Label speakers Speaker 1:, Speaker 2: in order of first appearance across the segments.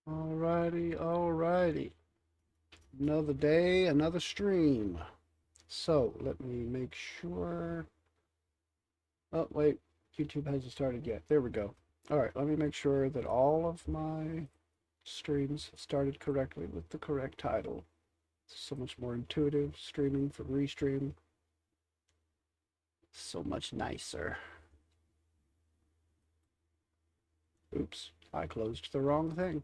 Speaker 1: Alrighty, alrighty. Another day, another stream. So, let me make sure. Oh, wait. YouTube hasn't started yet. There we go. Alright, let me make sure that all of my streams started correctly with the correct title. It's so much more intuitive streaming from Restream. So much nicer. Oops, I closed the wrong thing.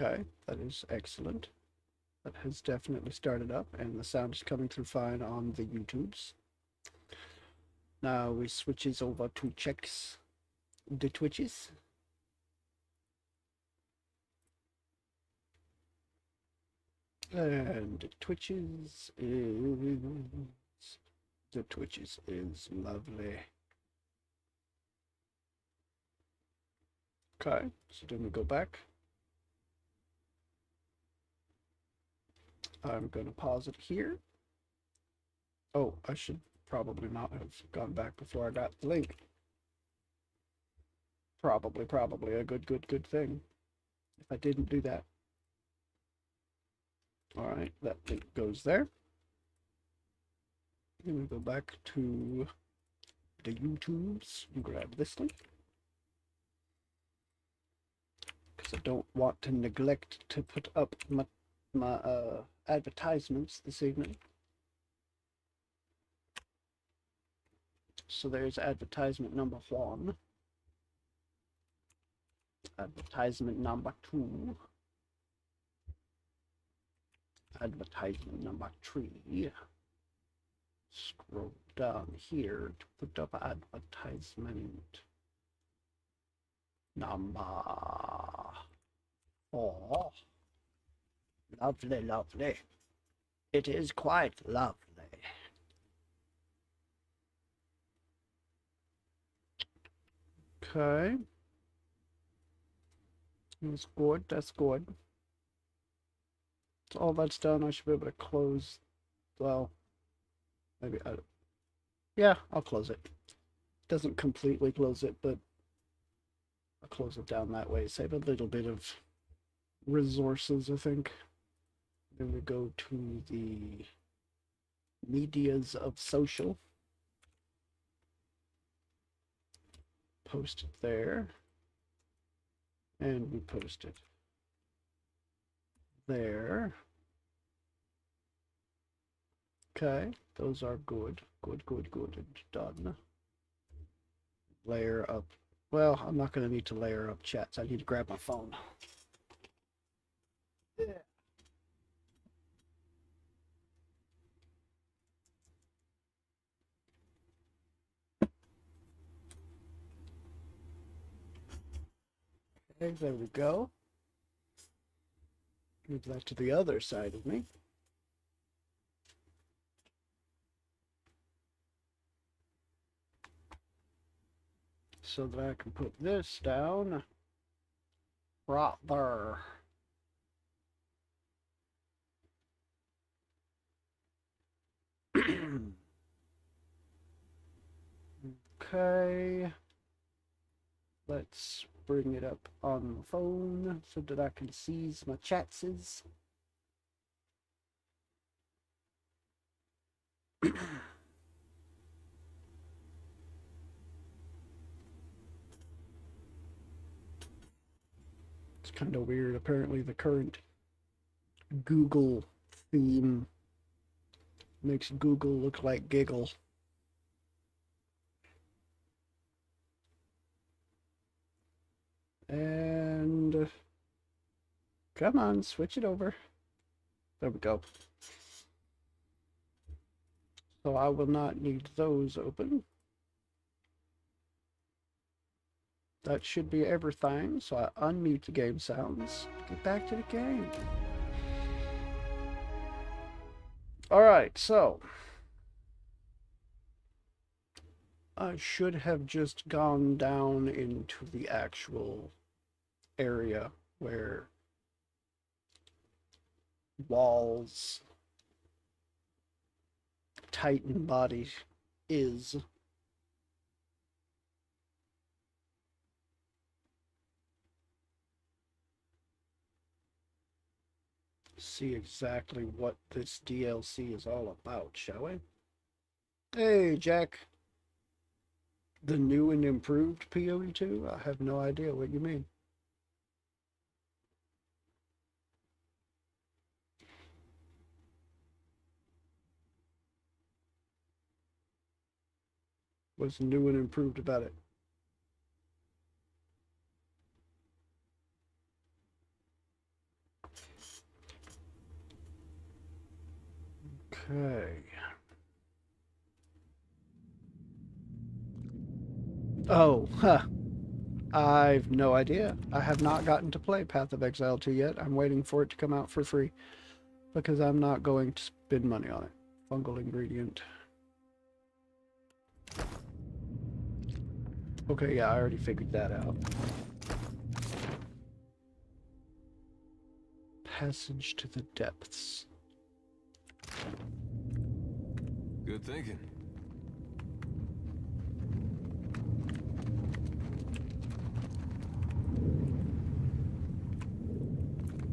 Speaker 1: Okay, that is excellent. That has definitely started up, and the sound is coming through fine on the YouTubes. Now we switches over to checks the Twitches. And the Twitches is lovely. Okay, so then we go back. I'm going to pause it here. Oh, I should probably not have gone back before I got the link. Probably a good thing if I didn't do that. All right, that link goes there. Then we go back to the YouTubes and grab this link. Because I don't want to neglect to put up my advertisements this evening. So there's advertisement number 1. Advertisement number 2. Advertisement number 3. Scroll down here to put up advertisement number 4. Lovely, lovely. It is quite lovely. Okay. That's good, that's good. So all that's done, I should be able to close, well, maybe, yeah, I'll close it. Doesn't completely close it, but I'll close it down that way. Save a little bit of resources, I think. Then we go to the medias of social. Post it there. And we post it there. Okay, those are good. Good, and done. Layer up. Well, I'm not going to need to layer up chats. I need to grab my phone. Yeah. Okay, there we go. Move that to the other side of me. So that I can put this down right there. Okay. Let's bring it up on the phone so that I can see my chatses. It's kind of weird. Apparently the current Google theme makes Google look like Giggle. And come on, switch it over. There we go. So I will not need those open. That should be everything. So I unmute the game sounds. Get back to the game. All right, so I should have just gone down into the actual area where Wall's Titan body is. See exactly what this DLC is all about, shall we? Hey, Jack. The new and improved PoE2? I have no idea what you mean. What's new and improved about it? Okay. Oh, huh. I've no idea. I have not gotten to play Path of Exile 2 yet. I'm waiting for it to come out for free because I'm not going to spend money on it. Fungal ingredient. Okay, yeah, I already figured that out. Passage to the depths.
Speaker 2: Good thinking.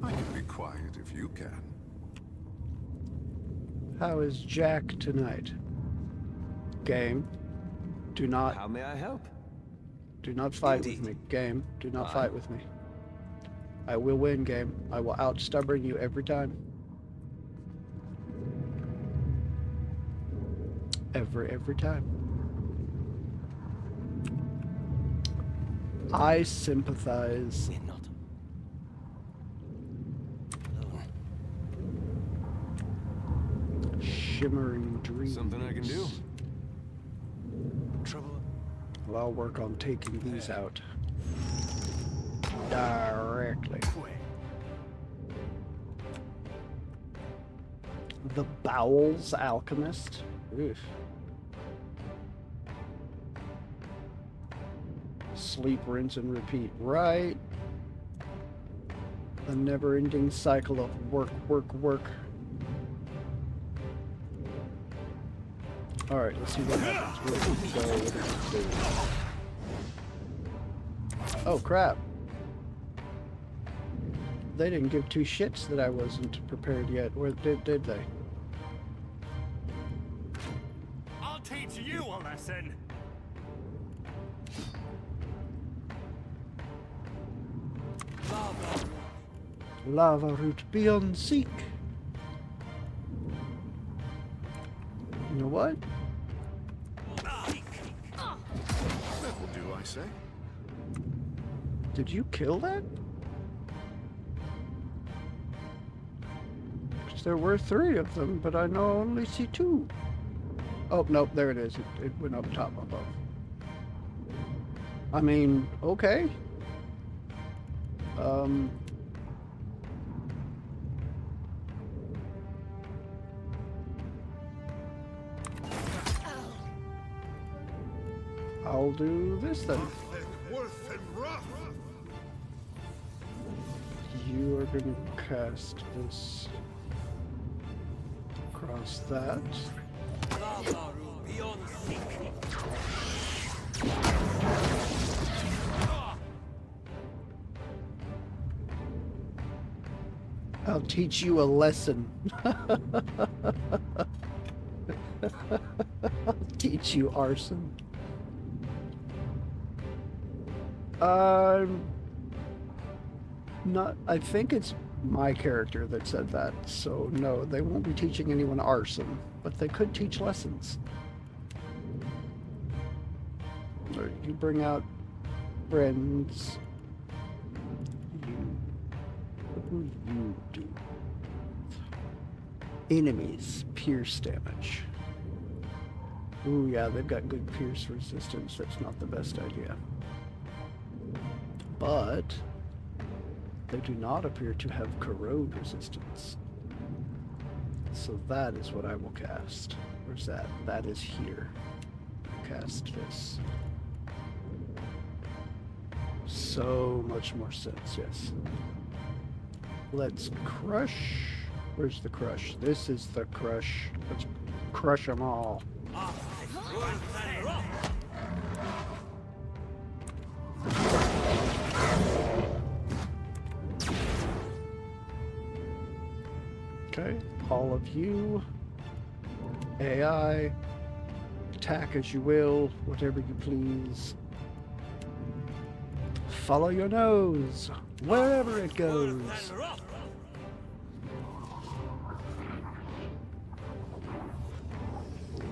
Speaker 2: I can be quiet if you can.
Speaker 1: How is Jack tonight? Game. Do not.
Speaker 2: How may I help?
Speaker 1: Do not fight
Speaker 2: Indeed.
Speaker 1: with me. Game. Do not
Speaker 2: Why?
Speaker 1: fight with me. I will win, game. I will out-stubborn you every time. Every time. I sympathize.
Speaker 3: We're not alone.
Speaker 1: Shimmering dreams.
Speaker 2: Something I can do?
Speaker 3: Trouble.
Speaker 1: Well, I'll work on taking these out. Directly. The Bowels Alchemist. Oof. Sleep, rinse, and repeat. Right. The never-ending cycle of work, work, work. Alright, let's see what happens. What do? Oh, crap. They didn't give two shits that I wasn't prepared yet. Or did they?
Speaker 4: I'll teach you a lesson.
Speaker 1: Lava root beyond seek. You know what?
Speaker 2: That will do, I say.
Speaker 1: Did you kill that? 'Cause there were 3 of them, but I know only see 2. Oh, nope, there it is. It went up top above. I mean, okay. I'll do this then. You are going to cast this across that. I'll teach you a lesson. I'll teach you arson. Not. I think it's my character that said that. So no, they won't be teaching anyone arson, but they could teach lessons. Or you bring out friends. What will you do? Enemies, pierce damage. Ooh, yeah, they've got good pierce resistance. That's not the best idea. But they do not appear to have corrode resistance. So that is what I will cast. Where's that? That is here. Cast this. So much more sense, yes. Let's crush. Where's the crush? This is the crush. Let's crush them all. Okay, all of you. AI. Attack as you will, whatever you please. Follow your nose, wherever it goes.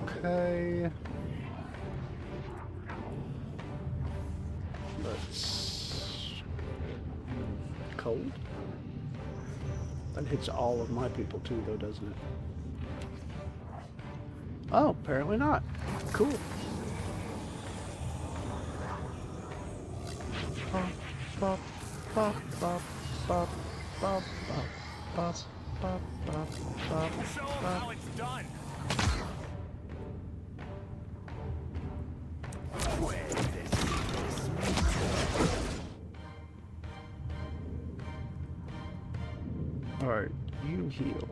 Speaker 1: Okay. Let's... Cold? That hits all of my people too, though, doesn't it? Oh, apparently not. Cool. Bop, bop, bop, bop, bop, bop, bop, bop, bop,
Speaker 4: Show 'em
Speaker 1: bop.
Speaker 4: how it's done.
Speaker 1: Alright, you heal.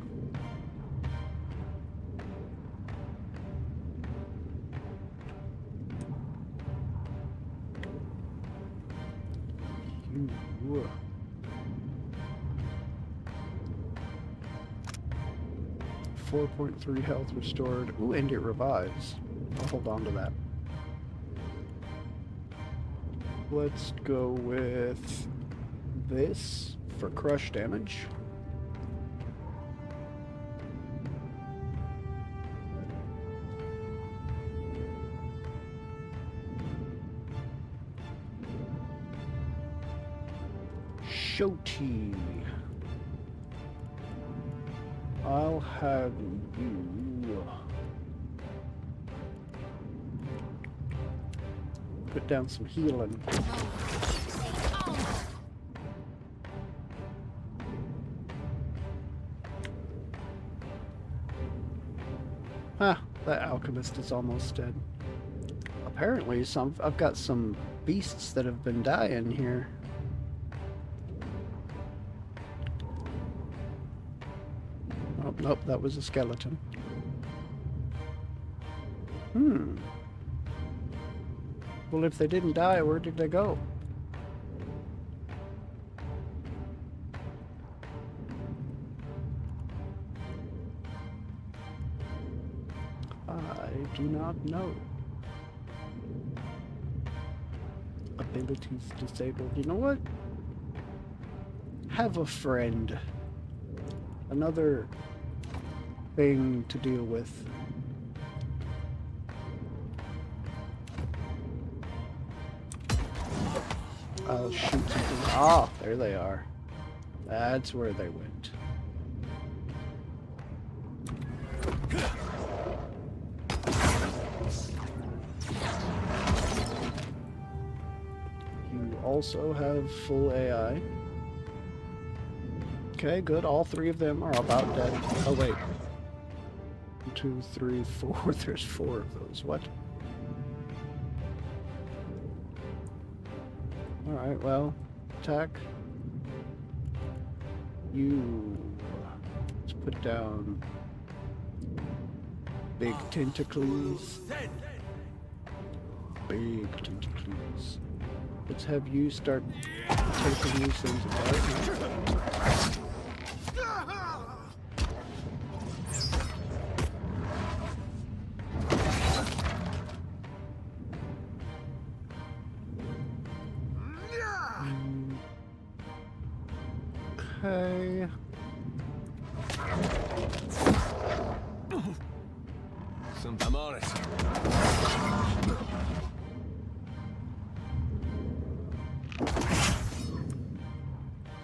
Speaker 1: You. 4.3 health restored. Ooh, and it revives. I'll hold on to that. Let's go with this for crush damage. Shoti. I'll have you put down some healing. Ah, that alchemist is almost dead. Apparently, I've got some beasts that have been dying here. Oh, nope, that was a skeleton. Well, if they didn't die, where did they go? I do not know. Abilities disabled. You know what? Have a friend. Another thing to deal with. I'll shoot something. Ah, there they are. That's where they went. You also have full AI. Okay, good. All three of them are about dead. Oh, wait. 1, 2, 3, 4. There's 4 of those. What? Alright, well, attack. You. Let's put down big tentacles. Big tentacles. Let's have you start taking these things apart. Okay.
Speaker 3: I'm on it.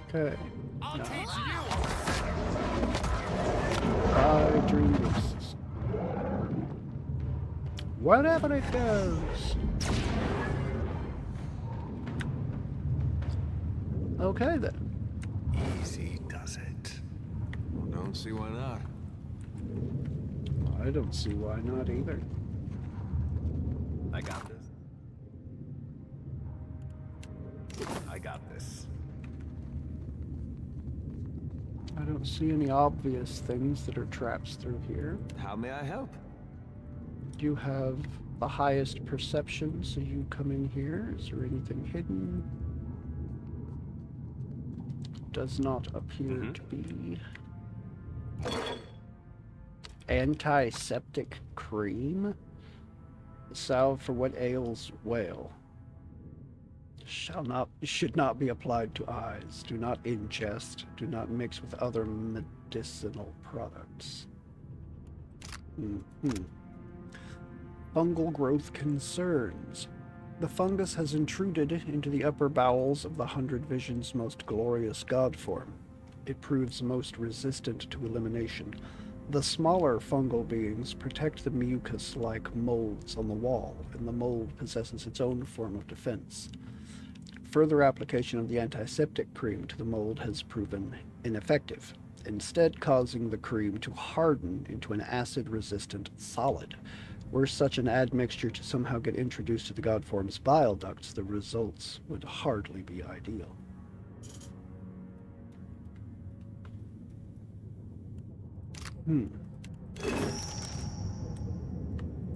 Speaker 1: Okay.
Speaker 4: I'll teach you.
Speaker 1: I dream beasts. Wherever it goes. Okay then.
Speaker 3: Easy does it. Don't see why not.
Speaker 1: I don't see why not either.
Speaker 3: I got this. I got this.
Speaker 1: I don't see any obvious things that are traps through here.
Speaker 3: How may I help?
Speaker 1: You have the highest perception, so you come in here. Is there anything hidden? Does not appear to be. Antiseptic cream? Salve for what ails whale. Should not be applied to eyes. Do not ingest. Do not mix with other medicinal products. Fungal growth concerns. The fungus has intruded into the upper bowels of the 100 Vision's most glorious god form. It proves most resistant to elimination. The smaller fungal beings protect the mucus like molds on the wall, and the mold possesses its own form of defense. Further application of the antiseptic cream to the mold has proven ineffective, instead causing the cream to harden into an acid-resistant solid. Were such an admixture to somehow get introduced to the godform's bile ducts, the results would hardly be ideal.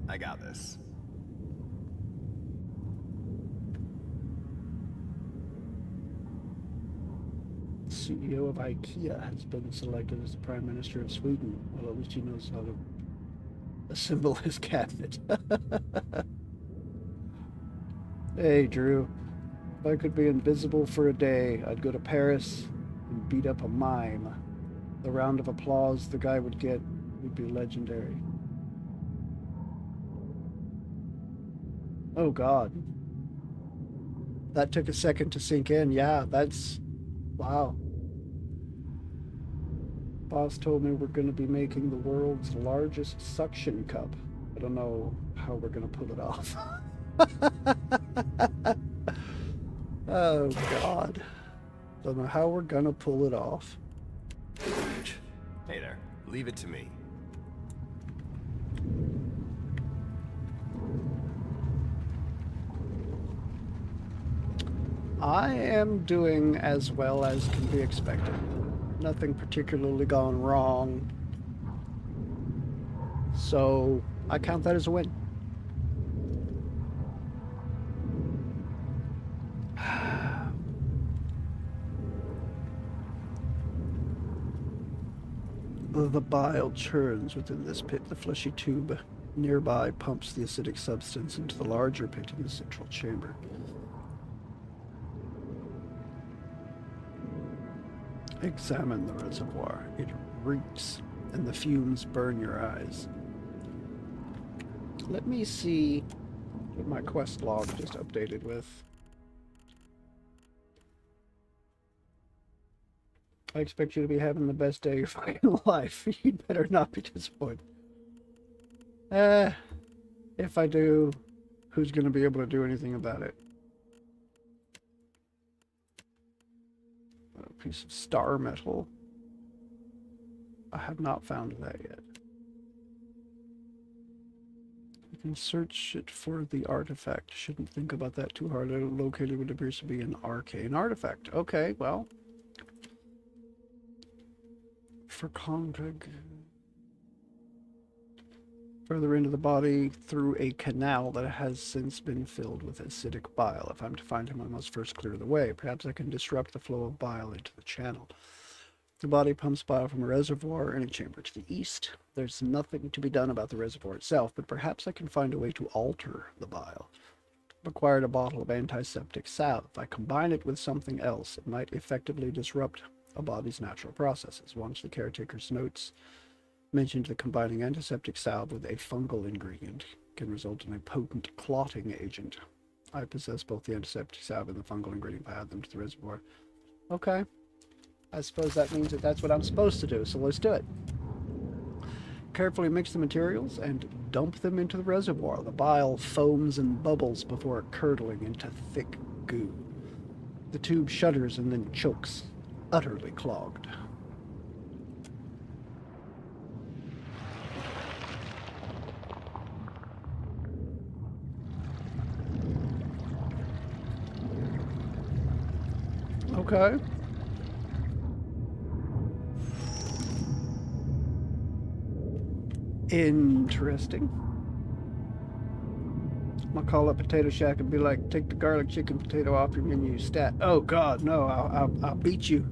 Speaker 3: I got this.
Speaker 1: CEO of IKEA has been selected as the Prime Minister of Sweden. Well, at least he knows how to assemble his cabinet. Hey, Drew. If I could be invisible for a day, I'd go to Paris and beat up a mime. The round of applause the guy would get would be legendary. Oh, God. That took a second to sink in. Yeah, that's... Wow. Boss told me we're going to be making the world's largest suction cup. I don't know how we're going to pull it off. Oh, God. Don't know how we're going to pull it off.
Speaker 3: Hey there, leave it to me.
Speaker 1: I am doing as well as can be expected. Nothing particularly gone wrong. So I count that as a win. The bile churns within this pit. The fleshy tube nearby pumps the acidic substance into the larger pit in the central chamber. Examine the reservoir. It reeks, and the fumes burn your eyes. Let me see what my quest log just updated with. I expect you to be having the best day of your fucking life. You'd better not be disappointed. If I do, who's going to be able to do anything about it? A piece of star metal. I have not found that yet. You can search it for the artifact. Shouldn't think about that too hard. Located what appears to be an arcane artifact. Okay, well. For contact. Further into the body through a canal that has since been filled with acidic bile. If I'm to find him, I must first clear the way. Perhaps I can disrupt the flow of bile into the channel. The body pumps bile from a reservoir in a chamber to the east. There's nothing to be done about the reservoir itself, but perhaps I can find a way to alter the bile. Required a bottle of antiseptic salve. If I combine it with something else, it might effectively disrupt a body's natural processes. Once the caretaker's notes mentioned that combining antiseptic salve with a fungal ingredient can result in a potent clotting agent. I possess both the antiseptic salve and the fungal ingredient if I add them to the reservoir. Okay. I suppose that means that that's what I'm supposed to do, so let's do it. Carefully mix the materials and dump them into the reservoir. The bile foams and bubbles before curdling into thick goo. The tube shudders and then chokes, utterly clogged. Okay. Interesting. I'm gonna call up Potato Shack and be like, take the garlic chicken potato off your menu stat. Oh God, no, I'll beat you.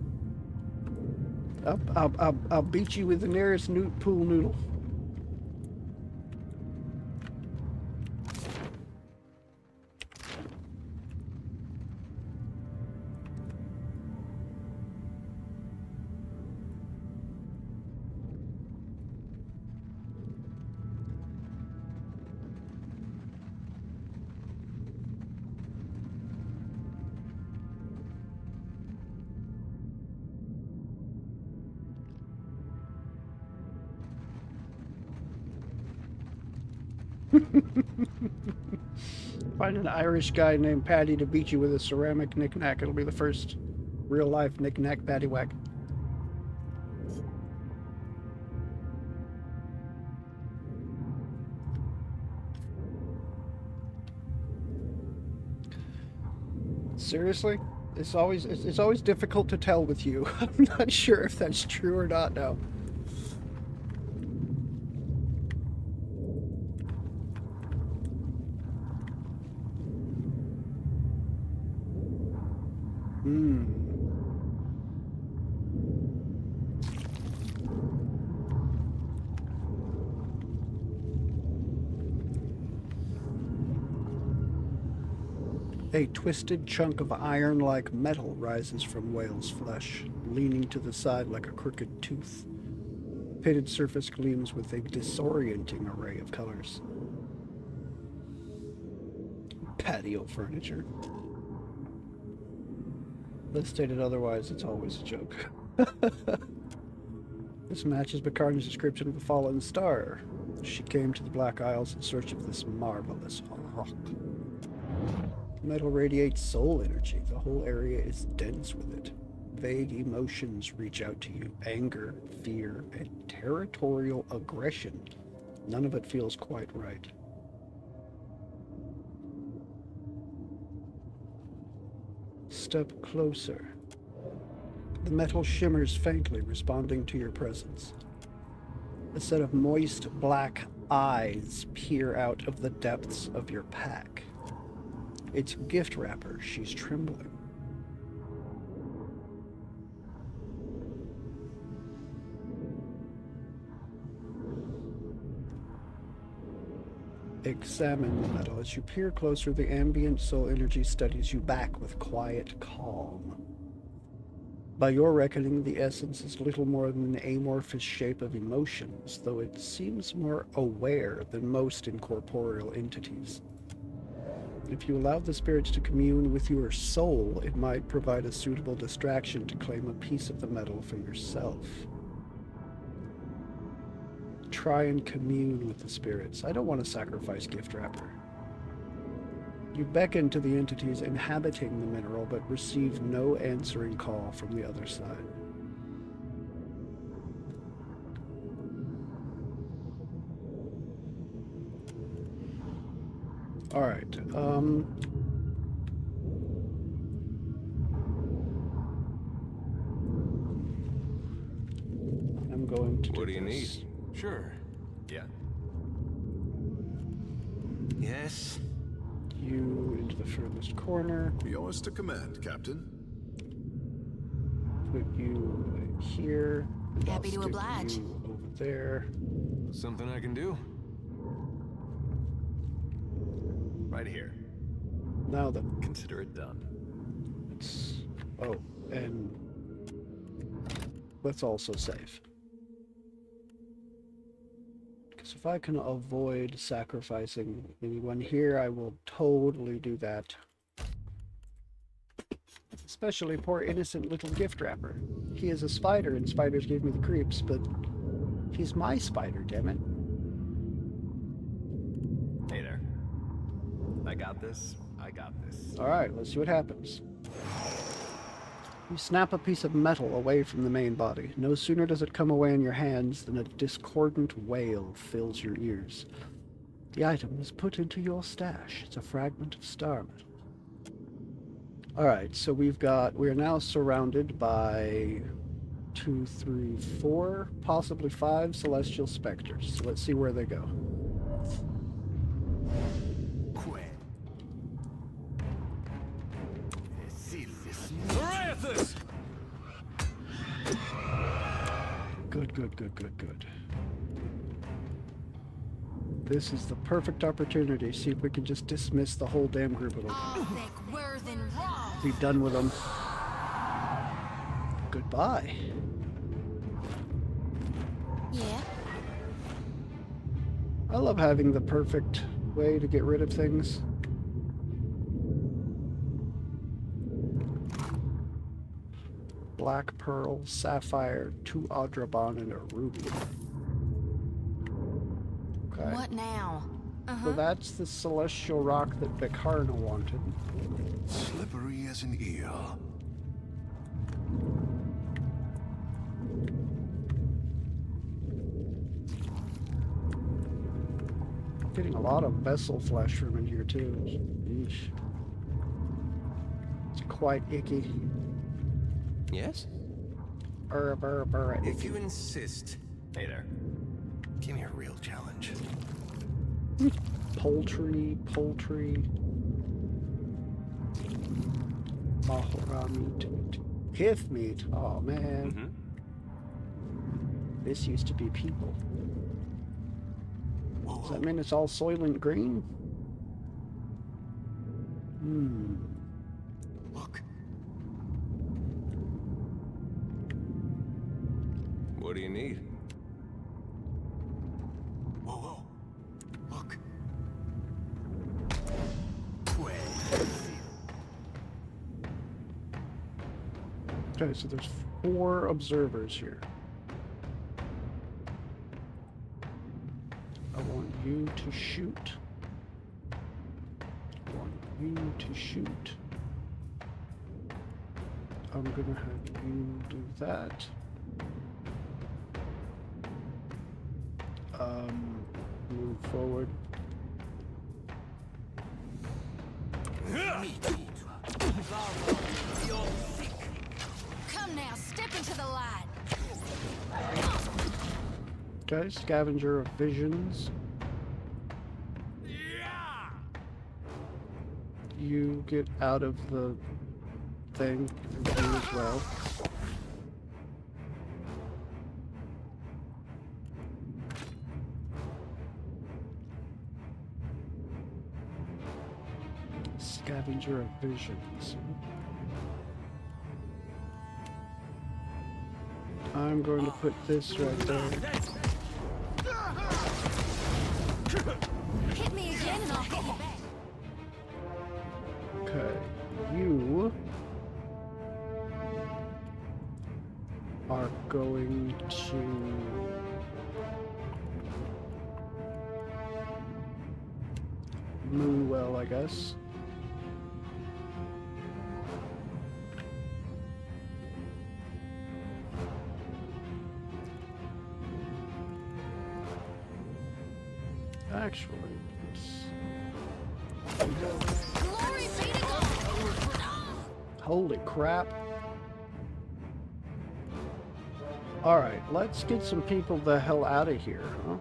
Speaker 1: I'll beat you with the nearest pool noodle. Find an Irish guy named Paddy to beat you with a ceramic knick-knack. It'll be the first real-life knick-knack paddywhack. Seriously? It's always difficult to tell with you. I'm not sure if that's true or not now. A twisted chunk of iron-like metal rises from Whale's flesh, leaning to the side like a crooked tooth. The pitted surface gleams with a disorienting array of colors. Patio furniture. Let's state it otherwise, it's always a joke. This matches Bacardi's description of the fallen star. She came to the Black Isles in search of this marvelous rock. Metal radiates soul energy. The whole area is dense with it. Vague emotions reach out to you. Anger, fear, and territorial aggression. None of it feels quite right. Step closer. The metal shimmers faintly, responding to your presence. A set of moist black eyes peer out of the depths of your pack. It's gift wrapper. She's trembling. Examine the metal. As you peer closer, the ambient soul energy steadies you back with quiet calm. By your reckoning, the essence is little more than an amorphous shape of emotions, though it seems more aware than most incorporeal entities. If you allow the spirits to commune with your soul, it might provide a suitable distraction to claim a piece of the metal for yourself. Try and commune with the spirits. I don't want to sacrifice gift wrapper. You beckon to the entities inhabiting the mineral, but receive no answering call from the other side. All right. I'm going to.
Speaker 2: What do you
Speaker 1: this.
Speaker 2: need? Sure.
Speaker 3: Yeah. Yes.
Speaker 1: You into the furthest corner.
Speaker 2: Yours to command, Captain.
Speaker 1: Put you here. And
Speaker 5: Happy
Speaker 1: I'll
Speaker 5: to
Speaker 1: stick
Speaker 5: oblige.
Speaker 1: you over there.
Speaker 2: Something I can do?
Speaker 3: Right here.
Speaker 1: Now then.
Speaker 3: Consider it done.
Speaker 1: Oh, and let's also save. Because if I can avoid sacrificing anyone here, I will totally do that. Especially poor innocent little gift wrapper. He is a spider, and spiders gave me the creeps, but he's my spider, damn it.
Speaker 3: Hey there. I got this. I got this.
Speaker 1: Alright, let's see what happens. You snap a piece of metal away from the main body. No sooner does it come away in your hands than a discordant wail fills your ears. The item is put into your stash. It's a fragment of star metal. Alright, so we're now surrounded by 2, 3, 4, possibly 5 celestial specters. So let's see where they go. Good, good, good, good, good. This is the perfect opportunity. See if we can just dismiss the whole damn group of them.
Speaker 5: All thick worth and raw.
Speaker 1: Be done with them. Goodbye.
Speaker 5: Yeah.
Speaker 1: I love having the perfect way to get rid of things. Black pearl, sapphire, 2 Adrabon, and a ruby. Okay.
Speaker 5: What now?
Speaker 1: So that's the celestial rock that Vikarna wanted.
Speaker 3: Slippery as an eel.
Speaker 1: Getting a lot of vessel flesh from in here too. Yeesh. It's quite icky.
Speaker 6: Yes?
Speaker 1: Icky.
Speaker 6: If you insist. Hey there.
Speaker 3: Give me a real challenge.
Speaker 1: Poultry. Mahora meat. Kith meat. Oh man. This used to be people. Does that mean it's all Soylent Green?
Speaker 3: Look.
Speaker 2: What do you need?
Speaker 3: Whoa. Look.
Speaker 1: Okay, so there's 4 observers here. I want you to shoot. I want you to shoot. I'm gonna have you do that. Move forward.
Speaker 5: Come now, step into the light.
Speaker 1: Okay, scavenger of visions. You get out of the thing and you as well. Scavenger of visions. I'm going to put this right there.
Speaker 5: Hit me again and I'll hit you back.
Speaker 1: Okay, you are going to moo well, I guess. Actually,
Speaker 5: Glory be to God.
Speaker 1: holy crap. Alright, let's get some people the hell out of here, huh?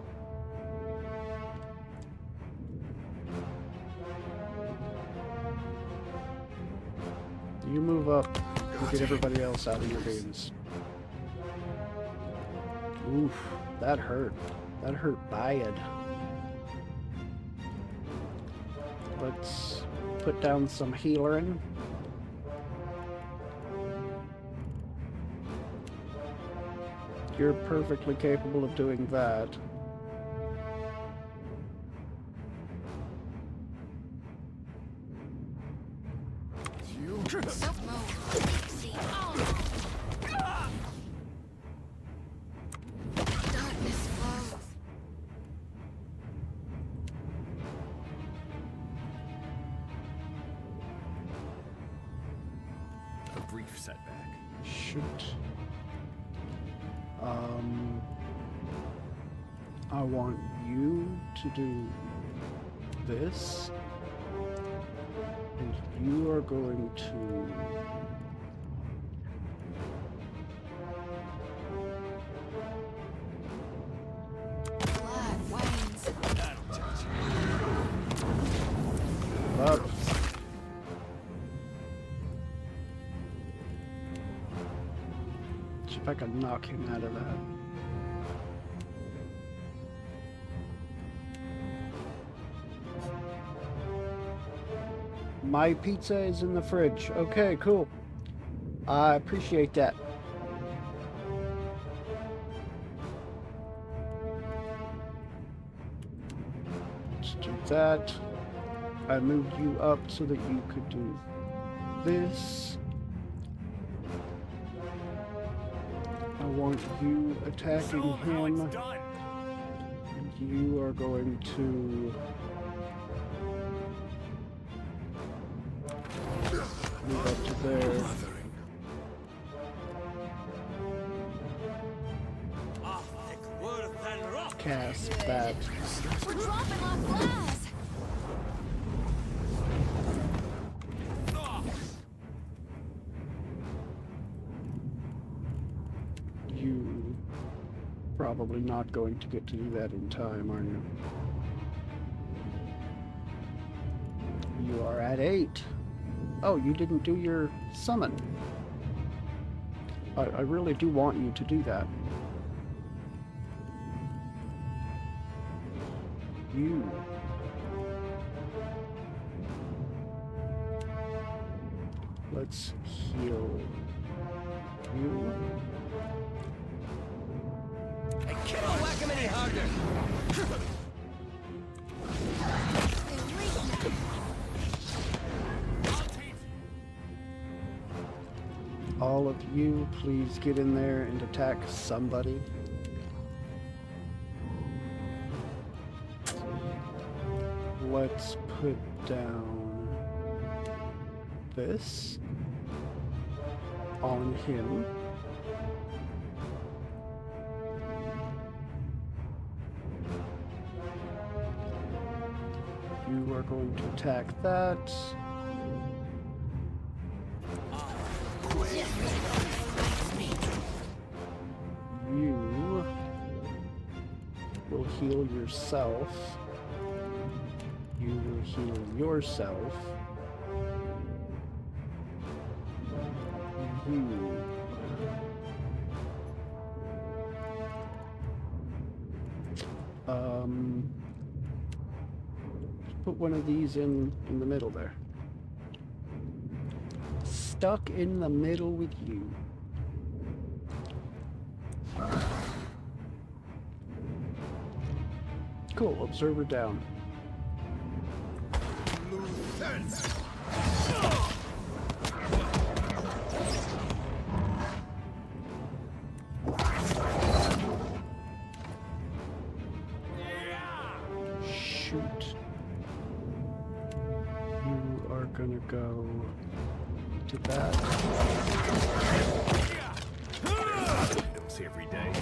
Speaker 1: You move up and get everybody else out of your games. Oof, that hurt. That hurt bad. Let's put down some healing. You're perfectly capable of doing that.
Speaker 5: Self-move. See, darkness flows.
Speaker 6: A brief setback.
Speaker 1: Shoot. I want you to do this, and you are going to
Speaker 5: Light wanes.
Speaker 1: up. See if I can knock him out of that. My pizza is in the fridge. Okay, cool. I appreciate that. Let's do that. I moved you up so that you could do this. I want you attacking
Speaker 4: Show 'em how
Speaker 1: him.
Speaker 4: it's done.
Speaker 1: And you are going to move up to there. Cast that.
Speaker 5: We're dropping like flies.
Speaker 1: You probably not going to get to do that in time, are you? You are at 8. Oh, you didn't do your summon. I really do want you to do that. You. Let's heal you.
Speaker 6: I cannot whack him any harder.
Speaker 1: All of you, please get in there and attack somebody. Let's put down this on him. You are going to attack that. You will heal yourself. You will heal yourself. You. Put one of these in the middle there. Stuck in the middle with you. Cool, observer down. Shoot. You are gonna go to that.
Speaker 6: Don't see every day.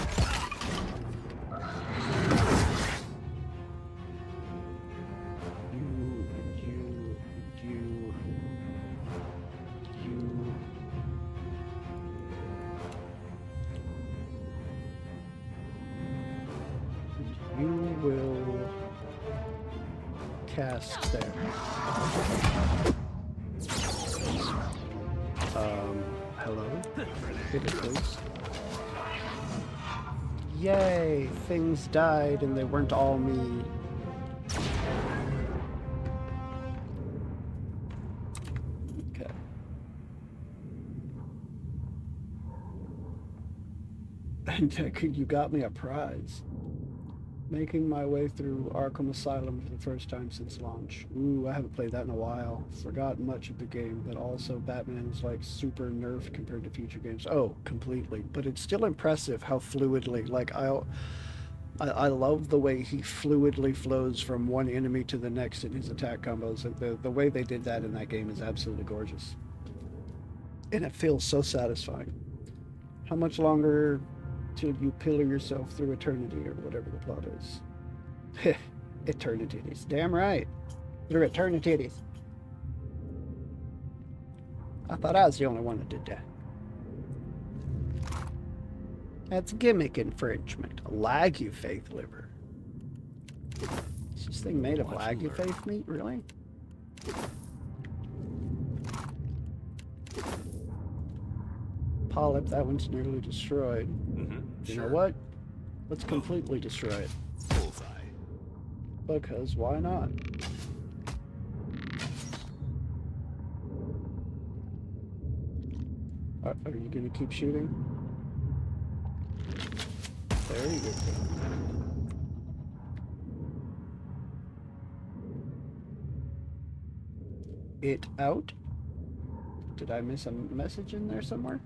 Speaker 1: You will cast there. Hello? Hit it, please. Yay! Things died and they weren't all me. Okay. And you got me a prize. Making my way through Arkham Asylum for the first time since launch. Ooh, I haven't played that in a while. Forgotten much of the game, but also Batman is like super nerfed compared to future games. Oh, completely. But it's still impressive how fluidly, like I love the way he fluidly flows from one enemy to the next in his attack combos. The way they did that in that game is absolutely gorgeous. And it feels so satisfying. How much longer till you pillar yourself through eternity, or whatever the plot is? Eternities. Damn right. Through eternities. I thought I was the only one that did that. That's gimmick infringement. A Lagu faith liver. Is this thing made of Lagu faith meat? Really? Polyp, that one's nearly destroyed. You know what? Let's completely destroy it. Because why not? Are you gonna keep shooting? There you go. It out? Did I miss a message in there somewhere?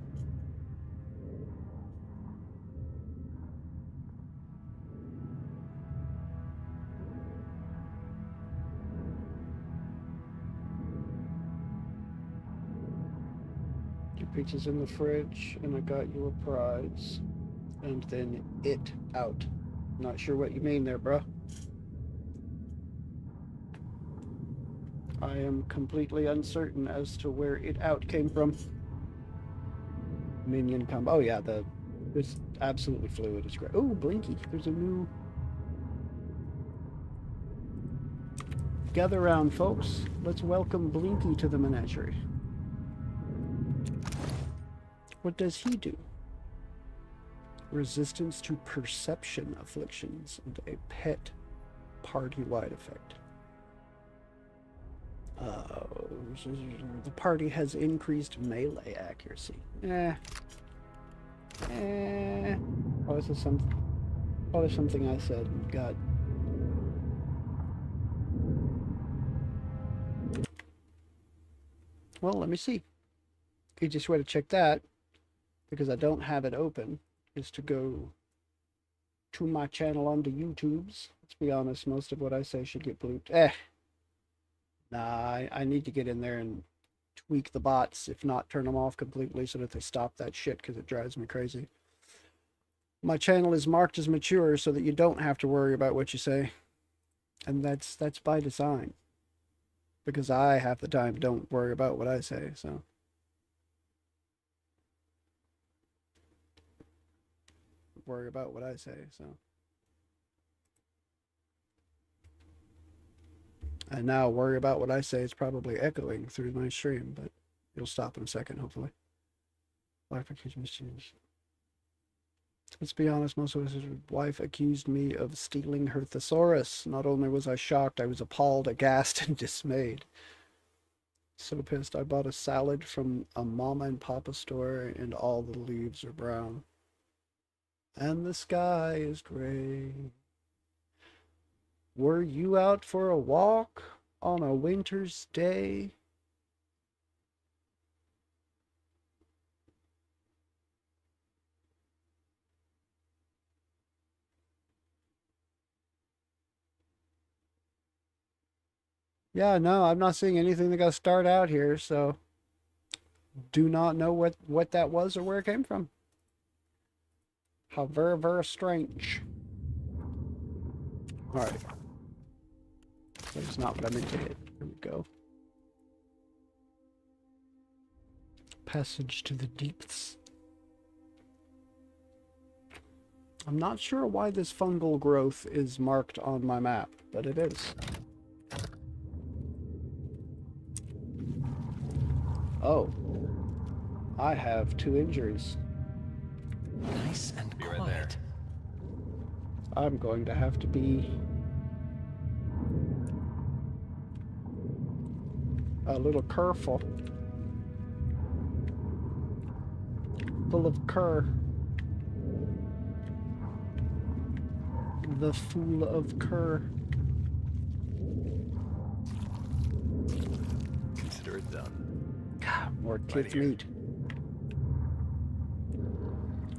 Speaker 1: Your pizza's in the fridge, and I got you a prize. And then it out. Not sure what you mean there, bro. I am completely uncertain as to where it out came from. Minion combo. Oh yeah, it's absolutely fluid. It's great. Oh, Blinky. There's a new. Gather round, folks. Let's welcome Blinky to the menagerie. What does he do? Resistance to perception afflictions and a pet party-wide effect. The party has increased melee accuracy. Oh, this is something I said. God. Well, let me see. Easiest way to check that, because I don't have it open, is to go to my channel on the YouTubes. Let's be honest, most of what I say should get blooped. Nah, I need to get in there and tweak the bots, if not turn them off completely so that they stop that shit, because it drives me crazy. My channel is marked as mature so that you don't have to worry about what you say. And that's by design. Because I, half the time, don't worry about what I say, so. Worry about what I say, so. And now worry about what I say is probably echoing through my stream, but it'll stop in a second, hopefully. Wife accused me Let's be honest, most of his wife accused me of stealing her thesaurus. Not only was I shocked, I was appalled, aghast, and dismayed. So pissed. I bought a salad from a mama and papa store, and all the leaves are brown. And the sky is gray. Were you out for a walk on a winter's day? Yeah, no, I'm not seeing anything that got to start out here, so do not know what that was or where it came from. How very, very strange. Alright. That's not what I meant to hit. Here we go. Passage to the deeps. I'm not sure why this fungal growth is marked on my map, but it is. Oh. I have 2 injuries.
Speaker 6: Nice and
Speaker 2: Be
Speaker 6: quiet.
Speaker 2: right there.
Speaker 1: I'm going to have to be a little careful. Full of cur. The fool of cur.
Speaker 2: Consider it done.
Speaker 1: God, more
Speaker 2: Right
Speaker 1: kids'
Speaker 2: here.
Speaker 1: meat.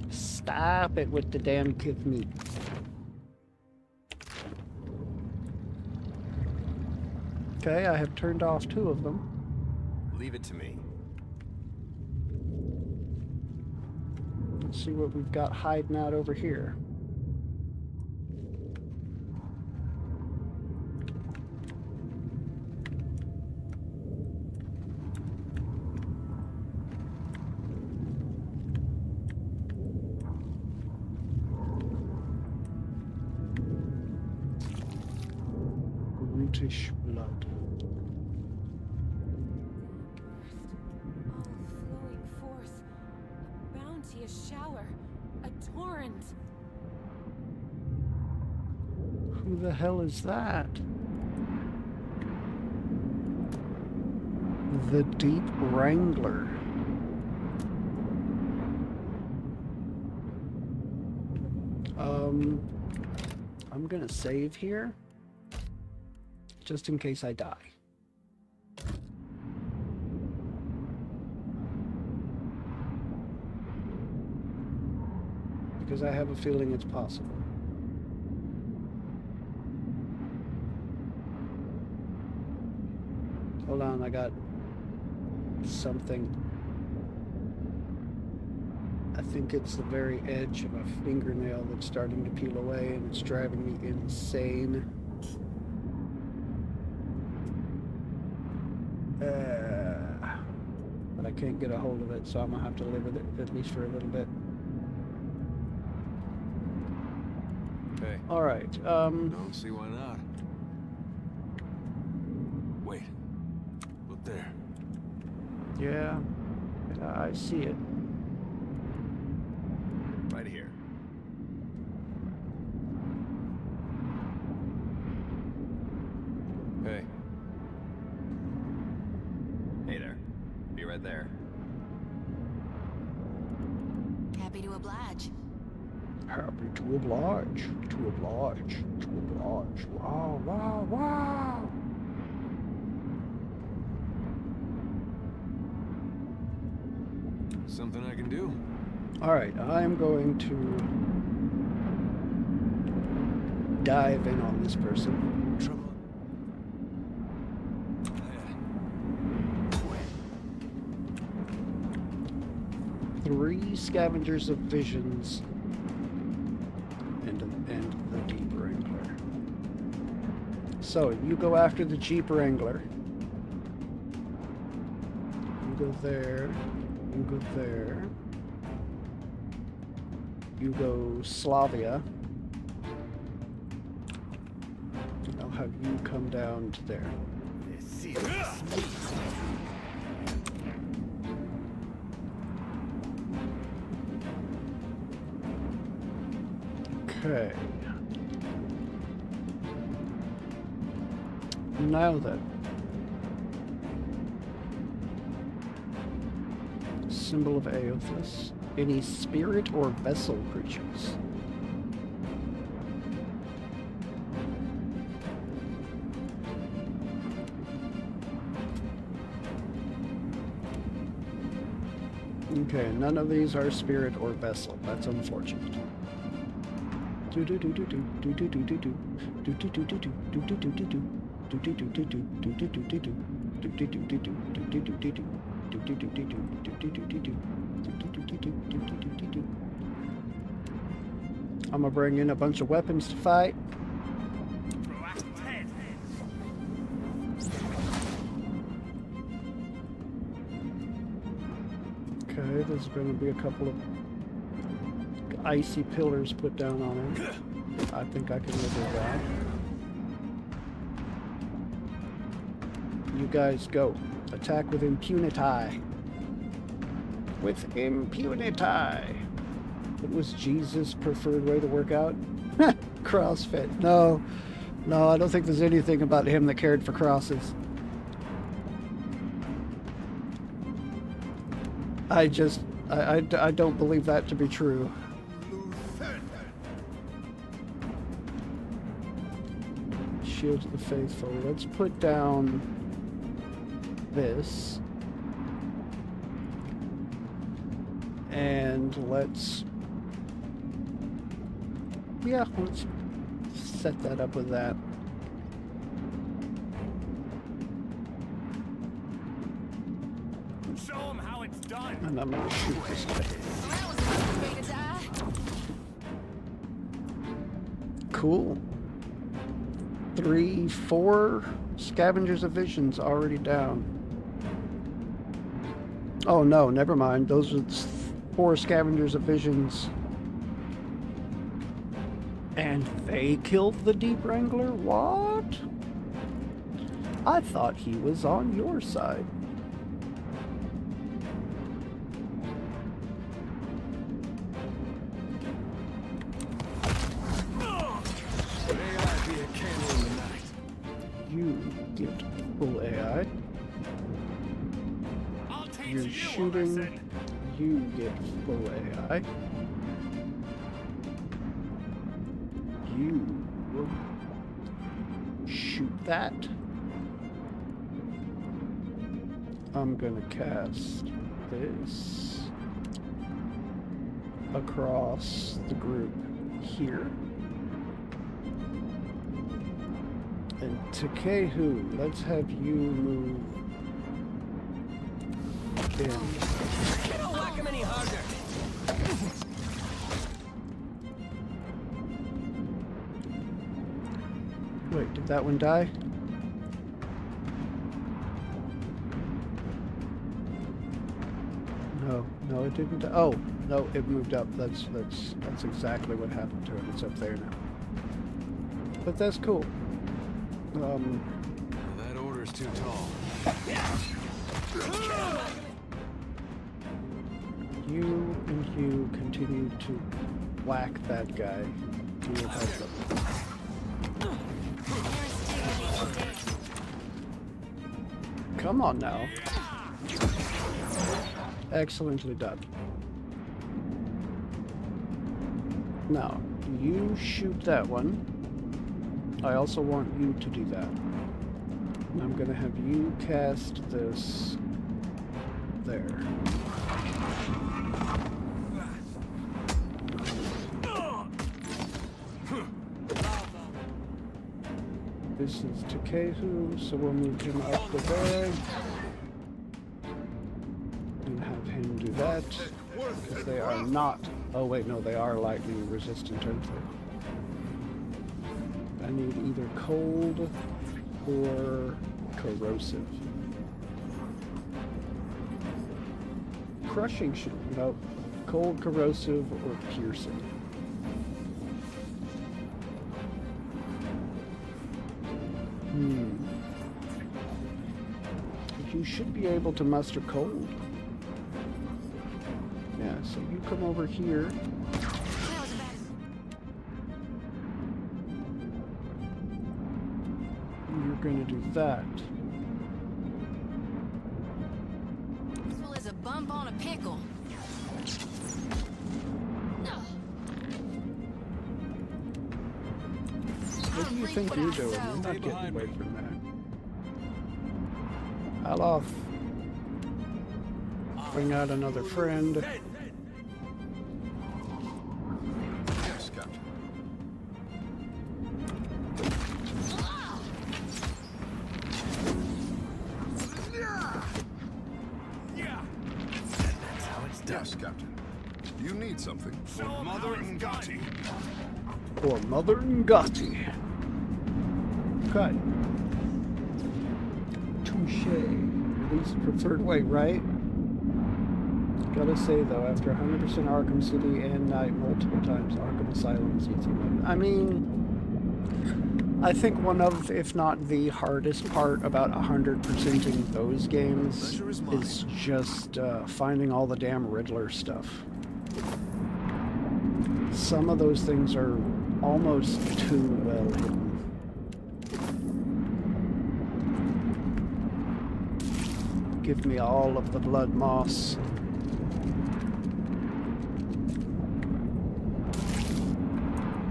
Speaker 1: Stop it with the damn kids' meat. Okay, I have turned off 2 of them.
Speaker 2: Leave it to me.
Speaker 1: Let's see what we've got hiding out over here. Brutish blood.
Speaker 5: All flowing forth, a bounteous shower, a torrent.
Speaker 1: Who the hell is that? The Deep Wrangler. I'm gonna save here, just in case I die. Because I have a feeling it's possible. Hold on, I got something. I think it's the very edge of a fingernail that's starting to peel away and it's driving me insane. But I can't get a hold of it, so I'm gonna have to live with it at least for a little bit.
Speaker 3: Hey.
Speaker 1: All right.
Speaker 3: Don't see why not. Wait. Look there.
Speaker 1: Yeah, I see it.
Speaker 2: Right here.
Speaker 3: Hey.
Speaker 2: Hey there. Be right there.
Speaker 5: Happy to oblige.
Speaker 1: Happy to oblige. To oblige. To oblige. Wow, wow, wow.
Speaker 3: Something I can do.
Speaker 1: All right, I'm going to dive in on this person.
Speaker 3: Trouble.
Speaker 1: 3 scavengers of visions and the Deep Wrangler. So you go after the Jeep Wrangler. You go there. You go there. You go Slavia. And I'll have you come down to there. Okay. Now then. Symbol of Aothus. Any spirit or vessel creatures. Okay, none of these are spirit or vessel. That's unfortunate. I'm gonna bring in a bunch of weapons to fight. Okay, there's gonna be a couple of icy pillars put down on him. I think I can live with that. You guys go. Attack with impunity. With impunity. What was Jesus' preferred way to work out? CrossFit. No, I don't think there's anything about him that cared for crosses. I don't believe that to be true. Shield of the Faithful. Let's put down this. And let's set that up with that.
Speaker 4: Show them how it's done.
Speaker 1: And I'm gonna shoot this guy.
Speaker 5: That was a good way to die.
Speaker 1: Cool. 4 Scavengers of Visions already down. Oh no, never mind. Those are 4 Scavengers of Visions. And they killed the Deep Wrangler? What? I thought he was on your side. You get full AI.
Speaker 4: I'll teach
Speaker 1: You're
Speaker 4: you a
Speaker 1: shooting.
Speaker 4: lesson.
Speaker 1: You get full AI. you shoot that. I'm gonna cast this across the group here. And Takehu, let's have you move in.
Speaker 6: Don't whack him any harder.
Speaker 1: Wait, did that one die? No, it didn't. Oh, no, it moved up. That's exactly what happened to it. It's up there now. But that's cool.
Speaker 3: That order's too tall.
Speaker 1: You and you continue to whack that guy. You will help them. Come on now. Excellently done. Now, you shoot that one. I also want you to do that. And I'm going to have you cast this there. This is Takehu, so we'll move him up to there. And have him do that. Because they are not... Oh wait, no, they are lightning resistant, aren't they? I need either cold or corrosive. Crushing should... No. Cold, corrosive, or piercing. You should be able to muster cold. Yeah, so you come over here. You're going to do that.
Speaker 5: This one is a bump on a pickle.
Speaker 1: What do you think you're doing? You're not getting away from that. Alof. Bring out another friend.
Speaker 3: Yes, Captain.
Speaker 6: That's how it's done.
Speaker 3: Yes, Captain. You need something.
Speaker 4: For Mother Ngati.
Speaker 1: For Mother Ngati. Okay. Touche. Least preferred way, right? Gotta say though, after 100% Arkham City and Night multiple times, Arkham Asylum is easy mode. I mean, I think one of, if not the hardest part about 100%ing those games is just finding all the damn Riddler stuff. Some of those things are almost too well hidden. Give me all of the blood moss.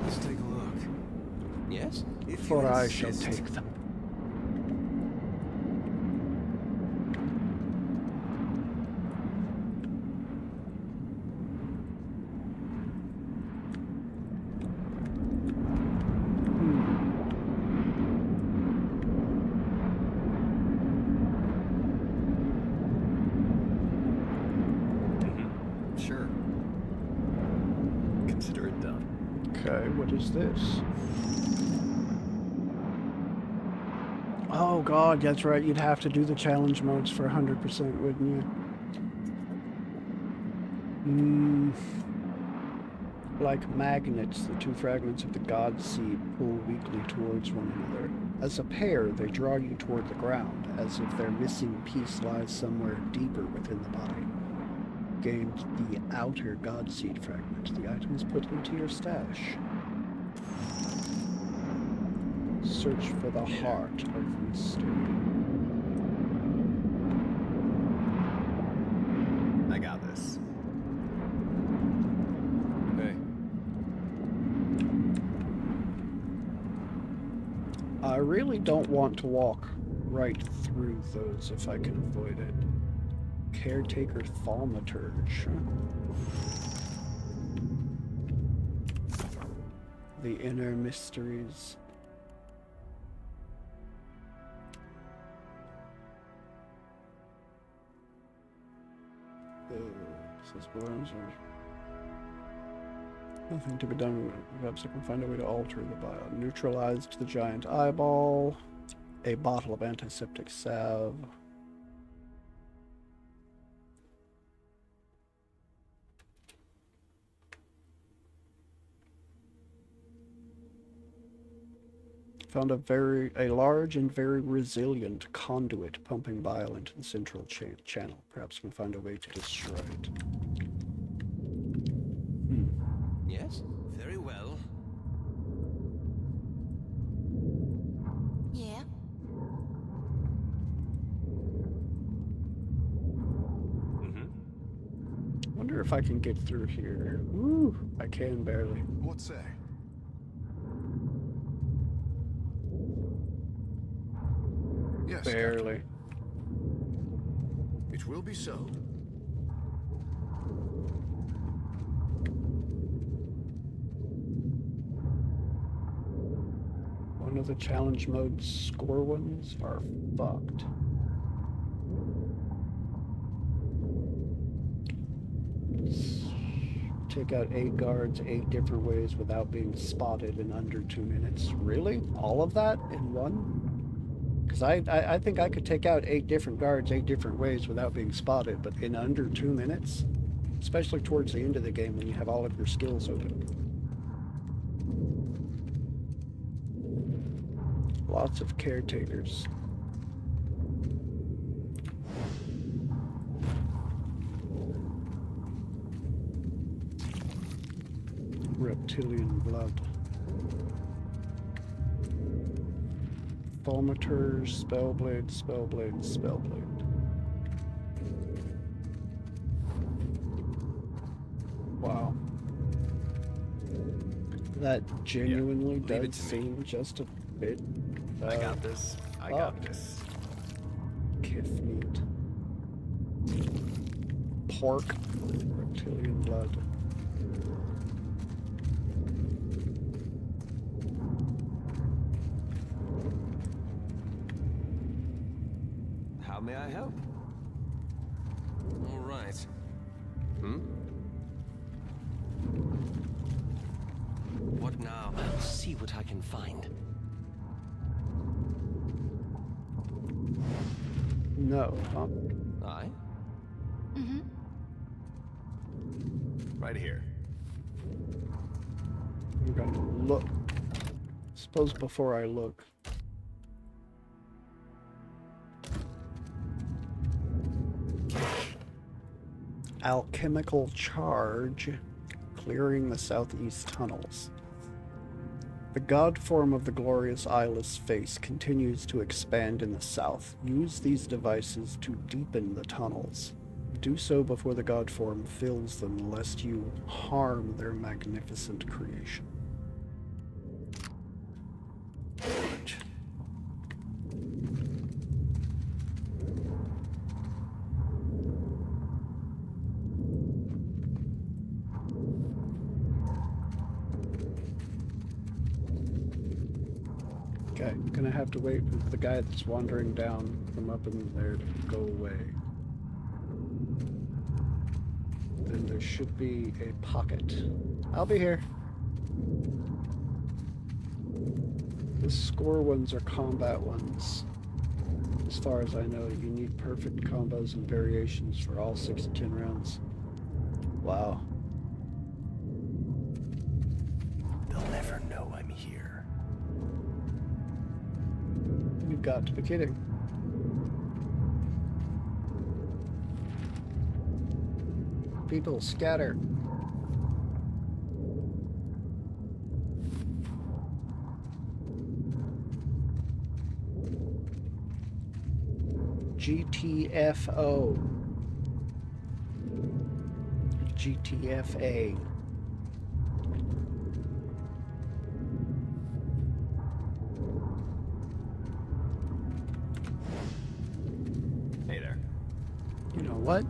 Speaker 3: Let's take a look.
Speaker 6: Yes?
Speaker 1: For I shall take them.
Speaker 2: Sure. Consider it done.
Speaker 1: Okay, what is this? Oh god, that's right, you'd have to do the challenge modes for 100%, wouldn't you? Like magnets, the two fragments of the God Seed pull weakly towards one another. As a pair, they draw you toward the ground, as if their missing piece lies somewhere deeper within the body. Gained the outer God Seed fragment. The item is put into your stash. Search for the heart of mystery.
Speaker 2: I got this.
Speaker 3: Hey.
Speaker 1: I really don't want to walk right through those if I can avoid it. Caretaker Thaumaturge. The Inner Mysteries. Says balloons are nothing to be done. Perhaps I can find a way to alter the bio. Neutralized the giant eyeball. A bottle of antiseptic salve. Found a large and very resilient conduit pumping bile into the central channel. Perhaps we can find a way to destroy it.
Speaker 6: Yes? Very well.
Speaker 5: Yeah?
Speaker 1: Wonder if I can get through here. Woo! I can barely.
Speaker 4: What say? Yes,
Speaker 1: Barely.
Speaker 4: Captain. It will be so.
Speaker 1: One of the challenge mode score ones are fucked. Take out 8 guards 8 different ways without being spotted in under 2 minutes. Really? All of that in one? Because I think I could take out 8 different guards 8 different ways without being spotted, but in under 2 minutes? Especially towards the end of the game when you have all of your skills open. Lots of caretakers. Reptilian blood. Thaumaturge, Spellblade, Spellblade, Spellblade. Wow. That genuinely
Speaker 2: leave it
Speaker 1: does
Speaker 2: to me.
Speaker 1: seem just a bit...
Speaker 2: I got this. I got this.
Speaker 1: Kith meat. Pork. Reptilian blood.
Speaker 6: How may I help? All right. What now? I'll see what I can find.
Speaker 1: No, huh?
Speaker 6: Aye?
Speaker 2: Right here.
Speaker 1: I'm gonna look. Suppose before I look. Alchemical charge, clearing the southeast tunnels. The god form of the glorious eyeless face continues to expand in the south. Use these devices to deepen the tunnels. Do so before the god form fills them, lest you harm their magnificent creation. Okay, gonna have to wait for the guy that's wandering down from up in there to go away. Then there should be a pocket. I'll be here. The score ones are combat ones. As far as I know, you need perfect combos and variations for all 6 to 10 rounds. Wow.
Speaker 3: They'll never know I'm here.
Speaker 1: You've got to be kidding. People scatter. GTFO. GTFA. what?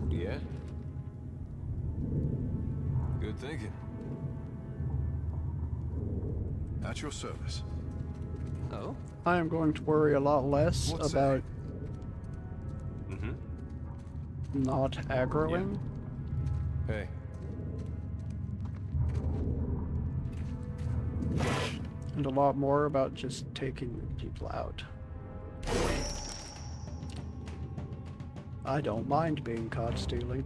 Speaker 2: Yeah? Good thinking.
Speaker 4: At your service.
Speaker 6: Oh?
Speaker 1: I am going to worry a lot less
Speaker 4: What say?
Speaker 1: about
Speaker 2: Mm-hmm.
Speaker 1: not aggroing.
Speaker 2: Hey.
Speaker 1: And a lot more about just taking people out. I don't mind being caught stealing.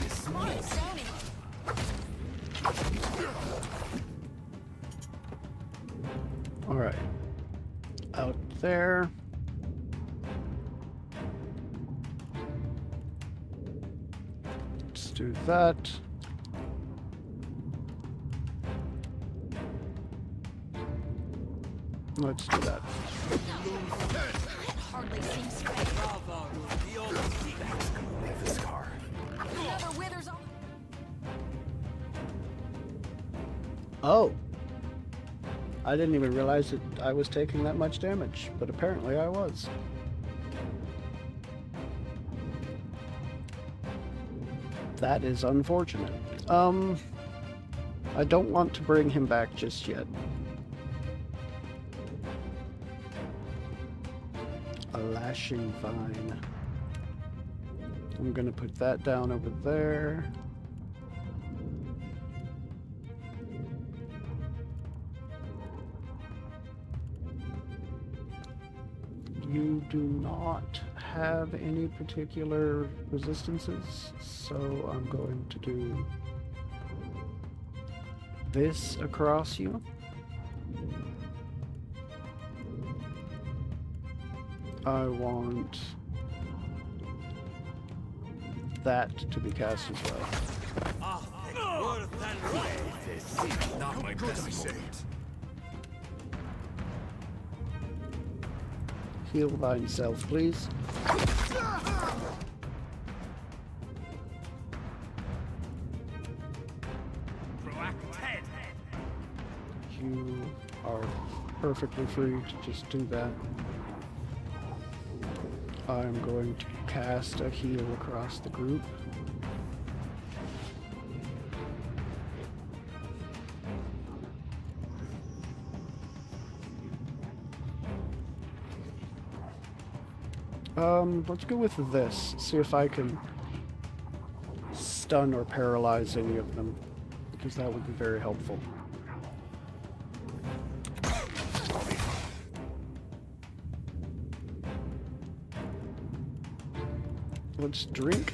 Speaker 5: Smart, Sony.
Speaker 1: Alright. Out there. Let's do that. Let's do that.
Speaker 5: That hardly seems fair.
Speaker 3: Leave the scar.
Speaker 5: Whoever withers on.
Speaker 1: Oh! I didn't even realize that I was taking that much damage, but apparently I was. That is unfortunate. I don't want to bring him back just yet. A lashing vine. I'm gonna put that down over there. You do not have any particular resistances, so I'm going to do this across you. I want that to be cast as well.
Speaker 3: This is not my best moment.
Speaker 1: Heal thyself, please. You are perfectly free to just do that. I'm going to cast a heal across the group. Let's go with this. See if I can stun or paralyze any of them, because that would be very helpful. Let's drink.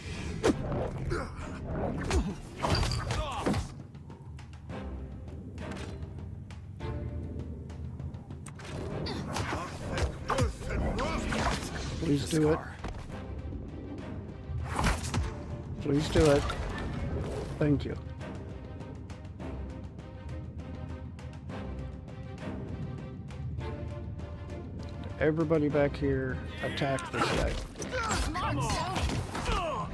Speaker 1: Please do it. Please do it. Thank you. Everybody back here, attack this guy.
Speaker 5: Smart, Sony.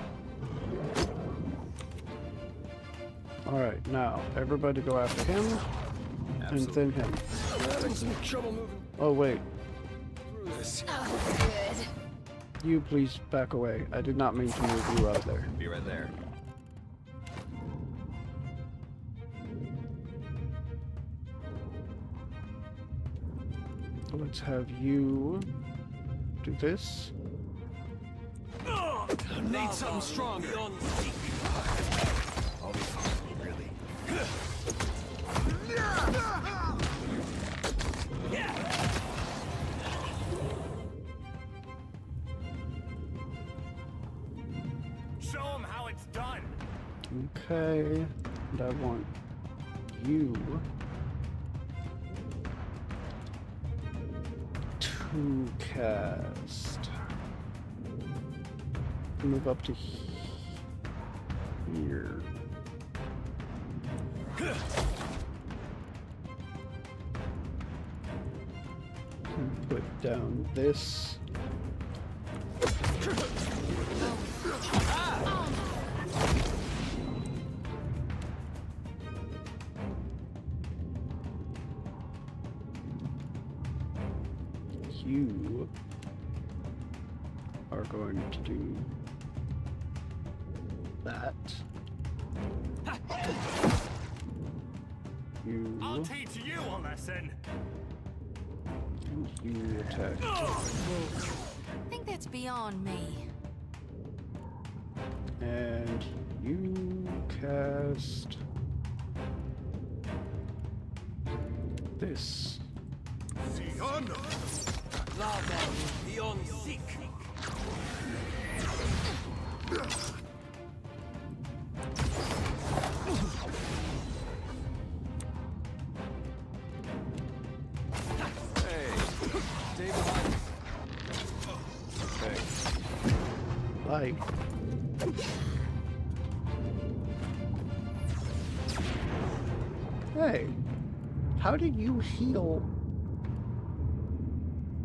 Speaker 1: Alright, now, everybody go after him, and then him.
Speaker 6: Having some trouble moving
Speaker 1: Oh wait,
Speaker 6: through this.
Speaker 5: Oh, good.
Speaker 1: you please back away. I did not mean to move you out there.
Speaker 2: Be right there.
Speaker 1: Let's have you do this.
Speaker 6: Need something stronger.
Speaker 3: I'll be fine, really.
Speaker 2: Show them how it's done.
Speaker 1: Okay, and I want you to cast. Move up to here. And put down this. you are going to do that.
Speaker 2: I'll
Speaker 1: You
Speaker 2: teach you a lesson.
Speaker 1: and you attack.
Speaker 5: I think that's beyond me.
Speaker 1: And you cast this.
Speaker 3: Fiona!
Speaker 6: Beyond seek.
Speaker 2: Hey, stay behind me. Hey,
Speaker 1: Bye. Hey, how did you heal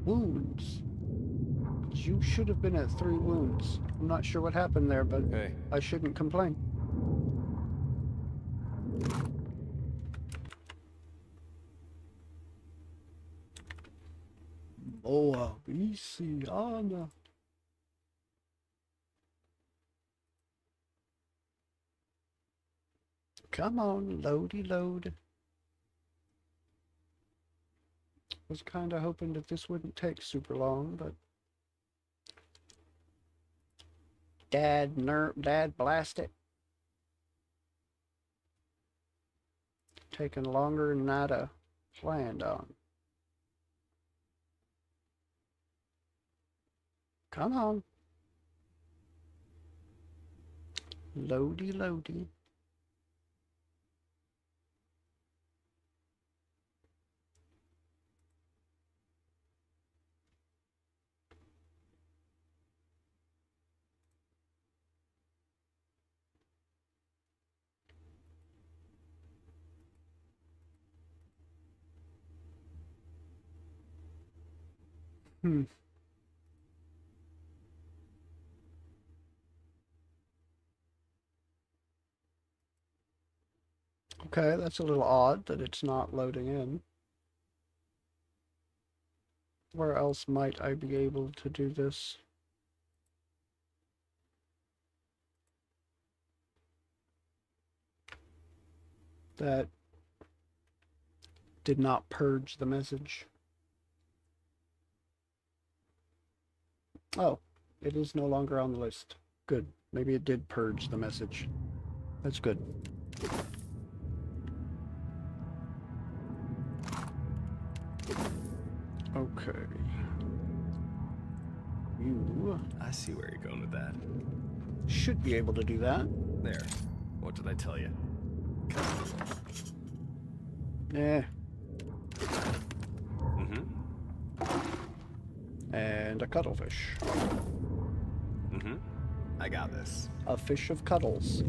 Speaker 1: wounds? You should have been at 3 wounds. I'm not sure what happened there, but
Speaker 2: hey.
Speaker 1: I shouldn't complain. Boa Viciana. Come on, loady load. Was kind of hoping that this wouldn't take super long, but Dad blast it. Taking longer than I'd planned on. Come on. Loady loady. Okay, that's a little odd that it's not loading in. Where else might I be able to do this? That did not purge the message. Oh, it is no longer on the list. Good. Maybe it did purge the message. That's good. Okay. You
Speaker 3: I see where you're going with that.
Speaker 1: should be able to do that.
Speaker 3: There. What did I tell you?
Speaker 1: Yeah.
Speaker 3: Mm-hmm.
Speaker 1: And a cuttlefish.
Speaker 3: Mm-hmm. I got this.
Speaker 1: A fish of cuddles.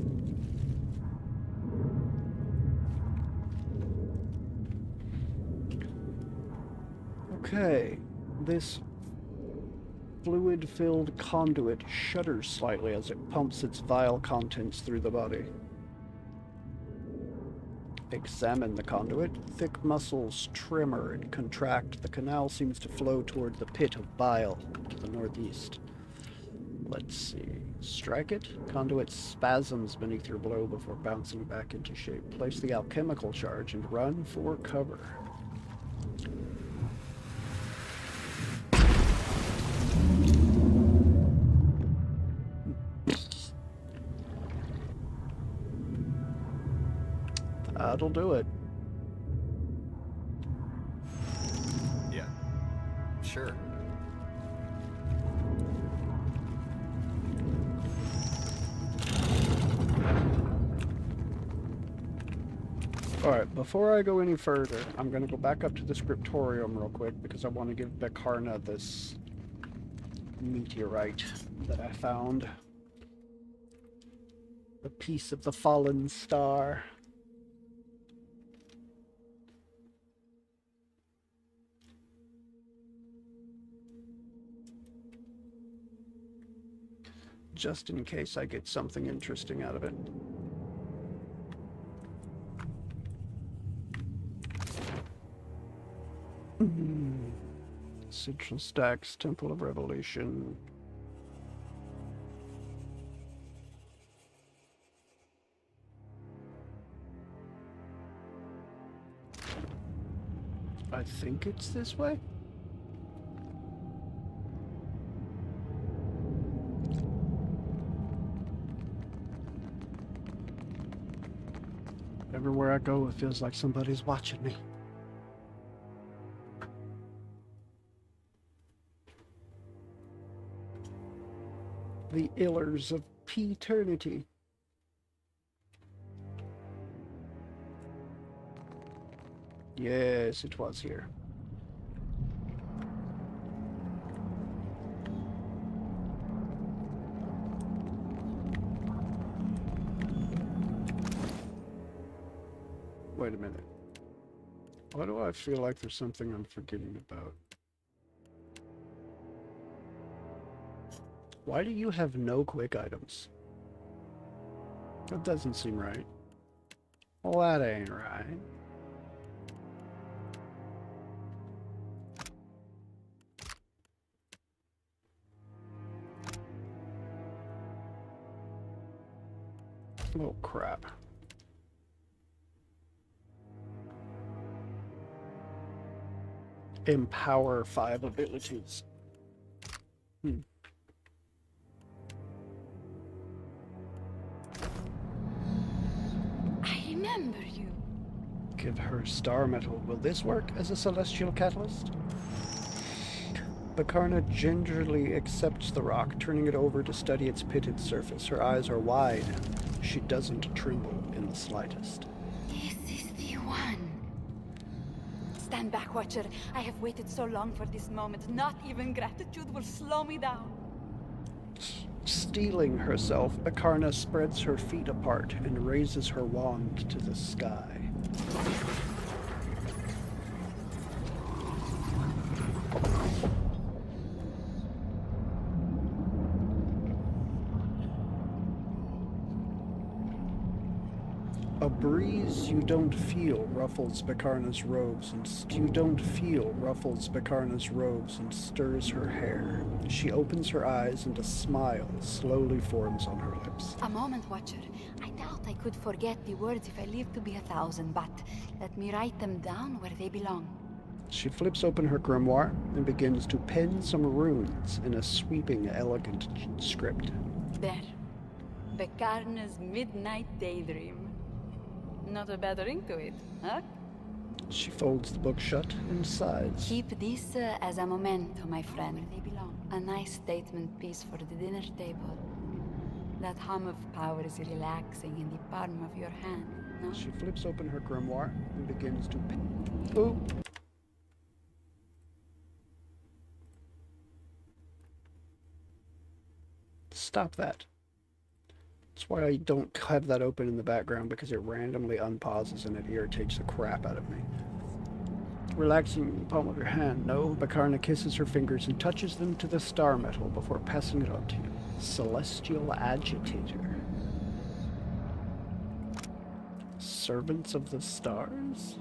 Speaker 1: Okay. This fluid-filled conduit shudders slightly as it pumps its vile contents through the body. Examine the conduit. Thick muscles tremor and contract. The canal seems to flow toward the pit of bile to the northeast. Let's see. Strike it. Conduit spasms beneath your blow before bouncing back into shape. Place the alchemical charge and run for cover. That'll do it.
Speaker 3: Yeah. Sure.
Speaker 1: Alright, before I go any further, I'm going to go back up to the scriptorium real quick because I want to give Bekarna this meteorite that I found. The piece of the fallen star. Just in case I get something interesting out of it. Central Stacks, Temple of Revelation. I think it's this way. Everywhere I go, it feels like somebody's watching me. The Illers of P-ternity. Yes, it was here. Wait a minute. Why do I feel like there's something I'm forgetting about? Why do you have no quick items? That doesn't seem right. Well, that ain't right. Oh, crap. Empower 5 abilities.
Speaker 5: I remember you.
Speaker 1: Give her star metal. Will this work as a celestial catalyst? Bakarna gingerly accepts the rock, turning it over to study its pitted surface. Her eyes are wide. She doesn't tremble in the slightest.
Speaker 5: This is the one. Stand back, Watcher. I have waited so long for this moment. Not even gratitude will slow me down.
Speaker 1: Steeling herself, Bakarna spreads her feet apart and raises her wand to the sky. A breeze you don't feel ruffles Bakarna's robes and stirs her hair. She opens her eyes and a smile slowly forms on her lips.
Speaker 5: A moment, Watcher. I doubt I could forget the words if I lived to be 1,000, but let me write them down where they belong.
Speaker 1: She flips open her grimoire and begins to pen some runes in a sweeping, elegant script.
Speaker 5: There. Bakarna's Midnight Daydream. Not a bad ring to it, huh?
Speaker 1: She folds the book shut and sighs.
Speaker 5: Keep this as a memento, my friend. They belong. A nice statement piece for the dinner table. That hum of power is relaxing in the palm of your hand, no?
Speaker 1: She flips open her grimoire and begins to pen. Boop. Stop that. That's why I don't have that open in the background, because it randomly unpauses and it irritates the crap out of me. Relaxing in the palm of your hand, no? Bakarna kisses her fingers and touches them to the star metal before passing it on to you. Celestial Agitator. Servants of the Stars?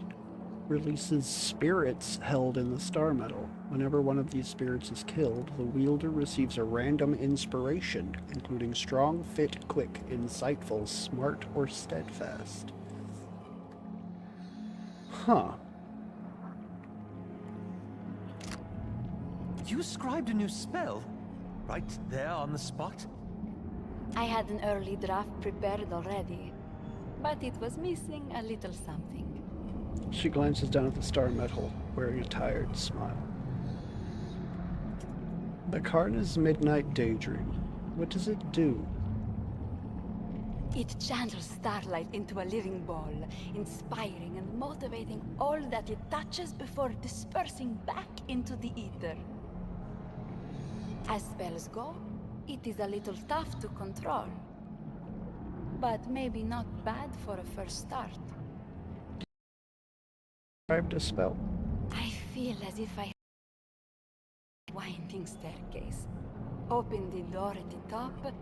Speaker 1: Releases spirits held in the star metal. Whenever one of these spirits is killed, the wielder receives a random inspiration, including strong, fit, quick, insightful, smart, or steadfast. Huh.
Speaker 6: You scribed a new spell? Right there on the spot?
Speaker 5: I had an early draft prepared already, but it was missing a little something.
Speaker 1: She glances down at the star metal, wearing a tired smile. Bakarna's Midnight Daydream. What does it do?
Speaker 5: It channels starlight into a living ball, inspiring and motivating all that it touches before dispersing back into the ether. As spells go, it is a little tough to control, but maybe not bad for a first start.
Speaker 1: Described a spell.
Speaker 5: I feel as if I winding staircase. Open the door at the top.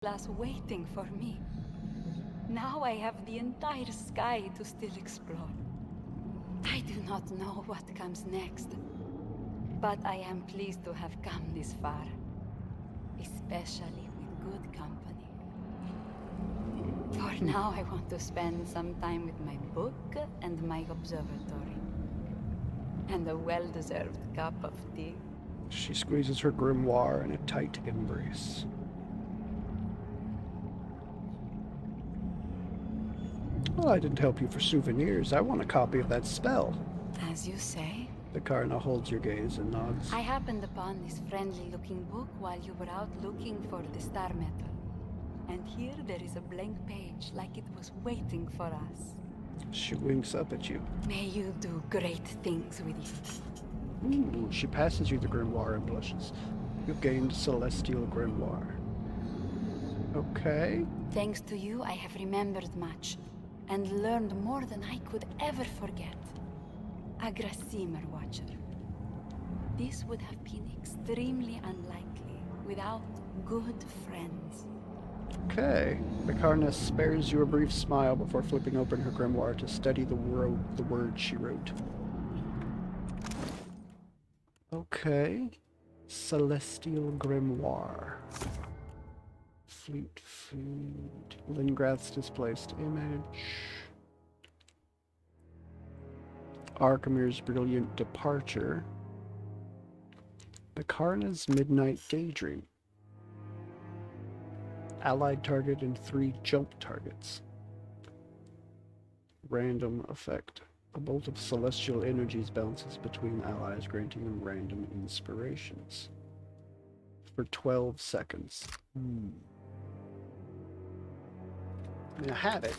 Speaker 5: Glass waiting for me. Now I have the entire sky to still explore. I do not know what comes next, but I am pleased to have come this far, especially with good company. For now, I want to spend some time with my book and my observatory, and a well-deserved cup of tea.
Speaker 1: She squeezes her grimoire in a tight embrace. Well, I didn't help you for souvenirs. I want a copy of that spell.
Speaker 5: As you say.
Speaker 1: The Karna holds your gaze and nods.
Speaker 5: I happened upon this friendly-looking book while you were out looking for the star metal. And here there is a blank page, like it was waiting for us.
Speaker 1: She winks up at you.
Speaker 5: May you do great things with it.
Speaker 1: Ooh, she passes you the grimoire and blushes. You've gained Celestial Grimoire. Okay.
Speaker 5: Thanks to you, I have remembered much, and learned more than I could ever forget. A Grasimer Watcher. This would have been extremely unlikely without good friends.
Speaker 1: Okay. The Karna spares you a brief smile before flipping open her grimoire to study the word she wrote. Okay. Celestial Grimoire. Fleet food. Lingrath's displaced image. Arkamir's brilliant departure. The Karna's midnight daydream. Allied target and 3 jump targets. Random effect. A bolt of celestial energies bounces between allies, granting them random inspirations. For 12 seconds. I mean, I have it,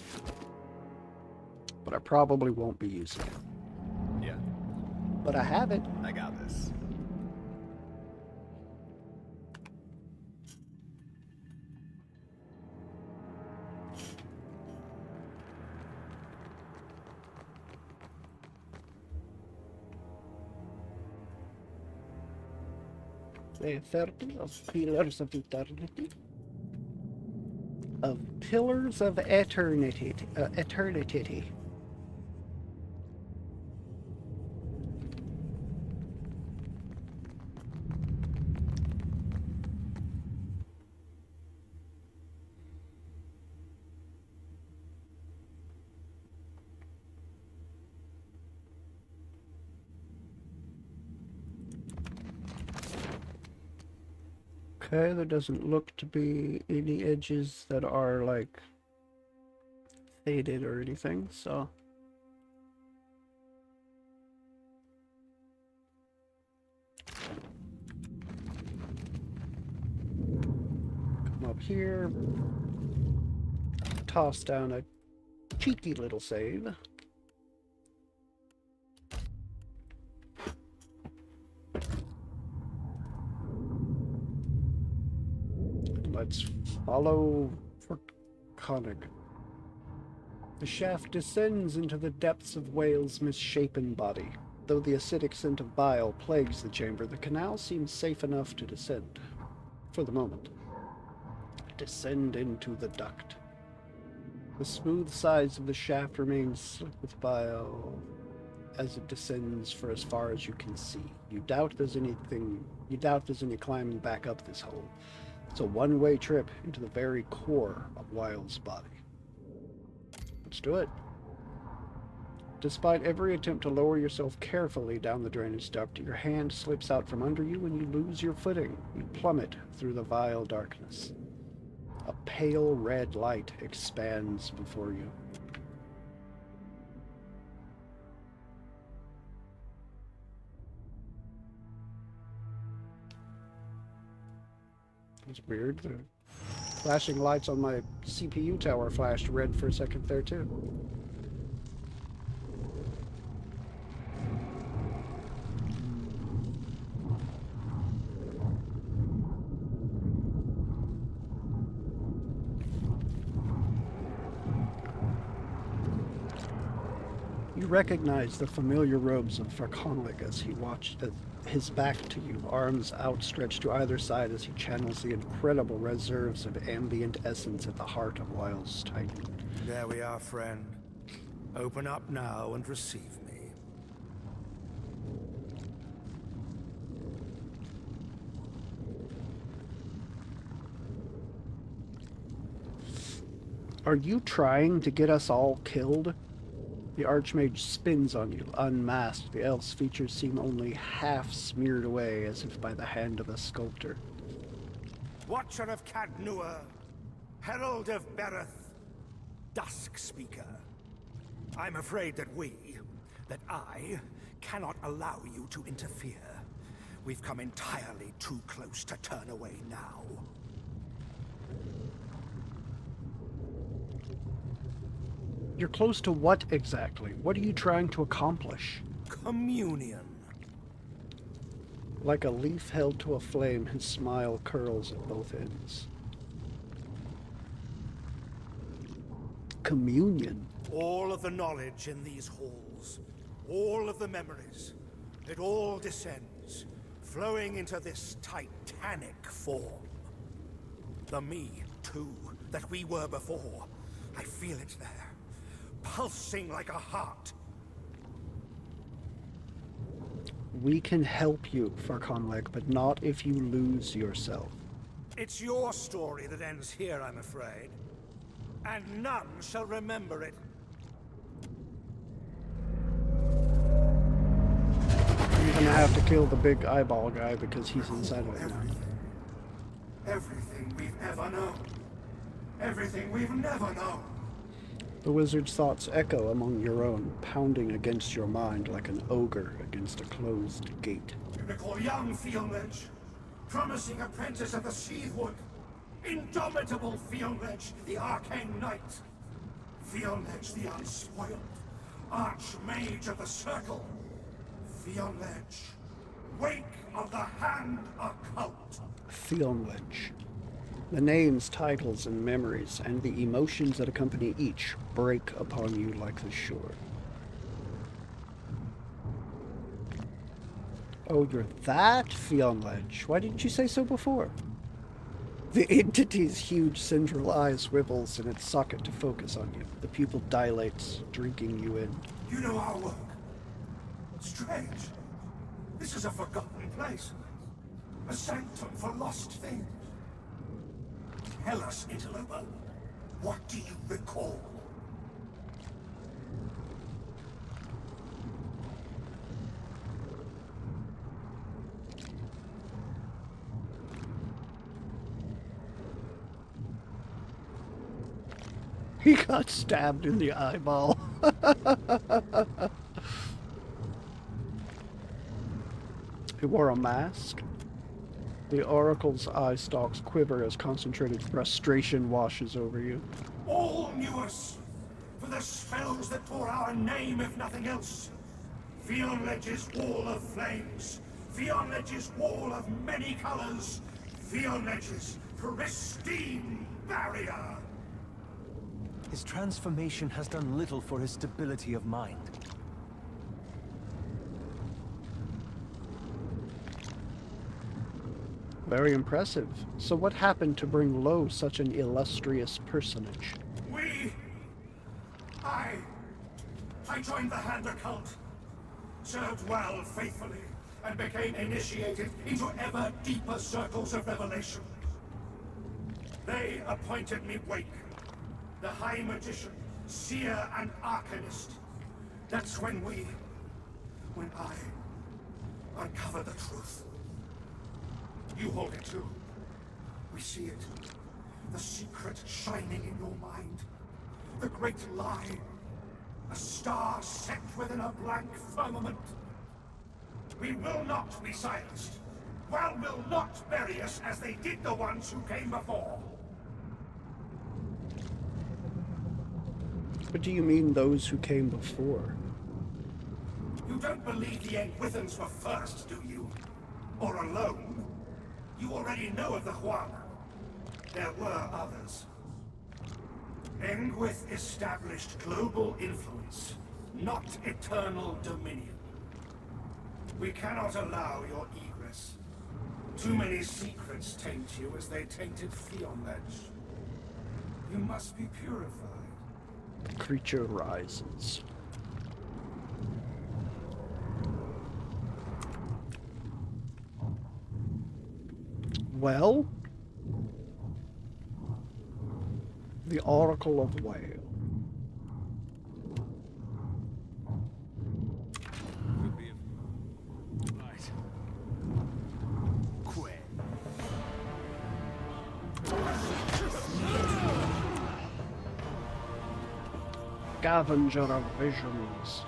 Speaker 1: but I probably won't be using it.
Speaker 2: Yeah,
Speaker 1: But I have it.
Speaker 2: I got this.
Speaker 1: The 30 of Pillars of Eternity. Of Pillars of Eternity. Eternity. Okay, there doesn't look to be any edges that are like faded or anything, so come up here, toss down a cheeky little save. Let's follow Forgotten. The shaft descends into the depths of Whale's misshapen body. Though the acidic scent of bile plagues the chamber, the canal seems safe enough to descend. For the moment. Descend into the duct. The smooth sides of the shaft remain slick with bile as it descends for as far as you can see. You doubt there's any climbing back up this hole. It's a one-way trip into the very core of Wile's body. Let's do it. Despite every attempt to lower yourself carefully down the drainage duct, your hand slips out from under you and you lose your footing. You plummet through the vile darkness. A pale red light expands before you. It's weird. The flashing lights on my CPU tower flashed red for a second there too. You recognize the familiar robes of Farkonlik as he watched his back to you, arms outstretched to either side as he channels the incredible reserves of ambient essence at the heart of Wile's Titan.
Speaker 3: There we are, friend. Open up now and receive me.
Speaker 1: Are you trying to get us all killed? The Archmage spins on you, unmasked. The elf's features seem only half smeared away, as if by the hand of a sculptor.
Speaker 7: Watcher of Cadnua, Herald of Bereth, Dusk Speaker. I'm afraid that I, cannot allow you to interfere. We've come entirely too close to turn away now.
Speaker 1: You're close to what exactly? What are you trying to accomplish?
Speaker 7: Communion.
Speaker 1: Like a leaf held to a flame, his smile curls at both ends. Communion.
Speaker 7: All of the knowledge in these halls, all of the memories, it all descends, flowing into this titanic form. The me, too, that we were before. I feel it there, pulsing like a heart.
Speaker 1: We can help you, Farconleg, but not if you lose yourself.
Speaker 7: It's your story that ends here, I'm afraid. And none shall remember it.
Speaker 1: You're gonna have to kill the big eyeball guy because he's inside of it now.
Speaker 7: Everything we've ever known. Everything we've never known.
Speaker 1: The wizard's thoughts echo among your own, pounding against your mind like an ogre against a closed gate.
Speaker 7: You recall young Fionledge, promising apprentice of the Seathwood. Indomitable Fionledge, the arcane knight. Fionledge the unspoiled, archmage of the circle. Fionledge, wake of the hand occult.
Speaker 1: Fionledge. The names, titles, and memories, and the emotions that accompany each break upon you like the shore. Oh, you're that Fionledge. Why didn't you say so before? The entity's huge central eye swivels in its socket to focus on you. The pupil dilates, drinking you in.
Speaker 7: You know our work. Strange. This is a forgotten place. A sanctum for lost things. Tell us, interloper, what do you recall?
Speaker 1: He got stabbed in the eyeball. He wore a mask. The oracle's eye stalks quiver as concentrated frustration washes over you.
Speaker 7: All knew us for the spells that bore our name, if nothing else. Fionledge's wall of flames. Fionledge's wall of many colors. Fionledge's pristine barrier.
Speaker 8: His transformation has done little for his stability of mind.
Speaker 1: Very impressive. So what happened to bring low such an illustrious personage?
Speaker 7: I joined the Hand Occult, served well faithfully, and became initiated into ever deeper circles of revelation. They appointed me Wake, the High Magician, Seer, and Arcanist. That's when I uncovered the truth. You hold it too. We see it. The secret shining in your mind. The great lie. A star set within a blank firmament. We will not be silenced. Well will not bury us as they did the ones who came before.
Speaker 1: What do you mean, those who came before?
Speaker 7: You don't believe the Engwithans were first, do you? Or alone? You already know of the Huana. There were others. Engwith established global influence, not eternal dominion. We cannot allow your egress. Too many secrets taint you as they tainted Fionledge. You must be purified.
Speaker 1: The creature rises. Well, The Oracle of Whale.
Speaker 2: Could be right. Quit.
Speaker 1: Scavenger of Visions.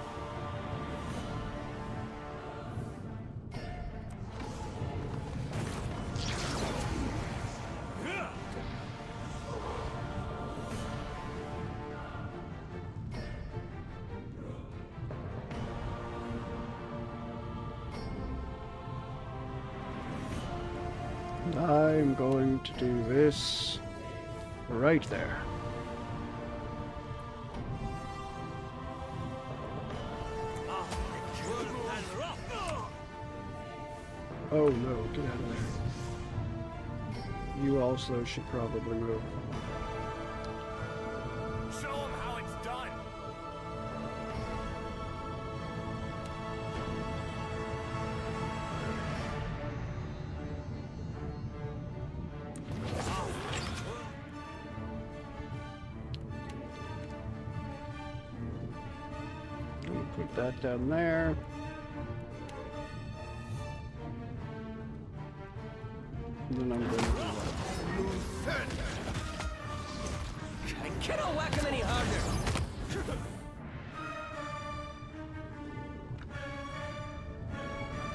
Speaker 1: I'm going to do this right there. Oh no, get out of there. You also should probably move.
Speaker 2: Show them how it's done.
Speaker 1: Put that down there. And then I'm going to
Speaker 6: I cannot whack him any harder.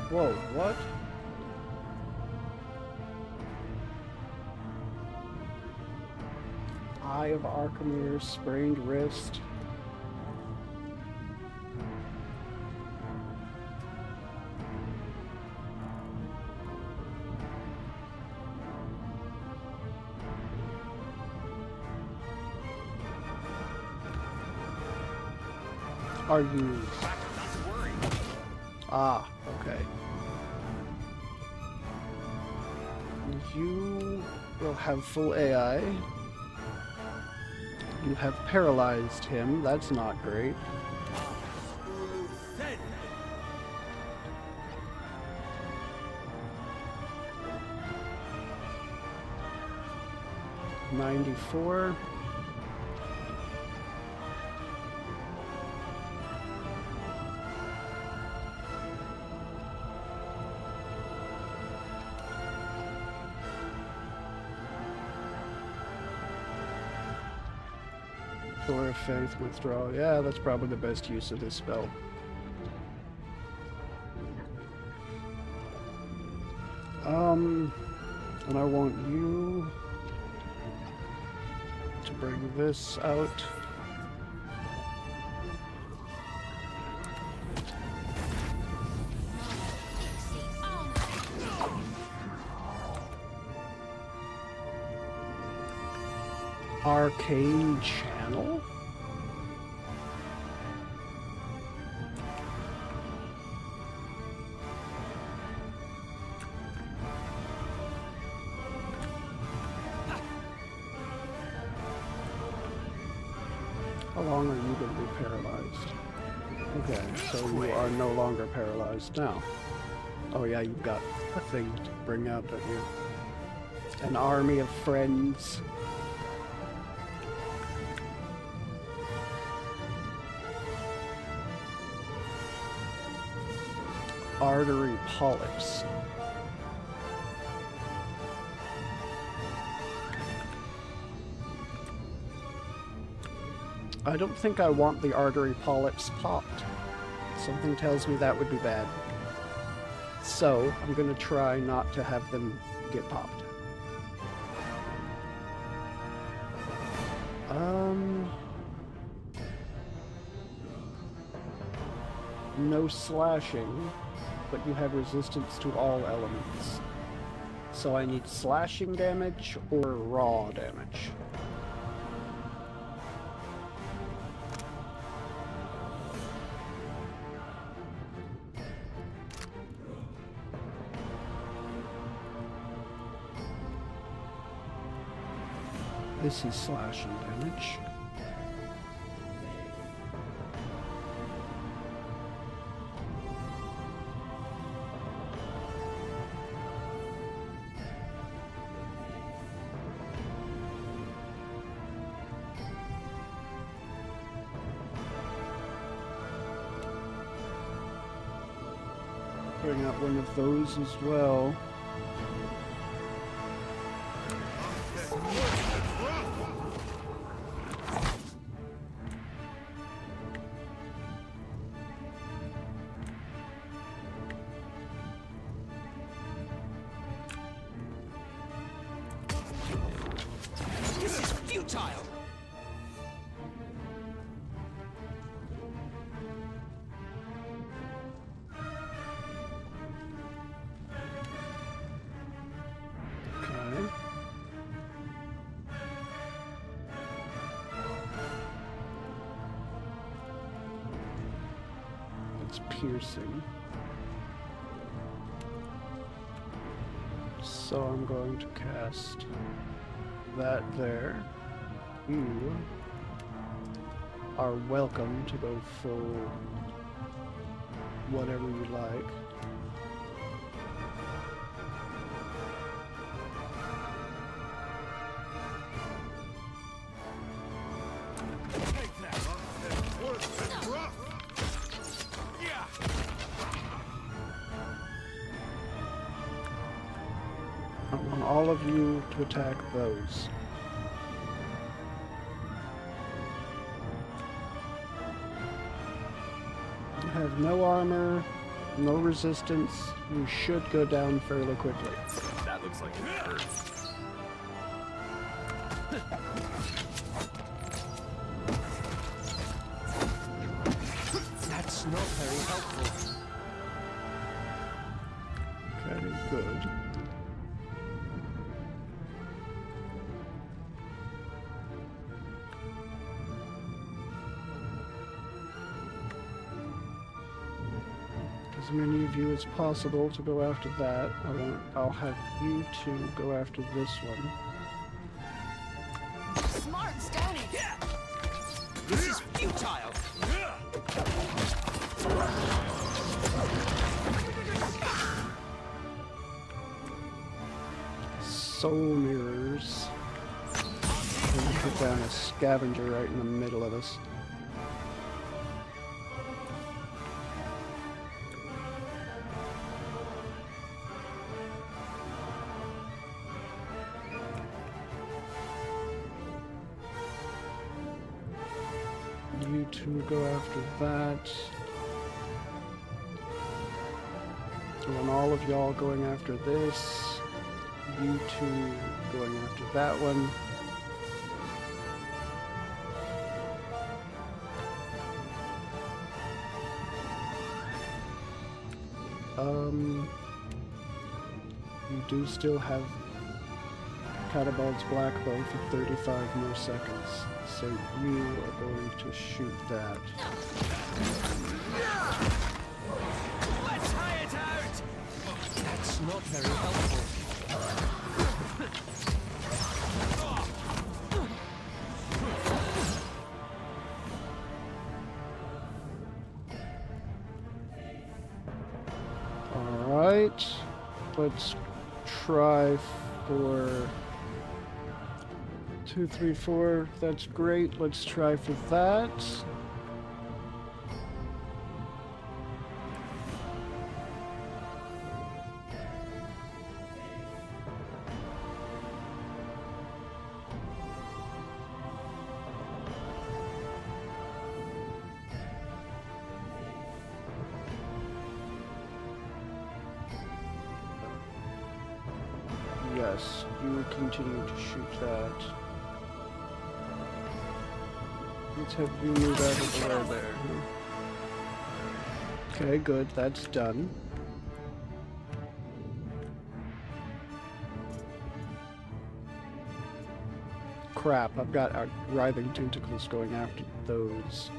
Speaker 1: Whoa, what? Eye of Archimere, sprained wrist. Are you... Ah, okay. You will have full AI. You have paralyzed him. That's not great. $94. Door of Faith withdrawal. Yeah, that's probably the best use of this spell. And I want you to bring this out. Arcane Channel? How long are you going to be paralyzed? Okay, so you are no longer paralyzed now. Oh yeah, you've got a thing to bring out, don't you? An army of friends. Artery polyps. I don't think I want the artery polyps popped. Something tells me that would be bad. So, I'm gonna try not to have them get popped. No slashing, but you have resistance to all elements. So I need slashing damage or raw damage. This is slashing damage. bring out one of those as well.
Speaker 6: This is futile!
Speaker 1: Okay. It's piercing. So I'm going to cast that there. You are welcome to go full whatever you like. I want all of you to attack those. You have no armor, no resistance. You should go down fairly quickly.
Speaker 2: That looks like it hurts.
Speaker 8: That's not very helpful.
Speaker 1: Okay, good. As many of you as possible to go after that. I'll have you two go after this one.
Speaker 5: Smart, Stony!
Speaker 6: This is futile!
Speaker 1: Soul mirrors. I'm gonna put down a scavenger right in the middle of us. You two go after that. And then all of y'all going after this. You two going after that one. You do still have Catabald's black bow for 35 more seconds, so you are going to shoot that.
Speaker 6: Let's hire it out!
Speaker 8: That's not very helpful.
Speaker 1: Alright, let's try for 2, 3, 4. That's great. Let's try for that. Yes, you continue to shoot that. Let's have you move out of the way there. Okay, good. That's done. Crap, I've got our writhing tentacles going after those.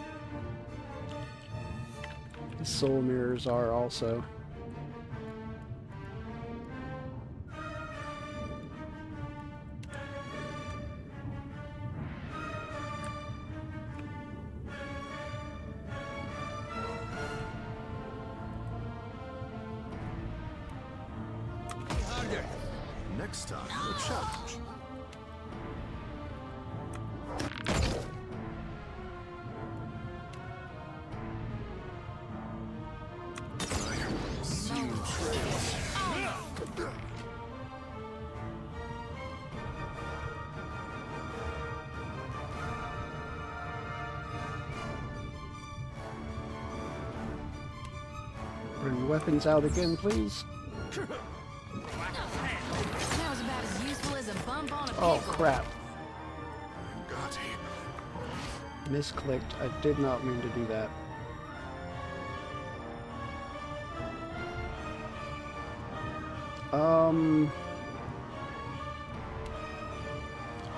Speaker 1: The soul mirrors are also.
Speaker 4: Next time, a challenge. I am huge
Speaker 1: weapons out again, please.
Speaker 9: Smells about as useful as a bump on a pickle.
Speaker 1: Oh, crap.
Speaker 3: Got it.
Speaker 1: Misclicked. I did not mean to do that.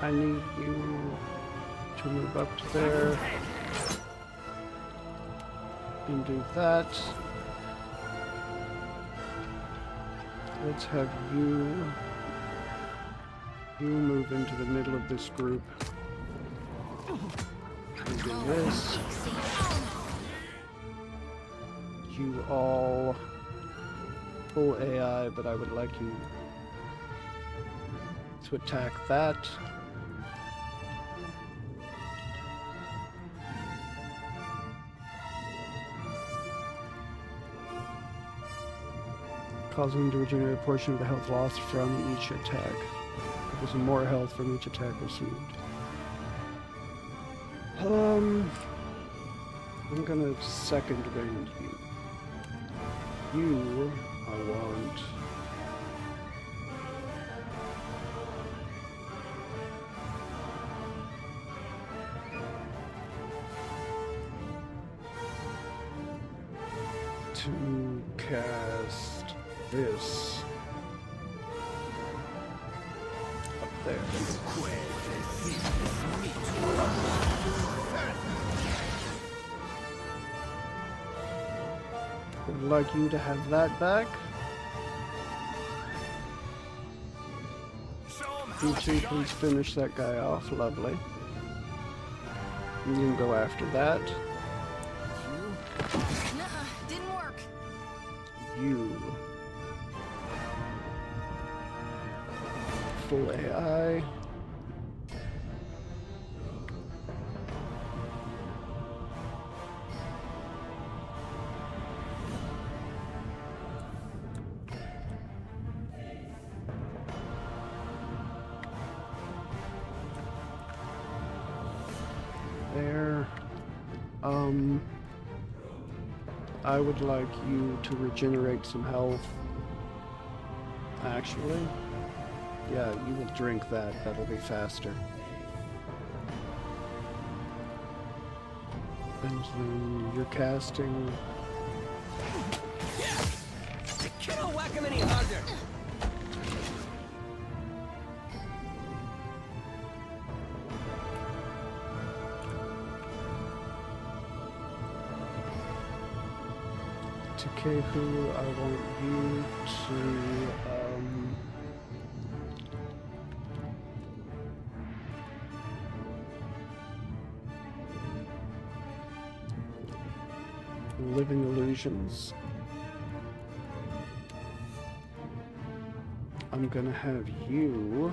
Speaker 1: I need you to move up to there and do that. Let's have you move into the middle of this group. And do this. You all full AI, but I would like you to attack that. Causing to regenerate a portion of the health lost from each attack. There's more health from each attack received. I'm gonna second wind you. You, I want. To cast this up there. Would like you to have that back. You two, please finish that guy off. Lovely. You can go after that.
Speaker 9: Nuh-uh, didn't work.
Speaker 1: You. Full AI. There. I would like you to regenerate some health. Actually, yeah, you will drink that. That'll be faster. And then you're casting.
Speaker 6: You can't whack him any harder.
Speaker 1: To Kehu, I want you to Living Illusions. I'm gonna have you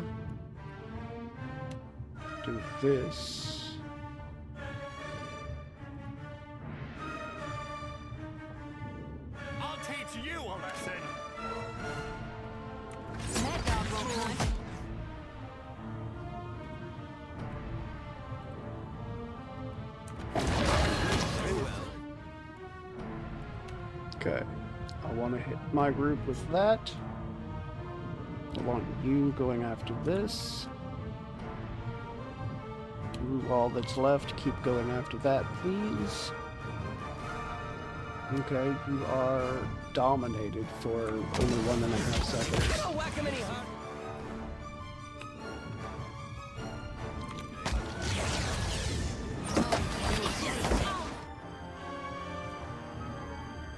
Speaker 1: do this.
Speaker 7: I'll teach you a lesson.
Speaker 9: Mad dog won't hunt.
Speaker 1: Okay, I want to hit my group with that. I want you going after this. You, all that's left, keep going after that, please. Okay, you are dominated for only 1.5 seconds.
Speaker 6: Can't whack him any harder.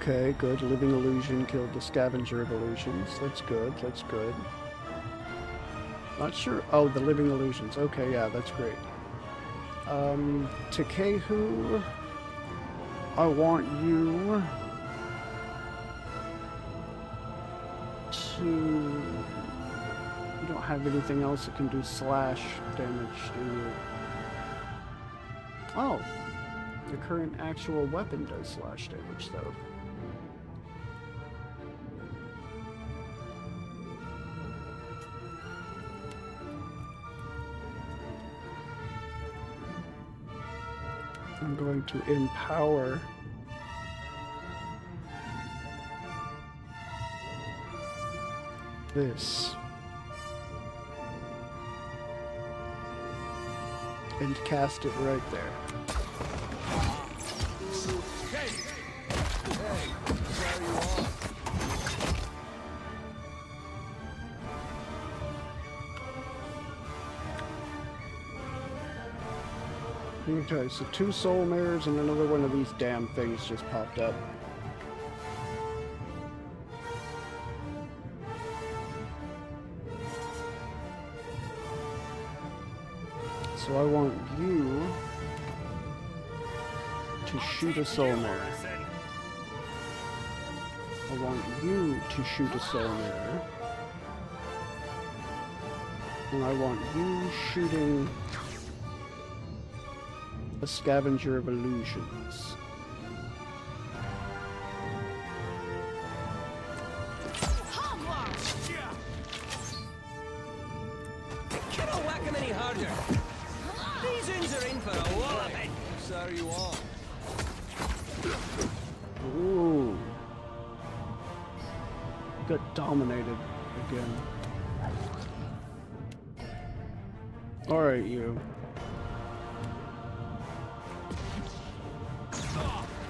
Speaker 1: Okay, good. Living Illusion killed the Scavenger of Illusions. That's good, that's good. Not sure. Oh, the Living Illusions. Okay, yeah, that's great. Takehu, I want you to... You don't have anything else that can do slash damage, do you? Oh, the current actual weapon does slash damage, though. I'm going to empower this. And cast it right there. Okay, so 2 soul mirrors and another one of these damn things just popped up. So I want you to shoot a soul mirror. I want you to shoot a soul mirror. And I want you shooting a scavenger of illusions.
Speaker 6: Cannot whack him any harder. These uns are in for a walloping. So you are.
Speaker 1: Ooh. Got dominated again. Alright, you.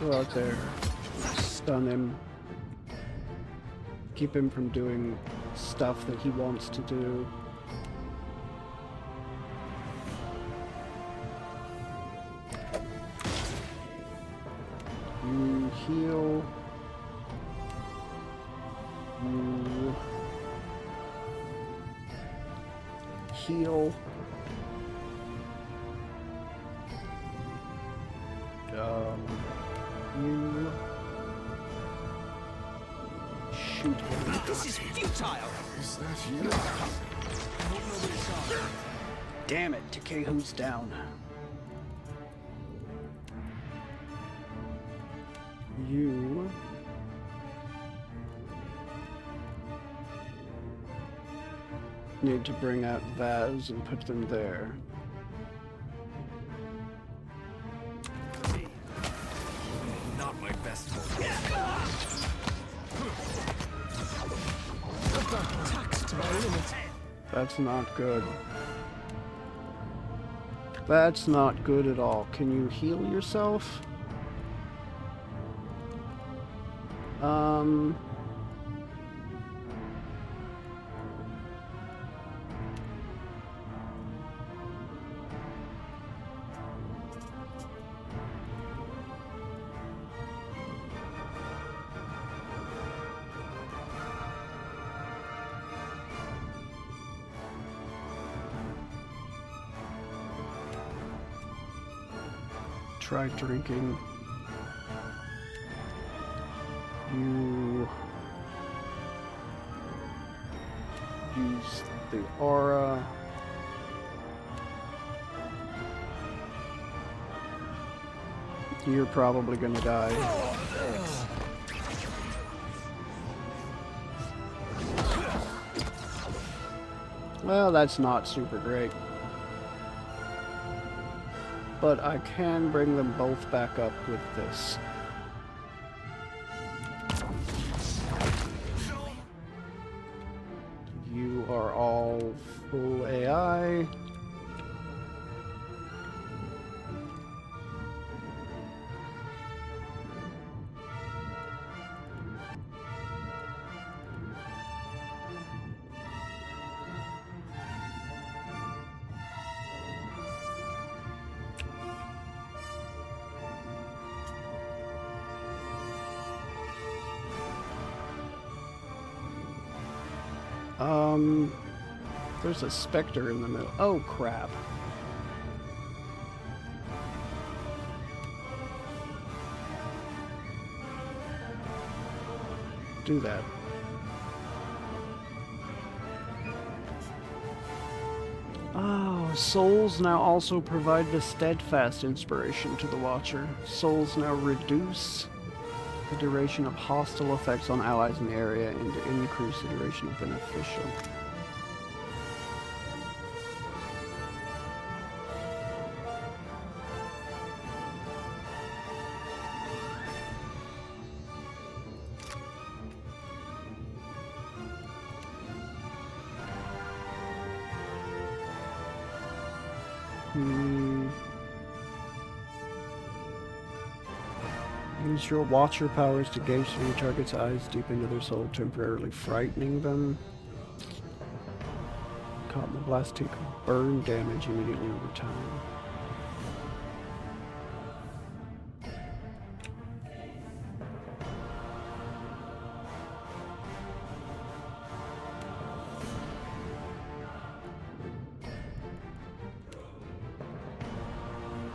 Speaker 1: Go out there. Stun him. Keep him from doing stuff that he wants to do. You heal. You heal. You shoot him.
Speaker 6: This is futile.
Speaker 4: Is that you?
Speaker 1: Damn it, Takehu's down. You need to bring out Vaz and put them there.
Speaker 2: Not my best hope.
Speaker 1: That's not good. That's not good at all. Can you heal yourself? Try drinking. You use the aura. You're probably gonna die. Well, that's not super great. But I can bring them both back up with this. You are all full AI. There's a specter in the middle. Oh, crap. Do that. Oh, souls now also provide the steadfast inspiration to the Watcher. Souls now reduce the duration of hostile effects on allies in the area and increase the duration of beneficial. Use your watcher powers to gaze through your target's eyes deep into their soul, temporarily frightening them. Caught in the blast, take burn damage immediately over time.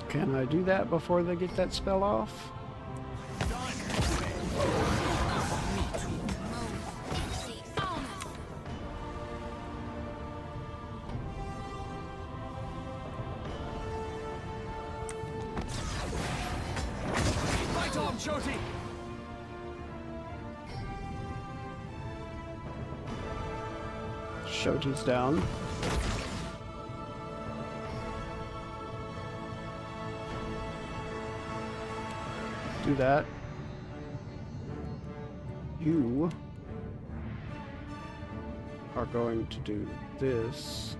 Speaker 1: Can I do that before they get that spell off?
Speaker 6: Fight on, Shorty!
Speaker 1: Shoji's down. Do that. You are going to do this.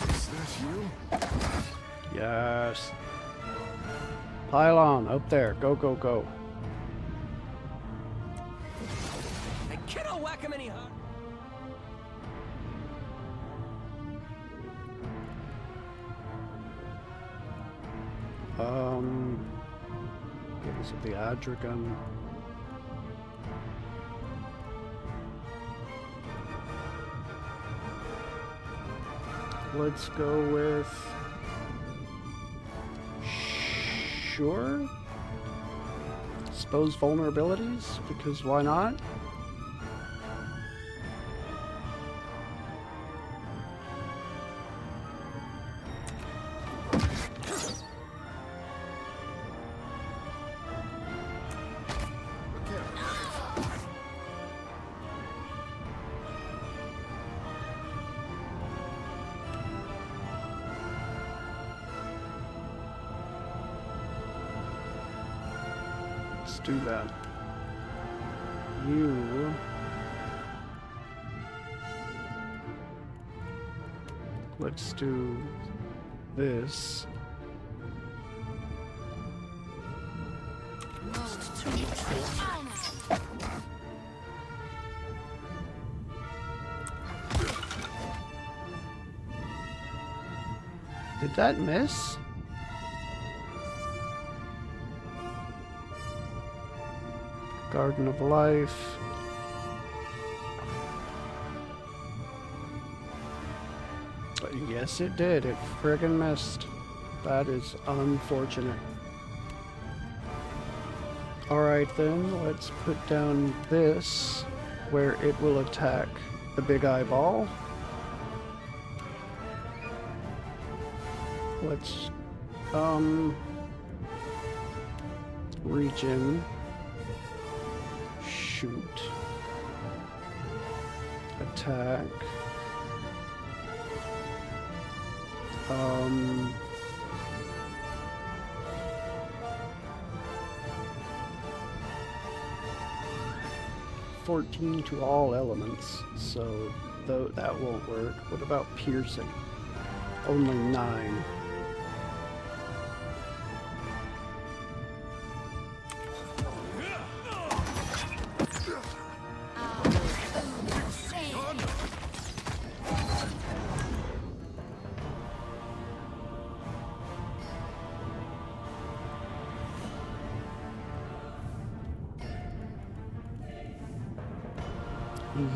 Speaker 4: Is that you?
Speaker 1: Yes. Pylon, up there. Go, go, go.
Speaker 6: I cannot whack him any harder.
Speaker 1: Give us the Adragon. Let's go with... Sure. Expose vulnerabilities, because why not? Let's do that. You... Let's do this. Did that miss? Garden of Life. Yes, it did. It friggin' missed. That is unfortunate. Alright then, let's put down this where it will attack the big eyeball. Let's reach in. Shoot. Attack. 14 to all elements, so though that won't work. What about piercing? Only 9.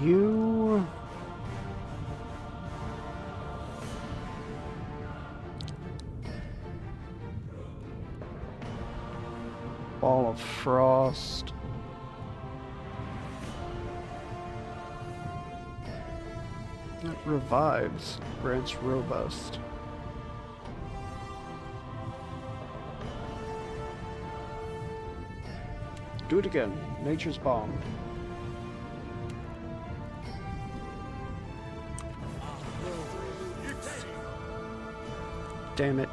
Speaker 1: You... Ball of Frost. That revives, grants robust. Do it again. Nature's Bomb. Damn it.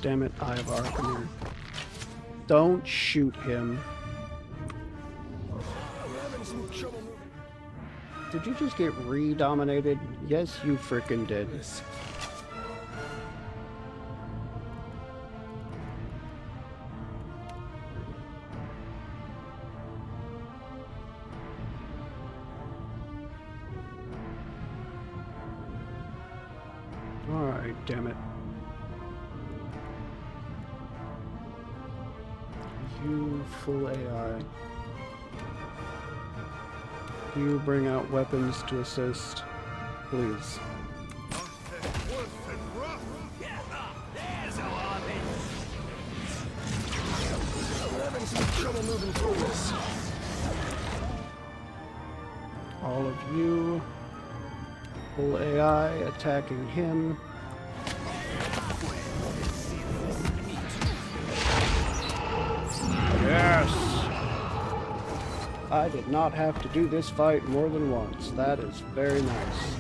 Speaker 1: Damn it, Eye of Arcanir. Don't shoot him. Did you just get re-dominated? Yes, you frickin' did. Alright, damn it. You full AI. You bring out weapons to assist, please. All of you, full AI attacking him. Yes! I did not have to do this fight more than once. That is very nice.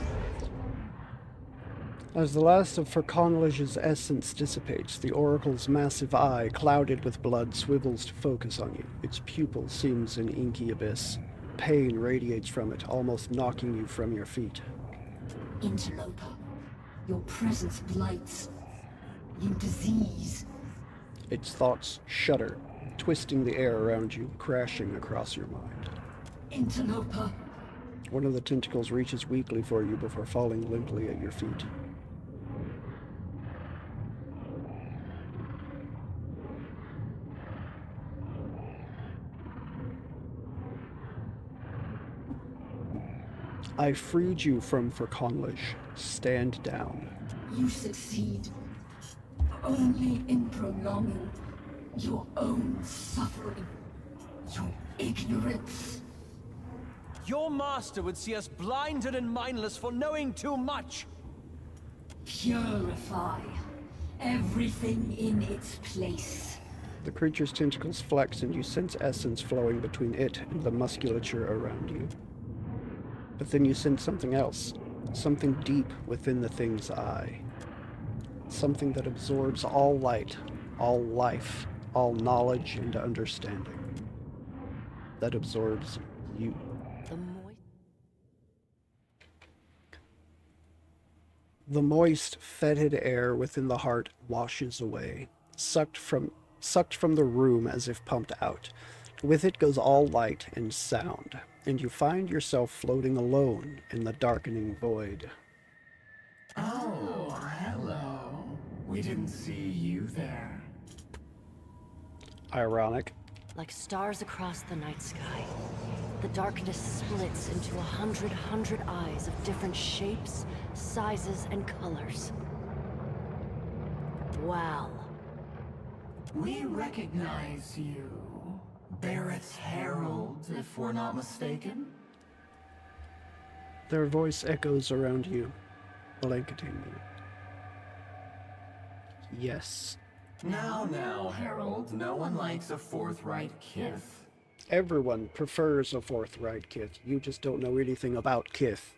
Speaker 1: As the last of Forconlij's essence dissipates, the Oracle's massive eye, clouded with blood, swivels to focus on you. Its pupil seems an inky abyss. Pain radiates from it, almost knocking you from your feet.
Speaker 10: Interloper, your presence blights. You disease.
Speaker 1: Its thoughts shudder, twisting the air around you, crashing across your mind.
Speaker 10: Interloper.
Speaker 1: One of the tentacles reaches weakly for you before falling limply at your feet. I freed you from Forconlij. Stand down.
Speaker 10: You succeed only in prolonging your own suffering. Your ignorance.
Speaker 6: Your master would see us blinded and mindless for knowing too much.
Speaker 10: Purify everything in its place.
Speaker 1: The creature's tentacles flex and you sense essence flowing between it and the musculature around you. But then you sense something else, something deep within the thing's eye. Something that absorbs all light, all life, all knowledge and understanding. That absorbs you. The moist, fetid air within the heart washes away, sucked from the room as if pumped out. With it goes all light and sound, and you find yourself floating alone in the darkening void.
Speaker 11: Oh, hello. We didn't see you there.
Speaker 1: Ironic.
Speaker 12: Like stars across the night sky, the darkness splits into 100 eyes of different shapes, sizes, and colors. Wow.
Speaker 11: We recognize you. Barrett's Herald, if we're not mistaken.
Speaker 1: Their voice echoes around you, blanketing you. Yes.
Speaker 11: Now, Herald, no one likes a forthright kith.
Speaker 1: Everyone prefers a forthright kith. You just don't know anything about kith.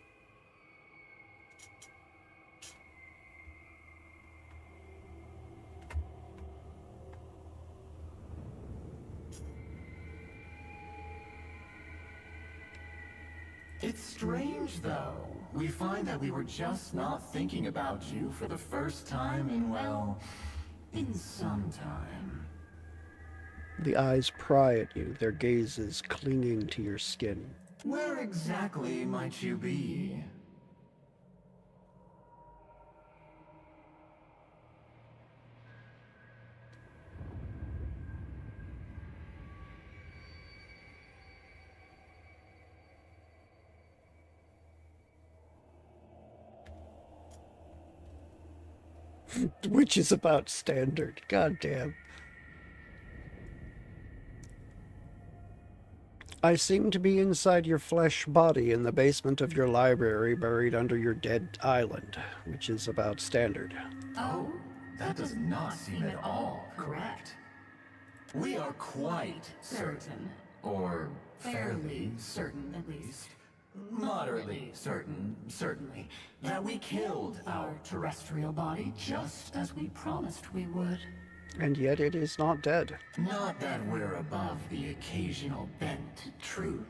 Speaker 11: It's strange, though. We find that we were just not thinking about you for the first time in, well, in some time.
Speaker 1: The eyes pry at you, their gazes clinging to your skin.
Speaker 11: Where exactly might you be?
Speaker 1: Which is about standard. God damn. I seem to be inside your flesh body in the basement of your library, buried under your dead island, which is about standard.
Speaker 11: Oh, that does not seem at all correct. We are quite certain, or fairly certain at least, moderately certain, certainly, that we killed our terrestrial body just as we promised we would.
Speaker 1: And yet it is not dead.
Speaker 11: Not that we're above the occasional bent truth.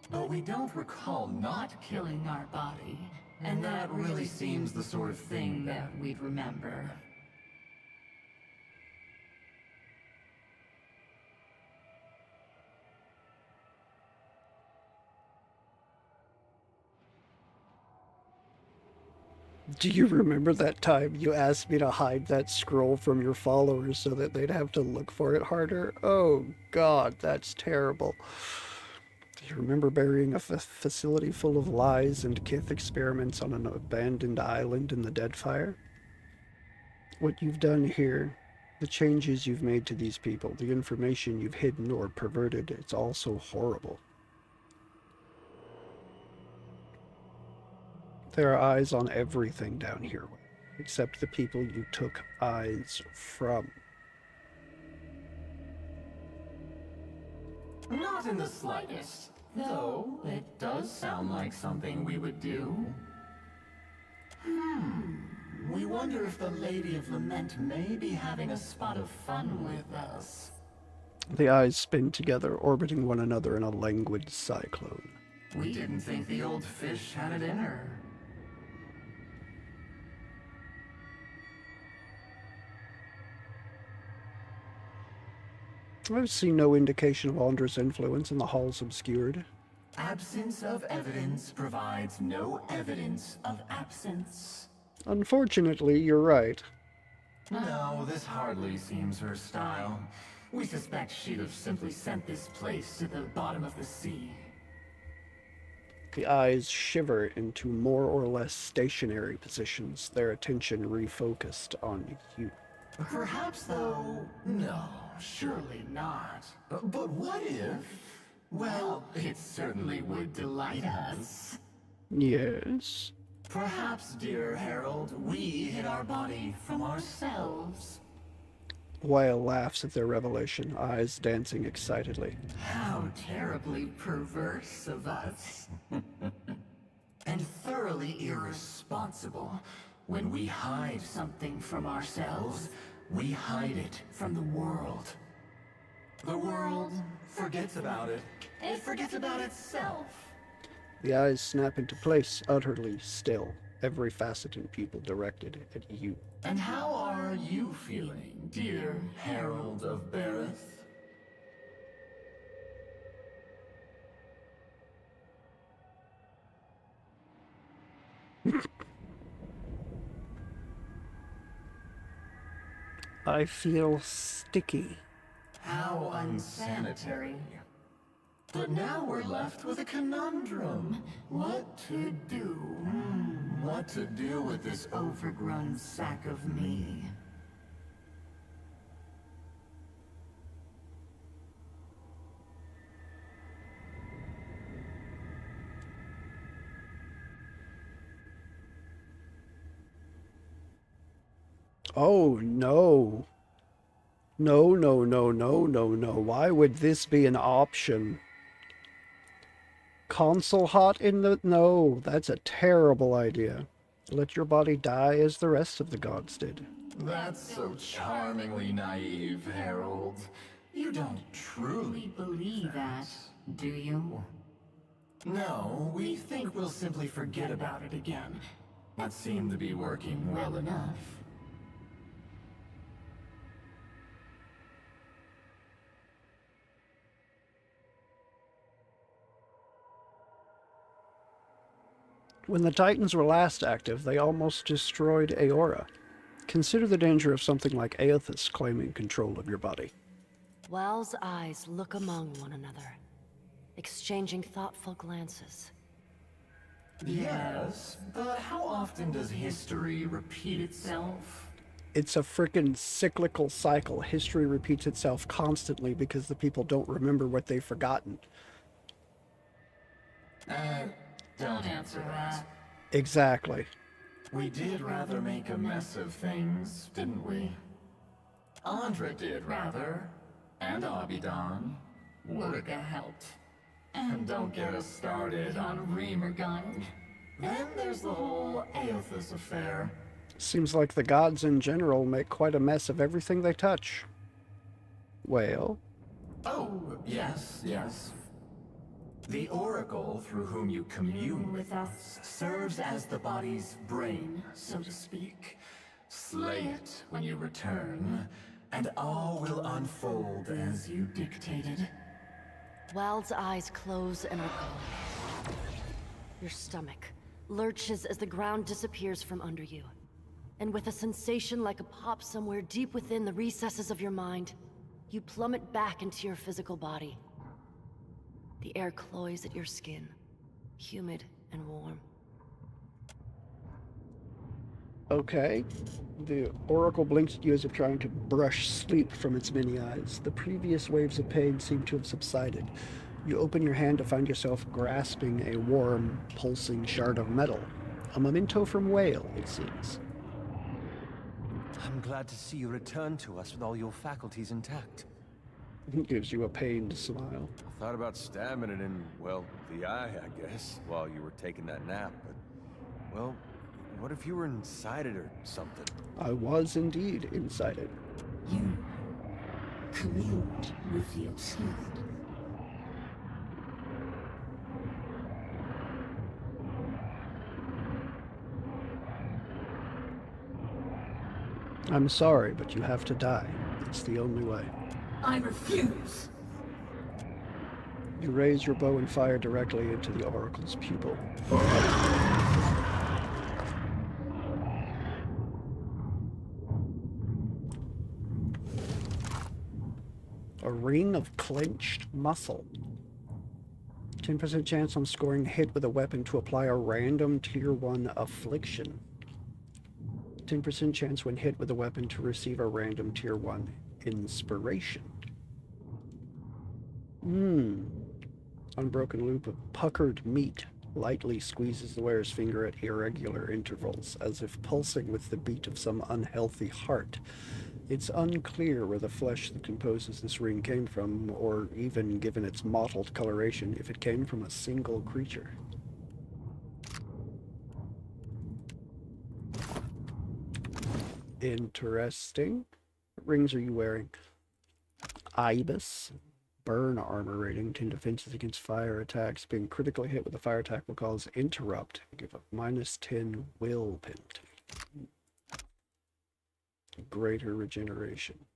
Speaker 11: But we don't recall not killing our body, and that really seems the sort of thing that we'd remember.
Speaker 1: Do you remember that time you asked me to hide that scroll from your followers so that they'd have to look for it harder? Oh God, that's terrible. Do you remember burying a facility full of lies and Kith experiments on an abandoned island in the Deadfire? What you've done here, the changes you've made to these people, the information you've hidden or perverted, it's all so horrible. There are eyes on everything down here, except the people you took eyes from.
Speaker 11: Not in the slightest, though it does sound like something we would do. We wonder if the Lady of Lament may be having a spot of fun with us.
Speaker 1: The eyes spin together, orbiting one another in a languid cyclone.
Speaker 11: We didn't think the old fish had it in her.
Speaker 1: I've seen no indication of Andra's influence in the halls obscured.
Speaker 11: Absence of evidence provides no evidence of absence.
Speaker 1: Unfortunately, you're right.
Speaker 11: No, this hardly seems her style. We suspect she'd have simply sent this place to the bottom of the sea.
Speaker 1: The eyes shiver into more or less stationary positions, their attention refocused on you.
Speaker 11: Perhaps, though, no, surely not. But what if? Well, it certainly would delight us.
Speaker 1: Yes?
Speaker 11: Perhaps, dear Harold, we hid our body from ourselves.
Speaker 1: Whale laughs at their revelation, eyes dancing excitedly.
Speaker 11: How terribly perverse of us. And thoroughly irresponsible. When we hide something from ourselves, we hide it from the world. The world forgets about it. It forgets about itself.
Speaker 1: The eyes snap into place, utterly still, every facet and pupil directed at you.
Speaker 11: And how are you feeling, dear Harold of Berith?
Speaker 1: I feel sticky.
Speaker 11: How unsanitary. But now we're left with a conundrum. What to do? What to do with this overgrown sack of me?
Speaker 1: Oh, no. No, no, no, no, no, no. Why would this be an option? Console hot in the... No, that's a terrible idea. Let your body die as the rest of the gods did.
Speaker 11: That's so charmingly naive, Harold. You don't truly believe that, do you? No, we think we'll simply forget about it again. That seemed to be working well enough.
Speaker 1: When the Titans were last active, they almost destroyed Aora. Consider the danger of something like Aethys claiming control of your body.
Speaker 12: Well's eyes look among one another, exchanging thoughtful glances.
Speaker 11: Yes, but how often does history repeat itself?
Speaker 1: It's a freaking cyclical cycle. History repeats itself constantly because the people don't remember what they've forgotten.
Speaker 11: Don't answer that.
Speaker 1: Exactly.
Speaker 11: We did rather make a mess of things, didn't we? Andra did rather. And Abidan. Wurga helped. And don't get us started on Remergund. Then there's the whole Aothas affair.
Speaker 1: Seems like the gods in general make quite a mess of everything they touch. Well?
Speaker 11: Oh, yes, yes. The oracle through whom you commune with us serves as the body's brain, so to speak. Slay it when you return, and all will unfold as you dictated.
Speaker 12: Wild's eyes close and are gone. Your stomach lurches as the ground disappears from under you. And with a sensation like a pop somewhere deep within the recesses of your mind, you plummet back into your physical body. The air cloys at your skin, humid and warm.
Speaker 1: Okay. The oracle blinks at you as if trying to brush sleep from its many eyes. The previous waves of pain seem to have subsided. You open your hand to find yourself grasping a warm, pulsing shard of metal. A memento from Whale, it seems.
Speaker 8: I'm glad to see you return to us with all your faculties intact.
Speaker 1: Gives you a pained smile.
Speaker 13: I thought about stabbing it in, well, the eye, I guess, while you were taking that nap, but, well, what if you were inside it or something?
Speaker 1: I was indeed inside it.
Speaker 10: You communed with the obscured.
Speaker 1: I'm sorry, but you have to die. It's the only way.
Speaker 10: I refuse.
Speaker 1: You raise your bow and fire directly into the oracle's pupil. A ring of clenched muscle. 10% chance on scoring a hit with a weapon to apply a random tier 1 affliction. 10% chance when hit with a weapon to receive a random tier 1 inspiration. Unbroken loop of puckered meat lightly squeezes the wearer's finger at irregular intervals, as if pulsing with the beat of some unhealthy heart. It's unclear where the flesh that composes this ring came from, or even, given its mottled coloration, if it came from a single creature. Interesting. What rings are you wearing? Ibis. Burn armor rating. 10 defenses against fire attacks. Being critically hit with a fire attack will cause interrupt. Give a -10 will penalty. Greater regeneration.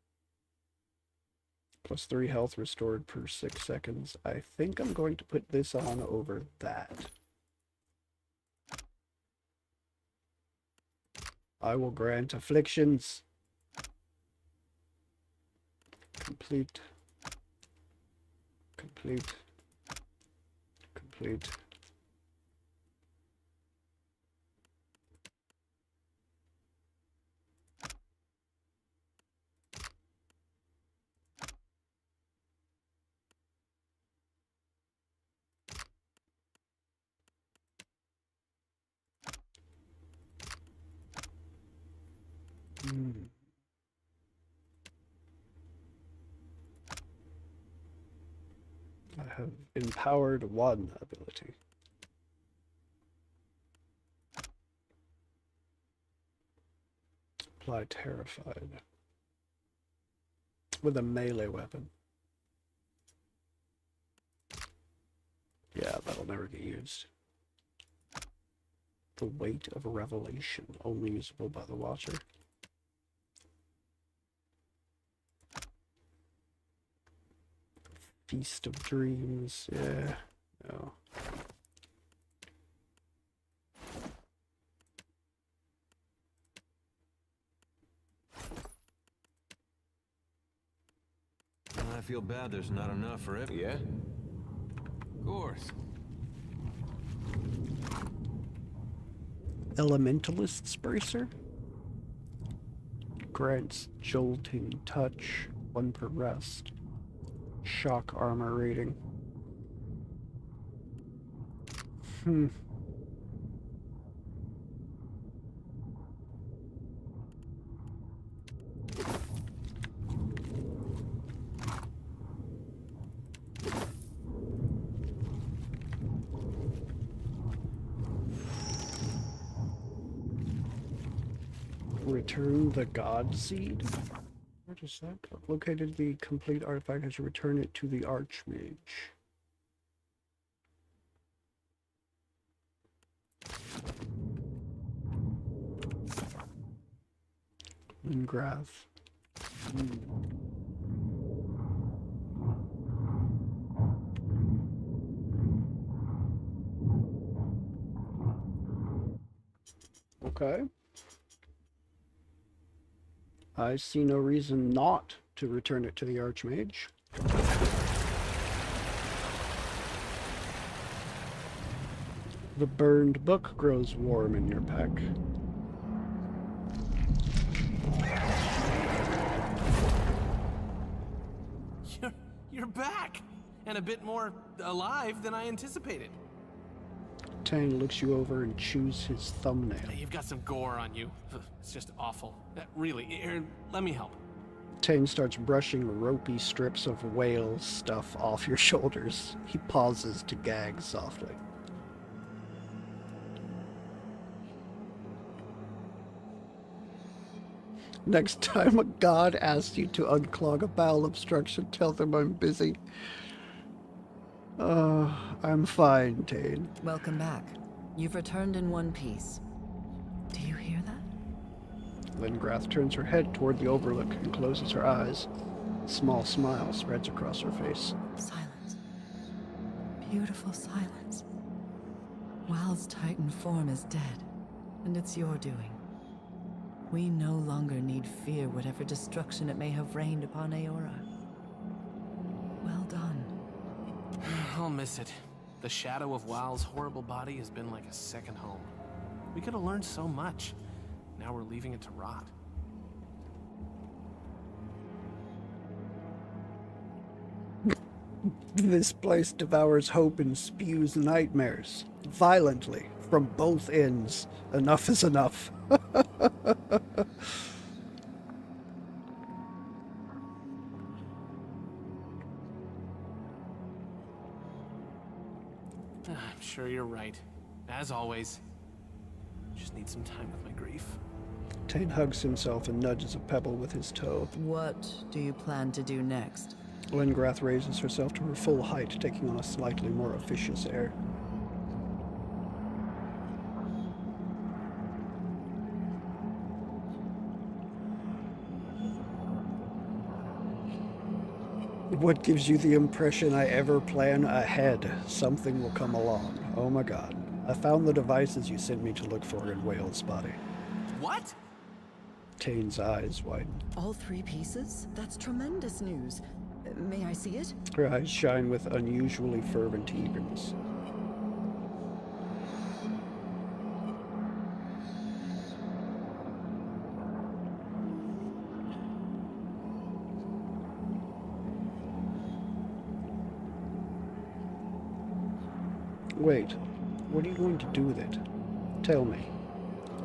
Speaker 1: +3 health restored per 6 seconds. I think I'm going to put this on over that. I will grant afflictions. Complete. Complete. Complete. I have empowered 1 ability. Apply terrified. With a melee weapon. Yeah, that'll never get used. The weight of revelation, only usable by the Watcher. Feast of Dreams, yeah, no.
Speaker 2: I feel bad there's not enough for it.
Speaker 13: Yeah?
Speaker 2: Of course.
Speaker 1: Elementalist's Bracer? Grants jolting touch, 1 per rest. Shock armor rating. Return the God Seed? Where does that go? Located the complete artifact as you return it to the Archmage. Lingrath. Okay. I see no reason not to return it to the Archmage. The burned book grows warm in your pack.
Speaker 14: You're back! And a bit more alive than I anticipated.
Speaker 1: Tang looks you over and chews his thumbnail.
Speaker 14: You've got some gore on you. It's just awful. Really, here, let me help.
Speaker 1: Tang starts brushing ropey strips of whale stuff off your shoulders. He pauses to gag softly. Next time a god asks you to unclog a bowel obstruction, tell them I'm busy. I'm fine, Tane.
Speaker 15: Welcome back. You've returned in one piece. Do you hear that?
Speaker 1: Lingrath turns her head toward the overlook and closes her eyes. A small smile spreads across her face.
Speaker 15: Silence. Beautiful silence. Wal's Titan form is dead, and it's your doing. We no longer need fear whatever destruction it may have rained upon Aora. Well done.
Speaker 14: I'll miss it. The shadow of Wal's horrible body has been like a second home. We could have learned so much. Now we're leaving it to rot.
Speaker 1: This place devours hope and spews nightmares. Violently, from both ends. Enough is enough.
Speaker 14: I'm sure you're right. As always. Just need some time with my grief.
Speaker 1: Tane hugs himself and nudges a pebble with his toe.
Speaker 15: What do you plan to do next?
Speaker 1: Lingrath raises herself to her full height, taking on a slightly more officious air. What gives you the impression I ever plan ahead? Something will come along. Oh my god. I found the devices you sent me to look for in Whale's body.
Speaker 14: What?
Speaker 1: Tane's eyes widen.
Speaker 15: All 3 pieces? That's tremendous news. May I see it?
Speaker 1: Her eyes shine with unusually fervent eagerness. Wait, what are you going to do with it? Tell me,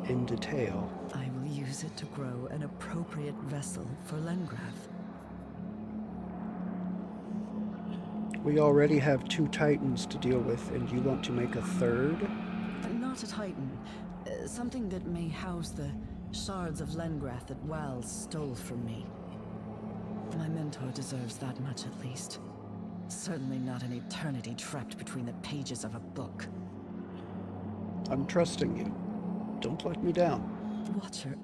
Speaker 1: in detail.
Speaker 15: I will use it to grow an appropriate vessel for Lengrath.
Speaker 1: We already have 2 Titans to deal with, and you want to make a 3rd?
Speaker 15: Not a Titan. Something that may house the shards of Lengrath that Wal stole from me. My mentor deserves that much at least. Certainly not an eternity trapped between the pages of a book.
Speaker 1: I'm trusting you. Don't let me down.
Speaker 15: Watcher,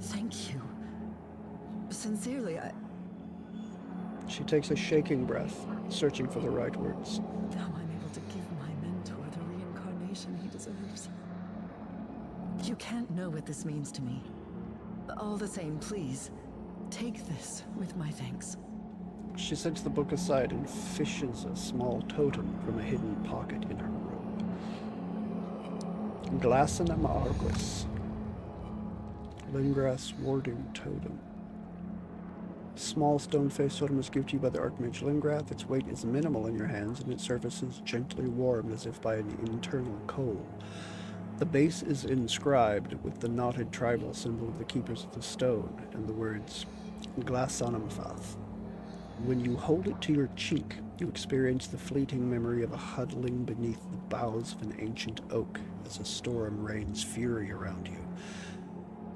Speaker 15: thank you. Sincerely,
Speaker 1: She takes a shaking breath, searching for the right words.
Speaker 15: Now I'm able to give my mentor the reincarnation he deserves. You can't know what this means to me. All the same, please, take this with my thanks.
Speaker 1: She sets the book aside and fishes a small totem from a hidden pocket in her robe. Glassen Argus. Lingrath's Warding Totem. Small stone-faced totem is given to you by the Archmage Lingrath. Its weight is minimal in your hands, and its surface is gently warmed as if by an internal coal. The base is inscribed with the knotted tribal symbol of the Keepers of the Stone and the words Glasanamfath. When you hold it to your cheek, you experience the fleeting memory of a huddling beneath the boughs of an ancient oak as a storm rains fury around you.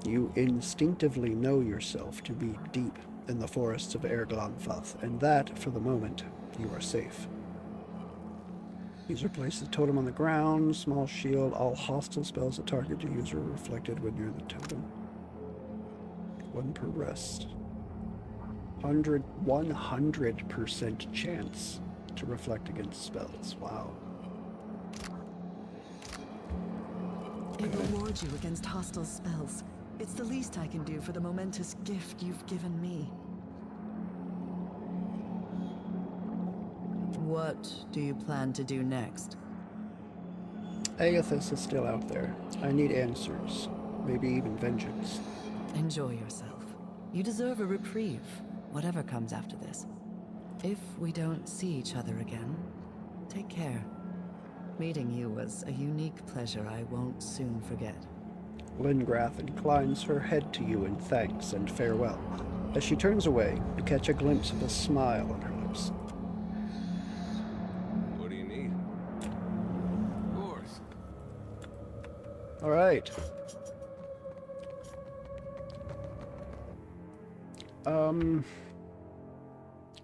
Speaker 1: You instinctively know yourself to be deep in the forests of Erglanfath, and that, for the moment, you are safe. User places the totem on the ground, small shield, all hostile spells that target the user are reflected when near the totem. 1 per rest. 100% chance to reflect against spells. Wow.
Speaker 15: It rewards you against hostile spells. It's the least I can do for the momentous gift you've given me. What do you plan to do next?
Speaker 1: Agathis is still out there. I need answers. Maybe even vengeance.
Speaker 15: Enjoy yourself. You deserve a reprieve, whatever comes after this. If we don't see each other again, take care. Meeting you was a unique pleasure I won't soon forget.
Speaker 1: Lingrath inclines her head to you in thanks and farewell. As she turns away, you catch a glimpse of a smile on her lips.
Speaker 2: What do you need? Of course.
Speaker 1: All right.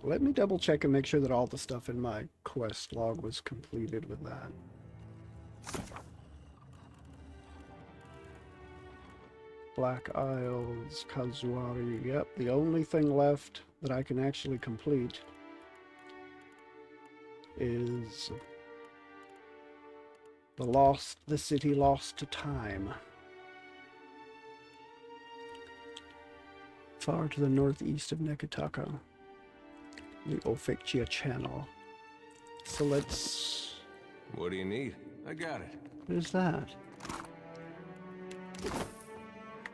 Speaker 1: Let me double check and make sure that all the stuff in my quest log was completed with that. Black Isles, Kazuari, yep, the only thing left that I can actually complete is the city lost to time. Far to the northeast of Nekataka, the Ophictia Channel. So let's...
Speaker 2: What do you need? I got it.
Speaker 1: What is that?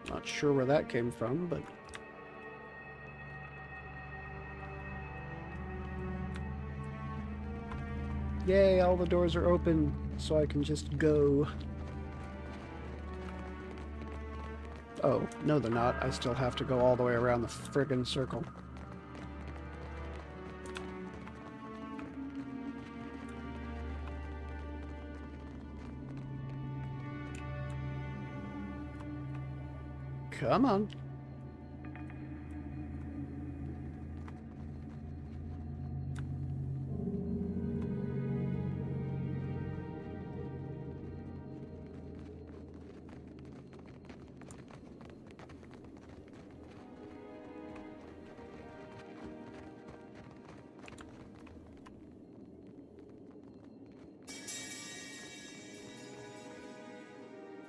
Speaker 1: Not sure where that came from, but... Yay, all the doors are open, so I can just go. Oh, no they're not. I still have to go all the way around the friggin' circle. Come on.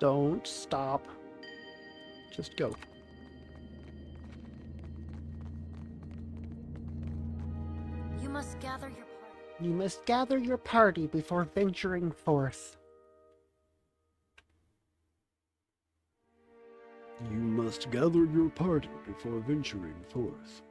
Speaker 1: Don't stop. Just go.
Speaker 12: You must gather your party.
Speaker 1: You must gather your party before venturing forth. You must gather your party before venturing forth.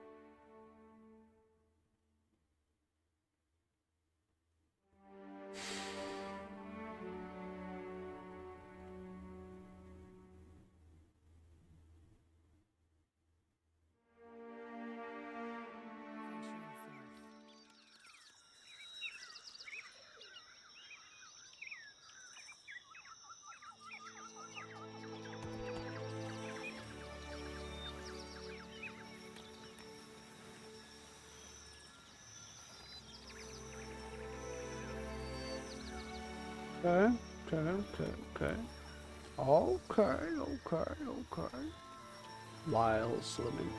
Speaker 1: Okay. Lyle's Lament.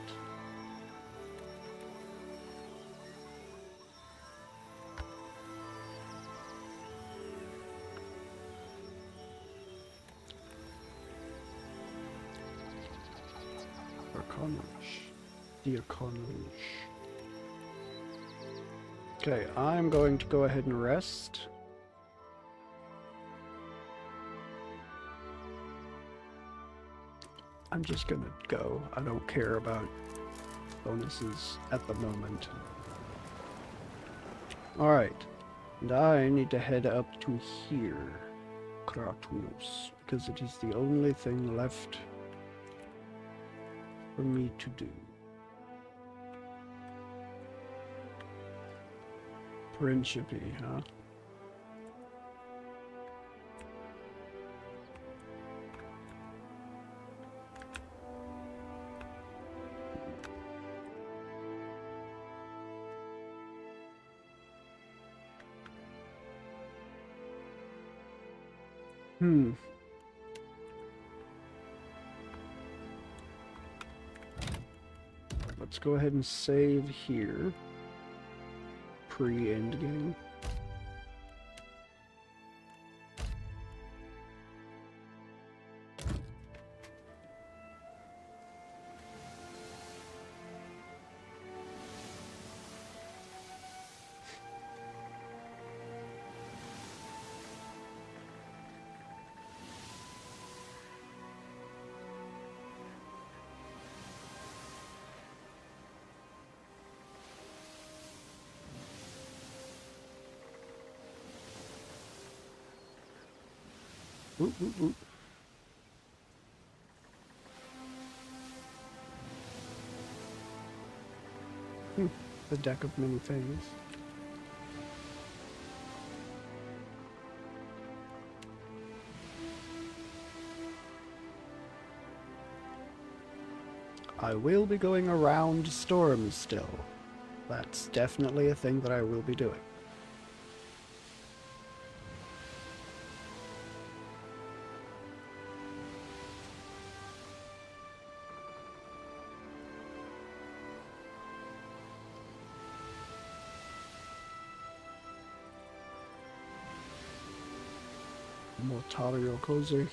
Speaker 1: Diaconage. Okay, I'm going to go ahead and rest. I'm just gonna go. I don't care about bonuses at the moment. Alright. And I need to head up to here. Kratos. Because it is the only thing left for me to do. Principe, huh? Let's go ahead and save here. Pre-endgame. Oop, oop, oop. The deck of many things. I will be going around storms still. That's definitely a thing that I will be doing. Mortario cozy.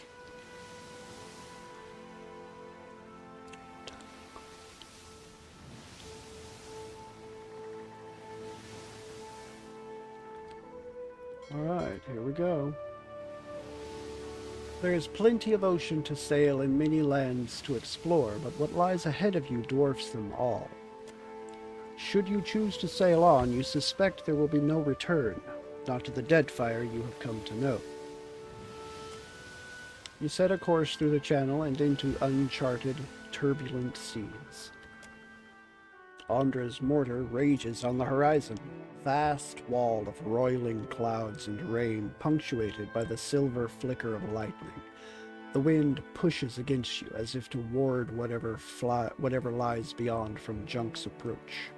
Speaker 1: Alright, here we go. There is plenty of ocean to sail and many lands to explore, but what lies ahead of you dwarfs them all. Should you choose to sail on, you suspect there will be no return, not to the Deadfire you have come to know. You set a course through the channel and into uncharted, turbulent seas. Andra's mortar rages on the horizon, vast wall of roiling clouds and rain punctuated by the silver flicker of lightning. The wind pushes against you as if to ward whatever lies beyond from Junk's approach.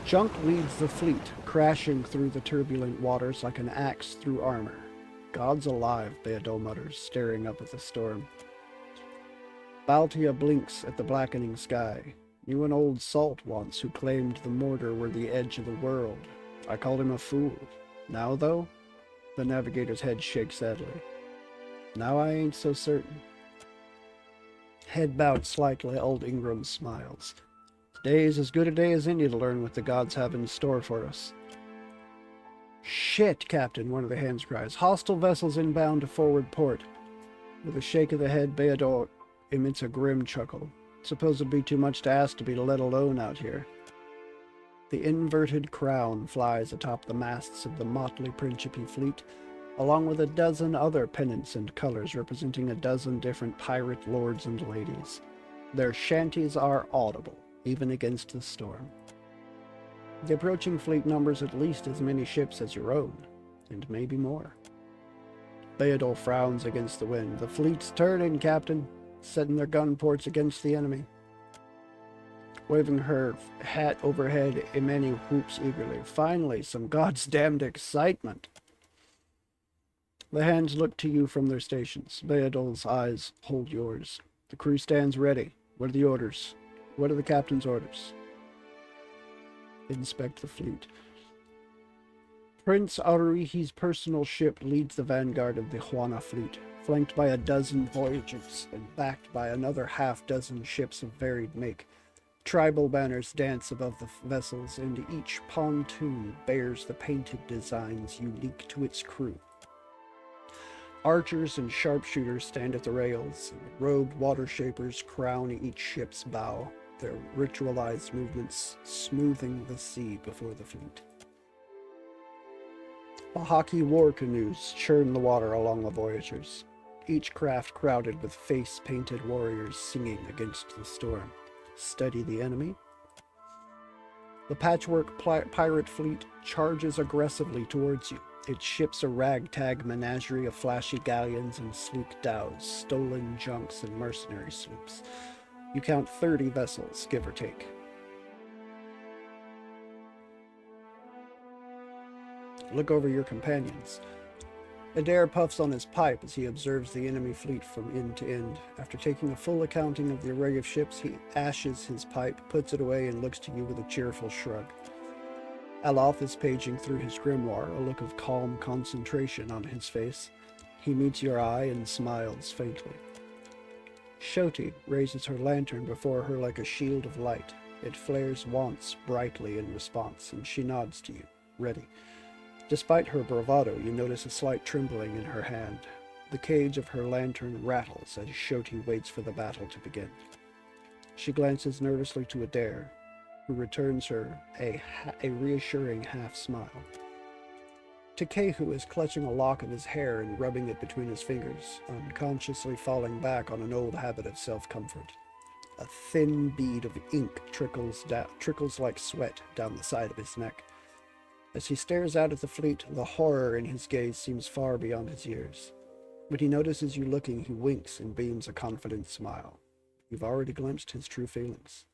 Speaker 1: Junk leads the fleet, crashing through the turbulent waters like an axe through armor. Gods alive, Beadol mutters, staring up at the storm. Baltia blinks at the blackening sky. Knew an old salt once who claimed the mortar were the edge of the world. I called him a fool. Now, though? The navigator's head shakes sadly. Now I ain't so certain. Head bowed slightly, old Ingram smiles. Today's as good a day as any to learn what the gods have in store for us. Shit, Captain, one of the hands cries. Hostile vessels inbound to forward port. With a shake of the head, Beadol emits a grim chuckle. Suppose it'd be too much to ask to be let alone out here. The inverted crown flies atop the masts of the motley Principe fleet, along with a dozen other pennants and colors representing a dozen different pirate lords and ladies. Their shanties are audible, even against the storm. The approaching fleet numbers at least as many ships as your own, and maybe more. Beadol frowns against the wind. The fleet's turning, Captain, setting their gun ports against the enemy. Waving her hat overhead, Imeni whoops eagerly. Finally, some God's damned excitement. The hands look to you from their stations. Beadol's eyes hold yours. The crew stands ready. What are the orders? What are the captain's orders? Inspect the fleet. Prince Aurihi's personal ship leads the vanguard of the Juana fleet, flanked by a dozen voyagers and backed by another half-dozen ships of varied make. Tribal banners dance above the vessels, and each pontoon bears the painted designs unique to its crew. Archers and sharpshooters stand at the rails, and robed water shapers crown each ship's bow, their ritualized movements smoothing the sea before the fleet. Bahaki war canoes churn the water along the voyagers, each craft crowded with face-painted warriors singing against the storm. Study the enemy. The patchwork pirate fleet charges aggressively towards you. Its ships a ragtag menagerie of flashy galleons and sleek dhows, stolen junks and mercenary sloops. You count 30 vessels, give or take. Look over your companions. Adair puffs on his pipe as he observes the enemy fleet from end to end. After taking a full accounting of the array of ships, he ashes his pipe, puts it away, and looks to you with a cheerful shrug. Aloth is paging through his grimoire, a look of calm concentration on his face. He meets your eye and smiles faintly. Shoti raises her lantern before her like a shield of light. It flares once brightly in response, and she nods to you, ready. Despite her bravado, you notice a slight trembling in her hand. The cage of her lantern rattles as Shoti waits for the battle to begin. She glances nervously to Adair, who returns her a reassuring half-smile. Takehu is clutching a lock of his hair and rubbing it between his fingers, unconsciously falling back on an old habit of self-comfort. A thin bead of ink trickles like sweat down the side of his neck. As he stares out at the fleet, the horror in his gaze seems far beyond his years. When he notices you looking, he winks and beams a confident smile. You've already glimpsed his true feelings.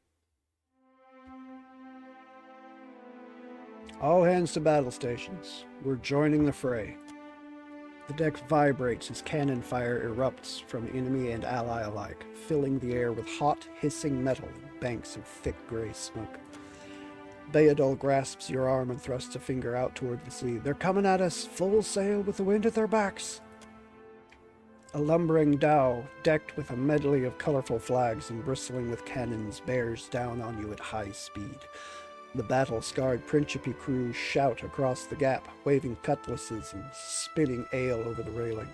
Speaker 1: All hands to battle stations. We're joining the fray. The deck vibrates as cannon fire erupts from enemy and ally alike, filling the air with hot, hissing metal and banks of thick gray smoke. Bayadol grasps your arm and thrusts a finger out toward the sea. They're coming at us, full sail with the wind at their backs. A lumbering dhow, decked with a medley of colorful flags and bristling with cannons, bears down on you at high speed. The battle-scarred Principe crew shout across the gap, waving cutlasses and spitting ale over the railing.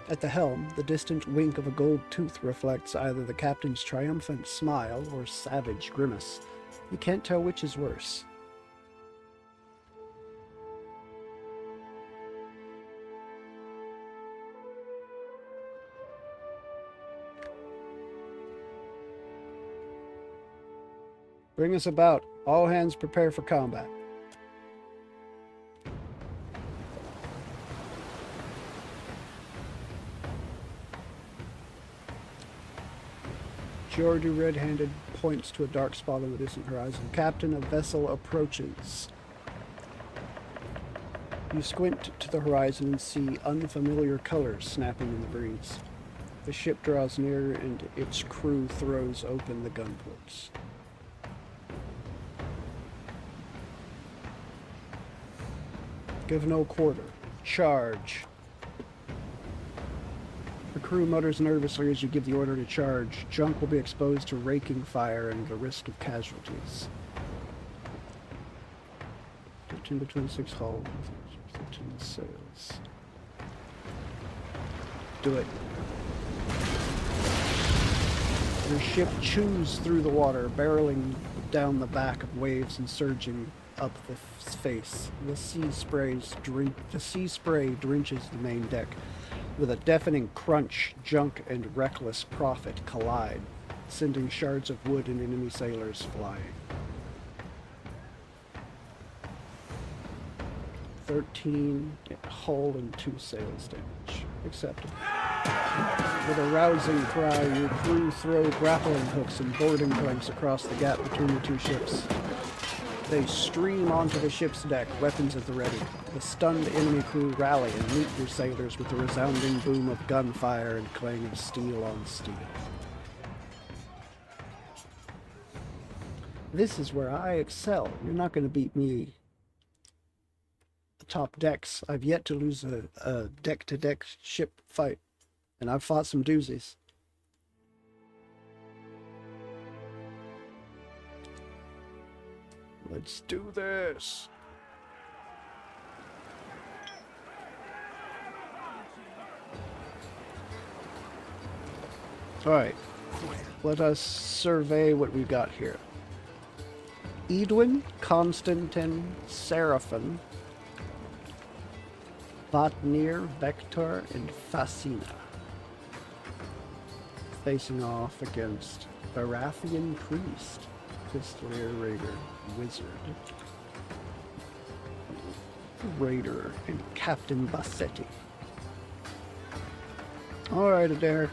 Speaker 1: At the helm, the distant wink of a gold tooth reflects either the captain's triumphant smile or savage grimace. You can't tell which is worse. Bring us about. All hands prepare for combat. Jordu, red-handed, points to a dark spot on the distant horizon. Captain, a vessel approaches. You squint to the horizon and see unfamiliar colors snapping in the breeze. The ship draws near and its crew throws open the gun ports. Give no quarter. Charge. The crew mutters nervously as you give the order to charge. Junk will be exposed to raking fire and the risk of casualties. 15 to 26 hull. 15 sails. Do it. Your ship chews through the water, barreling down the back of waves and surging up the face. The sea spray drenches the main deck. With a deafening crunch, Junk and Reckless Prophet collide, sending shards of wood and enemy sailors flying. 13 hull and 2 sails damage. Accepted. With a rousing cry, your crew throw grappling hooks and boarding planks across the gap between the two ships. They stream onto the ship's deck, weapons at the ready. The stunned enemy crew rally and meet your sailors with the resounding boom of gunfire and clang of steel on steel. This is where I excel. You're not going to beat me atop decks. I've yet to lose a deck-to-deck ship fight, and I've fought some doozies. Let's do this. Alright, let us survey what we've got here. Edwin, Constantin, Seraphim, Vatnir, Vector, and Fascina. Facing off against Baratheon Priest, Pistolier Raider, Wizard, Raider, and Captain Bassetti. Alright, Adair.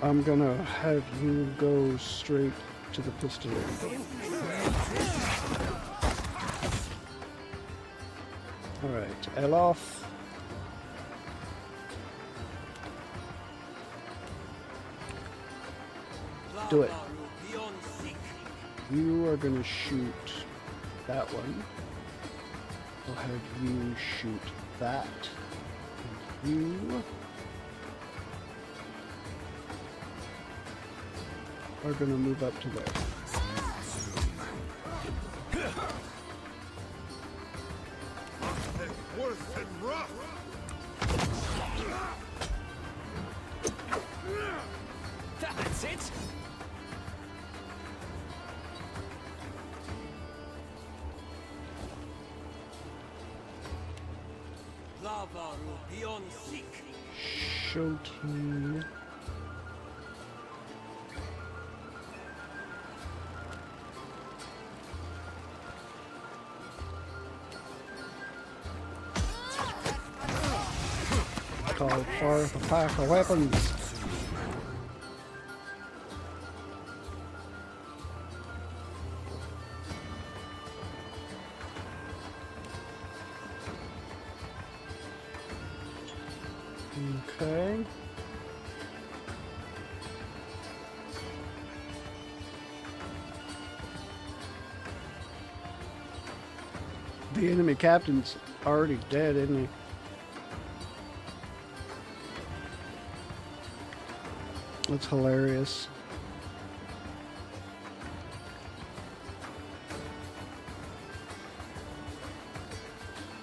Speaker 1: I'm gonna have you go straight to the Pistolier. Alright, Elof. Do it. You are gonna shoot that one. I'll have you shoot that. And you are gonna move up to there.
Speaker 4: Worse than rough.
Speaker 6: That's it. Lava beyond seek.
Speaker 1: Shoti. Call for the pack of weapons. Okay. The enemy captain's already dead, isn't he? That's hilarious.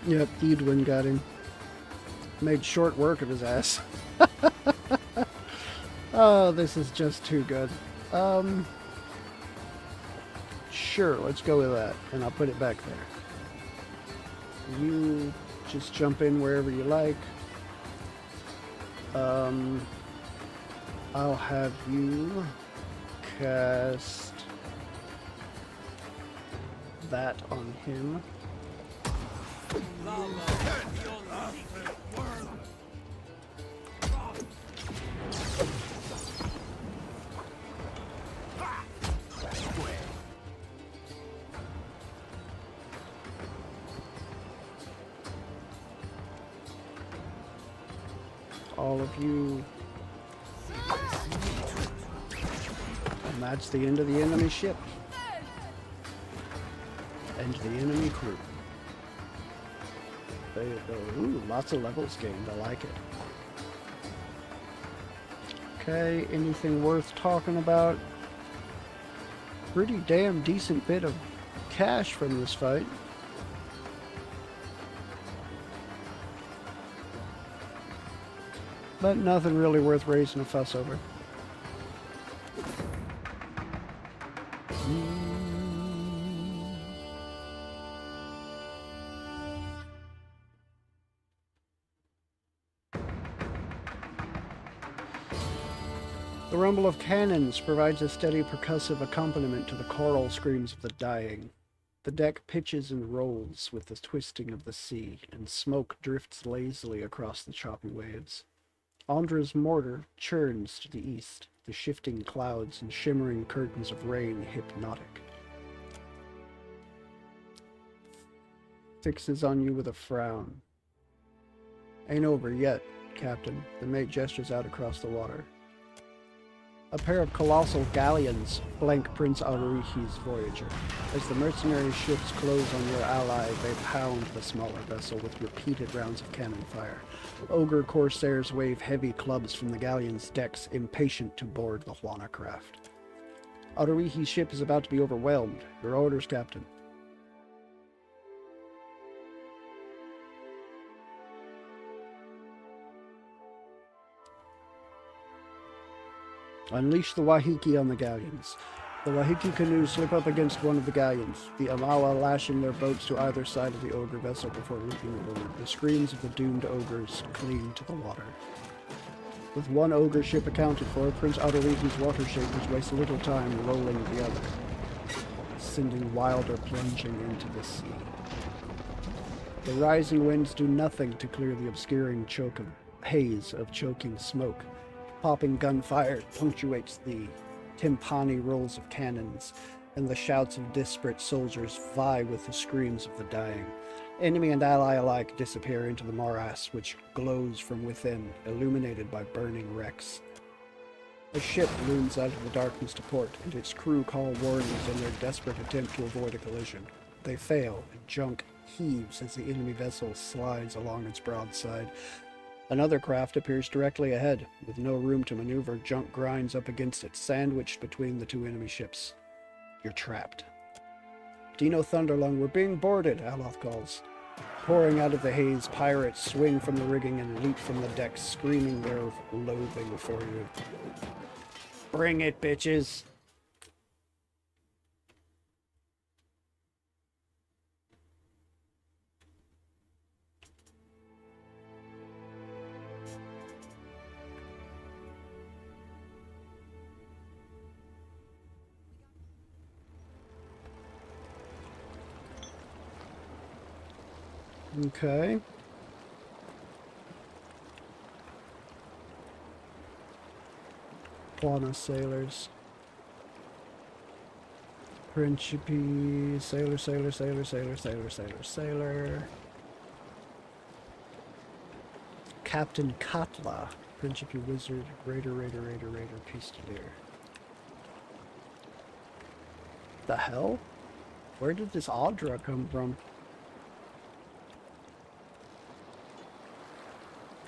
Speaker 1: Yep, Edwin got him. Made short work of his ass. Oh, this is just too good. Sure, let's go with that. And I'll put it back there. You just jump in wherever you like. I'll have you cast that on him. All of you. And that's the end of the enemy ship. And the enemy crew. There you go. Ooh, lots of levels gained. I like it. Okay, anything worth talking about? Pretty damn decent bit of cash from this fight. But nothing really worth raising a fuss over. The rumble of cannons provides a steady percussive accompaniment to the choral screams of the dying. The deck pitches and rolls with the twisting of the sea, and smoke drifts lazily across the choppy waves. Andra's mortar churns to the east, the shifting clouds and shimmering curtains of rain hypnotic. Fixes on you with a frown. Ain't over yet, Captain. The mate gestures out across the water. A pair of colossal galleons flank Prince Alarihi's Voyager. As the mercenary ships close on your ally, they pound the smaller vessel with repeated rounds of cannon fire. Ogre corsairs wave heavy clubs from the galleon's decks, impatient to board the Juana craft. Alarihi's ship is about to be overwhelmed. Your orders, Captain. Unleash the Wahiki on the galleons. The Wahiki canoes slip up against one of the galleons, the Amawa lashing their boats to either side of the ogre vessel before leaping aboard. The screams of the doomed ogres cling to the water. With one ogre ship accounted for, Prince Adeline's water shapers waste little time rolling the other, sending Wilder plunging into the sea. The rising winds do nothing to clear the obscuring haze of choking smoke. Popping gunfire punctuates the timpani rolls of cannons, and the shouts of disparate soldiers vie with the screams of the dying. Enemy and ally alike disappear into the morass, which glows from within, illuminated by burning wrecks. A ship looms out of the darkness to port, and its crew call warnings in their desperate attempt to avoid a collision. They fail, and junk heaves as the enemy vessel slides along its broadside. Another craft appears directly ahead. With no room to maneuver, junk grinds up against it, sandwiched between the two enemy ships. You're trapped. Dino Thunderlung, we're being boarded, Aloth calls. Pouring out of the haze, pirates swing from the rigging and leap from the decks, screaming their loathing for you. Bring it, bitches! Okay. Quana sailors. Principe, sailor. Captain Katla, Principe wizard, raider, pistolier. The hell? Where did this Audra come from?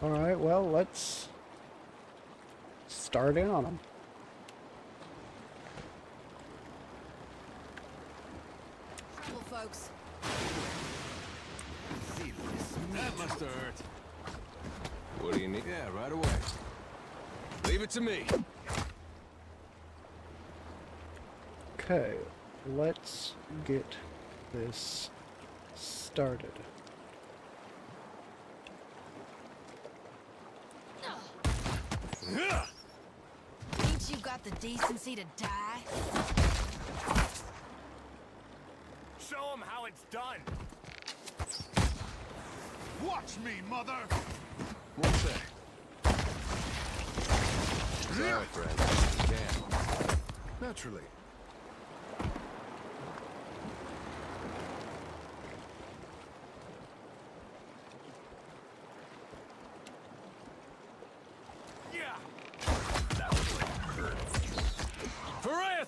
Speaker 1: Alright, well, let's start in on them.
Speaker 9: Trouble, folks.
Speaker 2: That must have hurt. What do you need? Yeah, right away. Leave it to me.
Speaker 1: Okay, let's get this started.
Speaker 9: Ain't you got the decency to die?
Speaker 4: Show them how it's done. Watch me, mother.
Speaker 2: What's that? Sorry, friend. Damn.
Speaker 4: Naturally.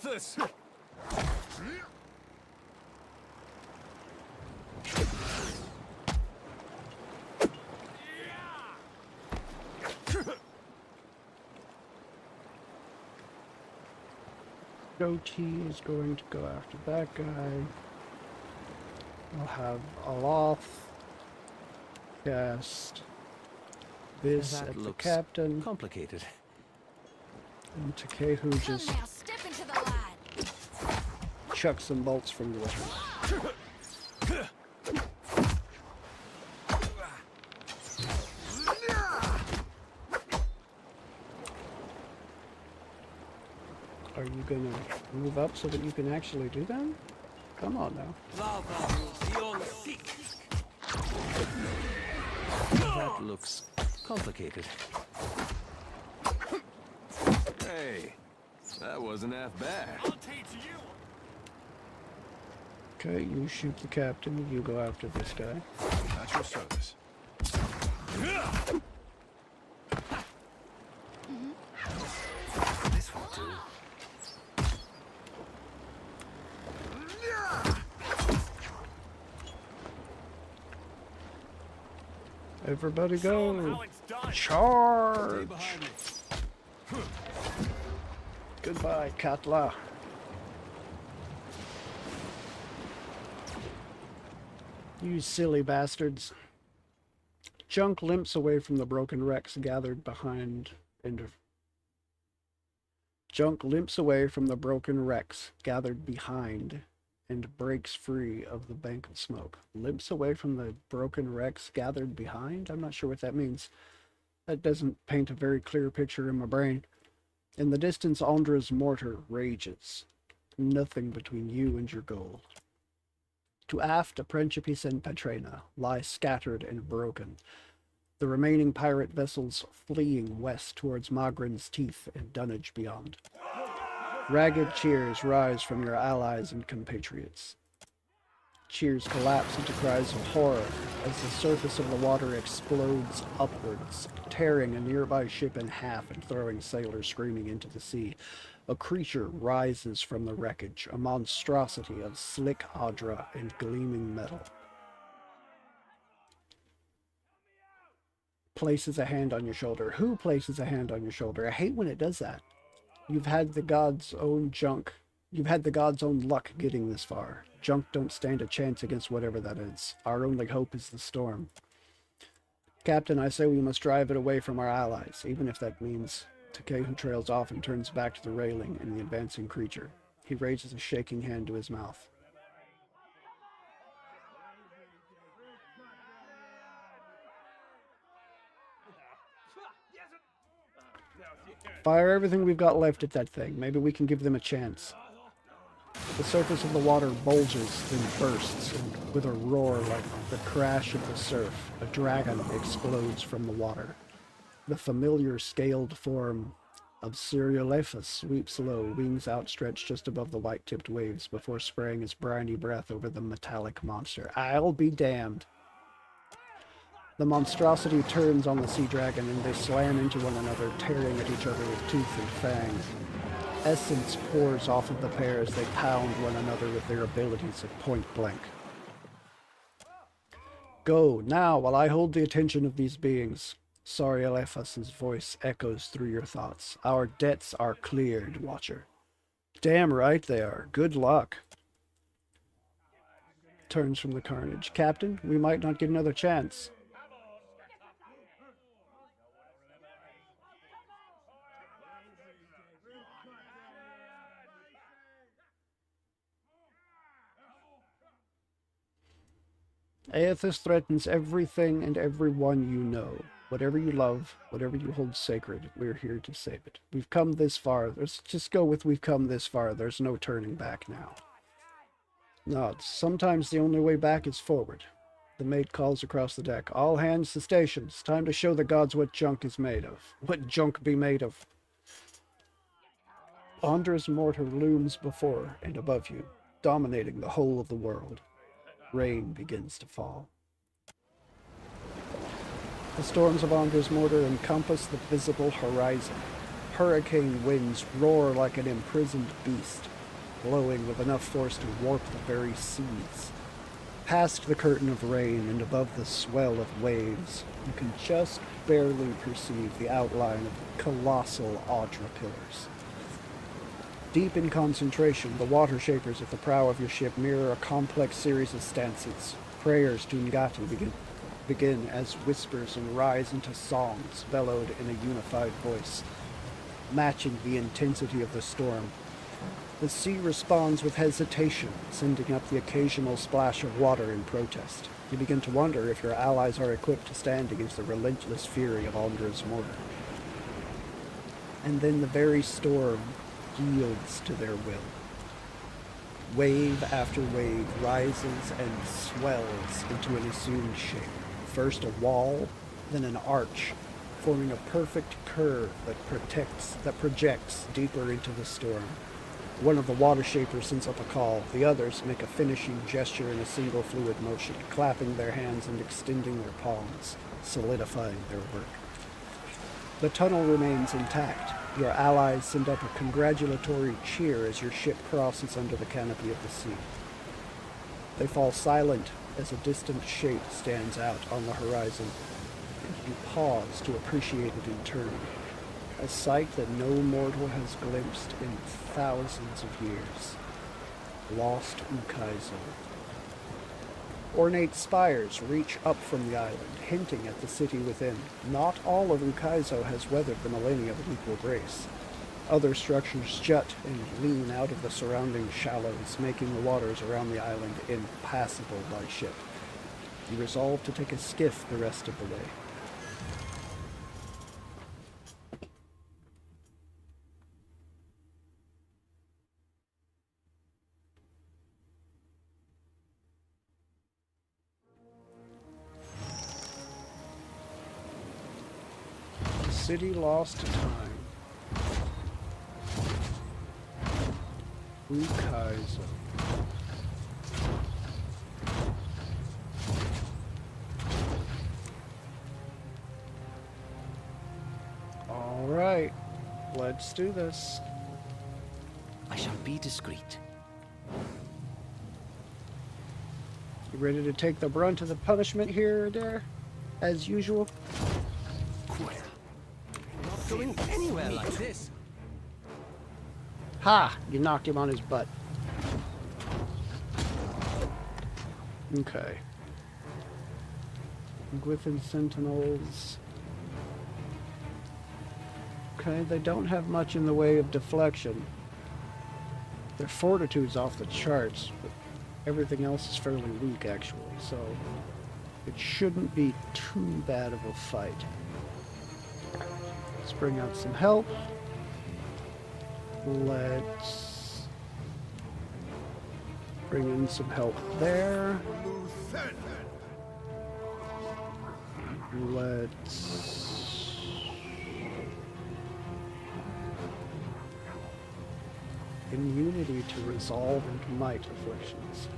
Speaker 2: This.
Speaker 1: Goatee is going to go after that guy. I'll have Aloth cast this at the captain.
Speaker 8: Complicated.
Speaker 1: And Takehu just chuck some bolts from the weapon. Are you gonna move up so that you can actually do that? Come on now.
Speaker 8: That looks complicated.
Speaker 2: Hey, that wasn't half bad.
Speaker 4: I'll teach you.
Speaker 1: Okay, you shoot the captain, you go after this guy.
Speaker 4: At your service.
Speaker 3: This will do.
Speaker 1: Everybody go! Charge! Goodbye, Katla. You silly bastards. Junk limps away from the broken wrecks gathered behind Junk limps away from the broken wrecks gathered behind and breaks free of the bank of smoke. Limps away from the broken wrecks gathered behind? I'm not sure what that means. That doesn't paint a very clear picture in my brain. In the distance, Andra's mortar rages. Nothing between you and your goal. To aft, a Principes and Petrena lie scattered and broken. The remaining pirate vessels fleeing west towards Magran's Teeth and dunnage beyond. Ragged cheers rise from your allies and compatriots. Cheers collapse into cries of horror as the surface of the water explodes upwards, tearing a nearby ship in half and throwing sailors screaming into the sea. A creature rises from the wreckage, a monstrosity of slick Adra and gleaming metal. Places a hand on your shoulder. Who places a hand on your shoulder? I hate when it does that. You've had the god's own junk. You've had the god's own luck getting this far. Junk don't stand a chance against whatever that is. Our only hope is the storm. Captain, I say we must drive it away from our allies, even if that means Takehu trails off and turns back to the railing and the advancing creature. He raises a shaking hand to his mouth. Fire everything we've got left at that thing. Maybe we can give them a chance. The surface of the water bulges, then bursts, and with a roar like the crash of the surf, a dragon explodes from the water. The familiar scaled form of Cyrielephus sweeps low, wings outstretched just above the white-tipped waves before spraying his briny breath over the metallic monster. I'll be damned. The monstrosity turns on the sea dragon and they slam into one another, tearing at each other with tooth and fang. Essence pours off of the pair as they pound one another with their abilities at point blank. Go, now, while I hold the attention of these beings. Cyrielephus's voice echoes through your thoughts. Our debts are cleared, Watcher. Damn right they are. Good luck. Turns from the carnage. Captain, we might not get another chance. Aethys threatens everything and everyone you know. Whatever you love, whatever you hold sacred, we're here to save it. We've come this far. Let's just go with we've come this far. There's no turning back now. Nods. Sometimes the only way back is forward. The mate calls across the deck. All hands to stations. Time to show the gods what junk is made of. What junk be made of. Andra's mortar looms before and above you, dominating the whole of the world. Rain begins to fall. The storms of Andra's mortar encompass the visible horizon. Hurricane winds roar like an imprisoned beast, blowing with enough force to warp the very seas. Past the curtain of rain and above the swell of waves, you can just barely perceive the outline of colossal Adra pillars. Deep in concentration, the water shapers at the prow of your ship mirror a complex series of stances. Prayers to Ngati begin as whispers and rise into songs, bellowed in a unified voice, matching the intensity of the storm. The sea responds with hesitation, sending up the occasional splash of water in protest. You begin to wonder if your allies are equipped to stand against the relentless fury of Andra's mortar. And then the very storm yields to their will. Wave after wave rises and swells into an assumed shape. First a wall, then an arch, forming a perfect curve that projects deeper into the storm. One of the water shapers sends up a call. The others make a finishing gesture in a single fluid motion, clapping their hands and extending their palms, solidifying their work. The tunnel remains intact. Your allies send up a congratulatory cheer as your ship crosses under the canopy of the sea. They fall silent as a distant shape stands out on the horizon, and you pause to appreciate it in turn, a sight that no mortal has glimpsed in thousands of years. Lost Ukaizo. Ornate spires reach up from the island, hinting at the city within. Not all of Ukaizo has weathered the millennia with equal grace. Other structures jut and lean out of the surrounding shallows, making the waters around the island impassable by ship. You resolve to take a skiff the rest of the way. City lost to time. Ukaizo. All right, let's do this.
Speaker 6: I shall be discreet.
Speaker 1: You ready to take the brunt of the punishment here, there, as usual?
Speaker 6: Not going anywhere like this.
Speaker 1: Ha! You knocked him on his butt. Okay. Griffin Sentinels. Okay, they don't have much in the way of deflection. Their fortitude's off the charts, but everything else is fairly weak, actually, so it shouldn't be too bad of a fight. Let's bring out some help. Let's bring in some help there. Let's immunity to resolve and might afflictions,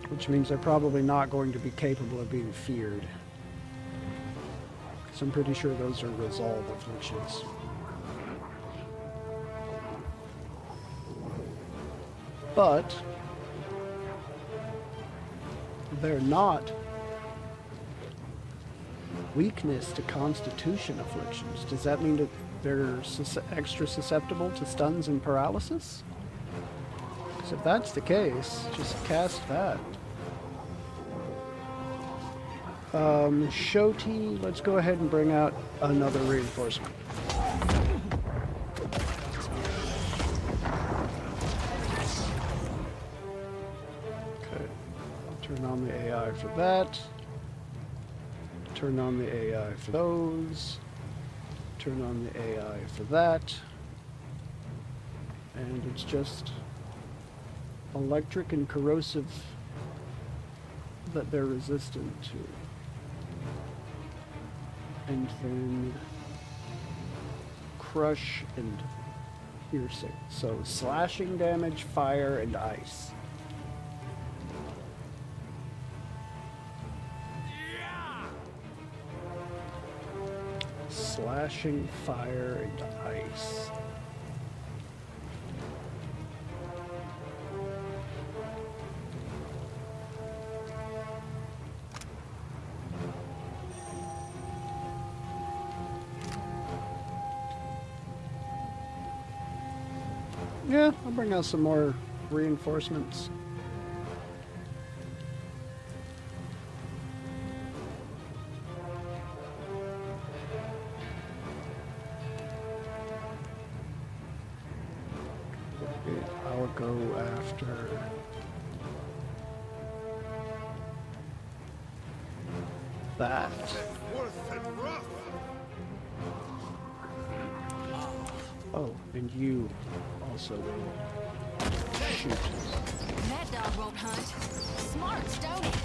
Speaker 1: which means they're probably not going to be capable of being feared, because I'm pretty sure those are resolve afflictions. But they're not weakness to constitution afflictions. Does that mean that they're extra susceptible to stuns and paralysis? Because if that's the case, just cast that. Shoti, let's go ahead and bring out another reinforcement. Okay, I'll turn on the AI for that. Turn on the AI for those. Turn on the AI for that. And it's just electric and corrosive that they're resistant to. And then crush and piercing. So slashing damage, fire, and ice. Slashing, fire, and ice. Yeah, I'll bring out some more reinforcements. I'll go after that. Oh, and you also will shoot.
Speaker 9: That dog won't hunt. Smart, don't it?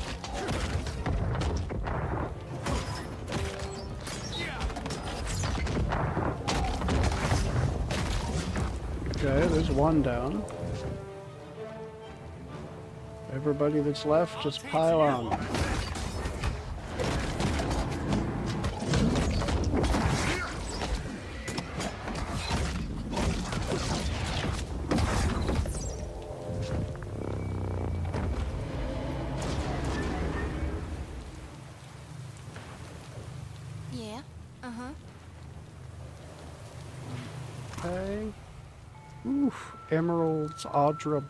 Speaker 1: Okay, there's one down. Everybody that's left, just pile on.
Speaker 9: Yeah, uh-huh.
Speaker 1: Okay. Oof. Emeralds, Audra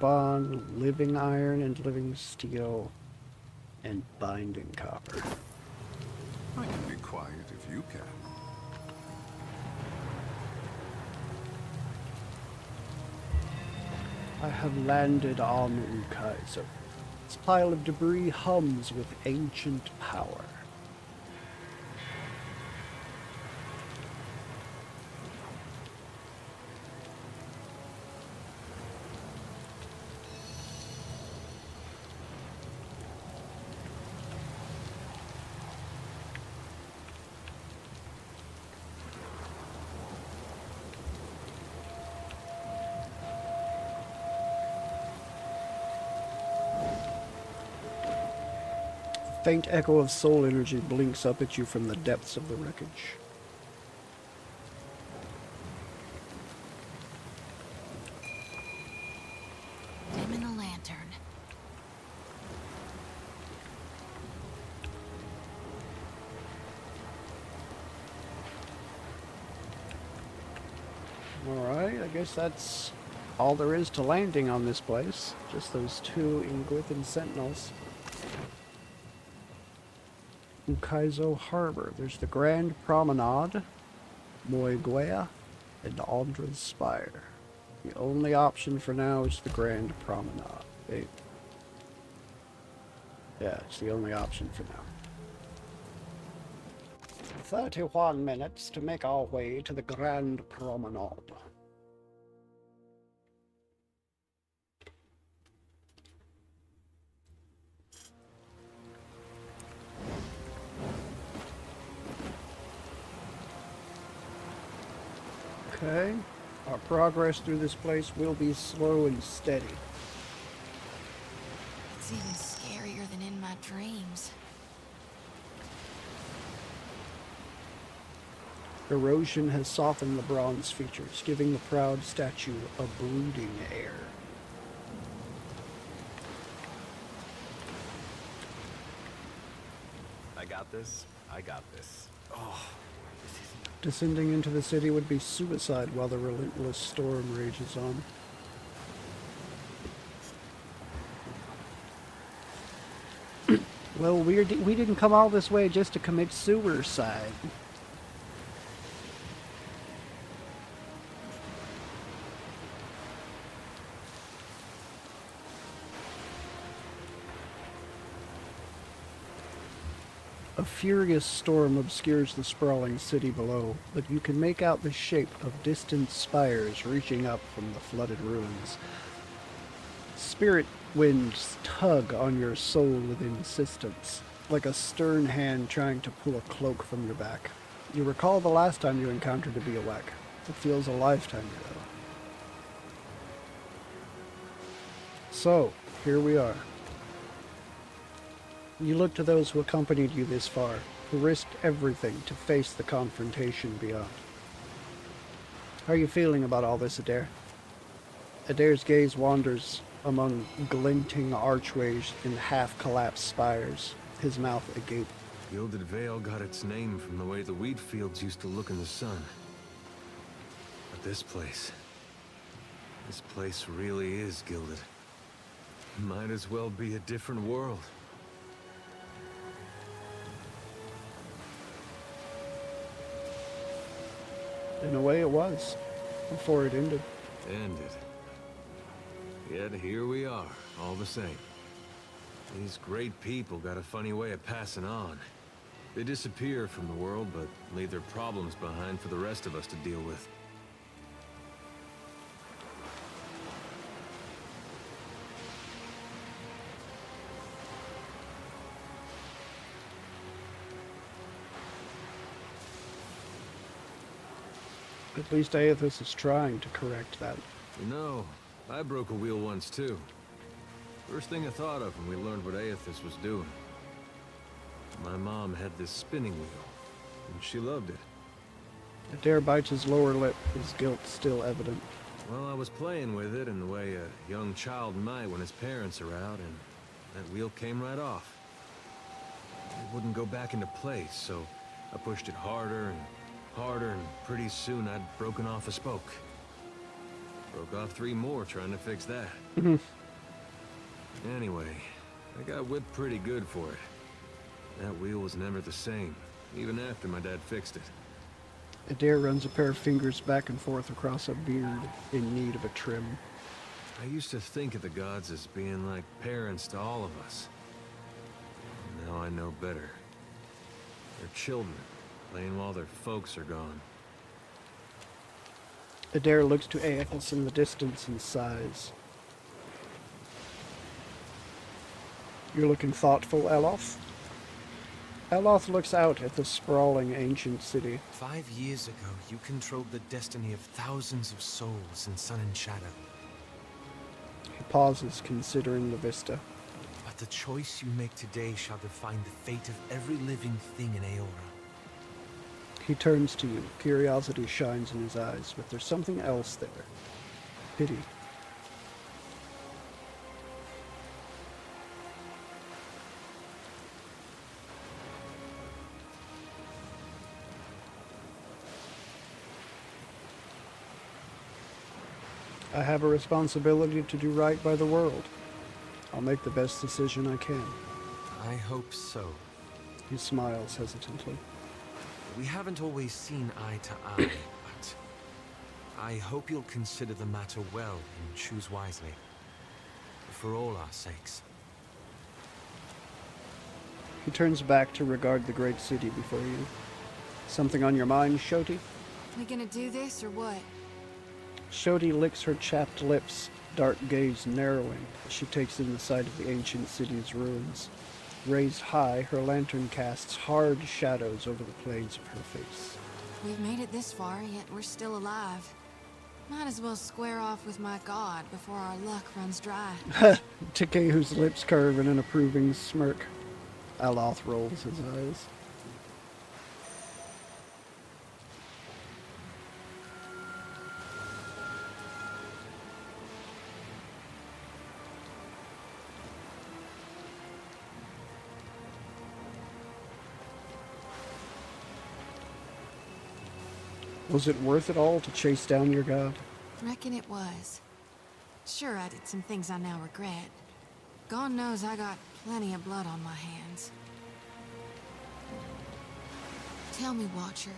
Speaker 1: living iron and living steel, and binding copper.
Speaker 4: I can be quiet if you can.
Speaker 1: I have landed on Ukaizo. This pile of debris hums with ancient power. Faint echo of soul energy blinks up at you from the depths of the wreckage.
Speaker 9: Dim in the lantern.
Speaker 1: Alright, I guess that's all there is to landing on this place. Just those two Inguithan sentinels. Ukaizo Harbor. There's the Grand Promenade, Moiguea, and Aldra's Spire. The only option for now is the Grand Promenade. Yeah, it's the only option for now. 31 minutes to make our way to the Grand Promenade. Okay, our progress through this place will be slow and steady.
Speaker 9: It's even scarier than in my dreams.
Speaker 1: Erosion has softened the bronze features, giving the proud statue a brooding air.
Speaker 13: I got this. I got this. Oh.
Speaker 1: Descending into the city would be suicide while the relentless storm rages on. Well, we didn't come all this way just to commit suicide. A furious storm obscures the sprawling city below, but you can make out the shape of distant spires reaching up from the flooded ruins. Spirit winds tug on your soul with insistence, like a stern hand trying to pull a cloak from your back. You recall the last time you encountered a Biowac. It feels a lifetime ago. So, here we are. You look to those who accompanied you this far, who risked everything to face the confrontation beyond. How are you feeling about all this, Adair? Adair's gaze wanders among glinting archways and half-collapsed spires, his mouth agape.
Speaker 13: Gilded Vale got its name from the way the wheat fields used to look in the sun. But this place really is gilded. Might as well be a different world.
Speaker 1: In a way it was, before it ended.
Speaker 13: Ended. Yet here we are, all the same. These great people got a funny way of passing on. They disappear from the world, but leave their problems behind for the rest of us to deal with.
Speaker 1: At least Aethys is trying to correct that.
Speaker 13: You know, I broke a wheel once too. First thing I thought of when we learned what Aethys was doing. My mom had this spinning wheel, and she loved it.
Speaker 1: Adair bites his lower lip, his guilt still evident.
Speaker 13: Well, I was playing with it in the way a young child might when his parents are out, and that wheel came right off. It wouldn't go back into place, so I pushed it harder and harder, and pretty soon I'd broken off a spoke. Broke off 3 more trying to fix that. Anyway, I got whipped pretty good for it. That wheel was never the same, even after my dad fixed it.
Speaker 1: Adair runs a pair of fingers back and forth across a beard in need of a trim.
Speaker 13: I used to think of the gods as being like parents to all of us. Now I know better. They're children, playing while their folks are gone.
Speaker 1: Adair looks to Aethys in the distance and sighs. You're looking thoughtful, Eloth? Eloth looks out at the sprawling ancient city.
Speaker 8: 5 years ago, you controlled the destiny of thousands of souls in Sun and Shadow.
Speaker 1: He pauses, considering the vista.
Speaker 8: But the choice you make today shall define the fate of every living thing in Aora.
Speaker 1: He turns to you. Curiosity shines in his eyes, but there's something else there. Pity. I have a responsibility to do right by the world. I'll make the best decision I can.
Speaker 8: I hope so.
Speaker 1: He smiles hesitantly.
Speaker 8: We haven't always seen eye to eye, but I hope you'll consider the matter well and choose wisely. For all our sakes.
Speaker 1: He turns back to regard the great city before you. Something on your mind, Shoti?
Speaker 9: We gonna do this or what?
Speaker 1: Shoti licks her chapped lips, dark gaze narrowing as she takes in the sight of the ancient city's ruins. Raised high, her lantern casts hard shadows over the planes of her face.
Speaker 9: We've made it this far, yet we're still alive. Might as well square off with my god before our luck runs dry.
Speaker 1: Takehu's lips curve in an approving smirk. Eloth rolls his eyes. Was it worth it all to chase down your god?
Speaker 9: Reckon it was. Sure, I did some things I now regret. God knows I got plenty of blood on my hands. Tell me, Watcher,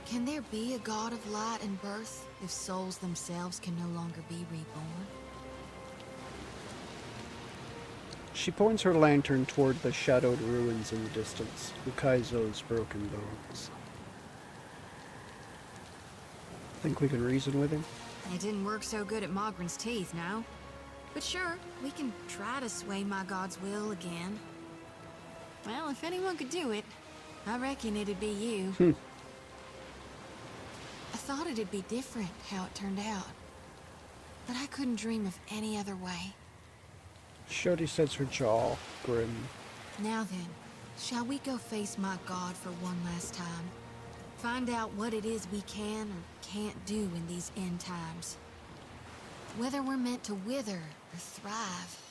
Speaker 9: can there be a god of light and birth if souls themselves can no longer be reborn?
Speaker 1: She points her lantern toward the shadowed ruins in the distance, Ukaizo's broken bones. Think we can reason with him?
Speaker 9: It didn't work so good at Mogren's teeth, now. But sure, we can try to sway my god's will again. Well, if anyone could do it, I reckon it'd be you. I thought it'd be different how it turned out. But I couldn't dream of any other way.
Speaker 1: Shoti sets her jaw, grim.
Speaker 9: Now then, shall we go face my god for one last time? Find out what it is we can or can't do in these end times. Whether we're meant to wither or thrive.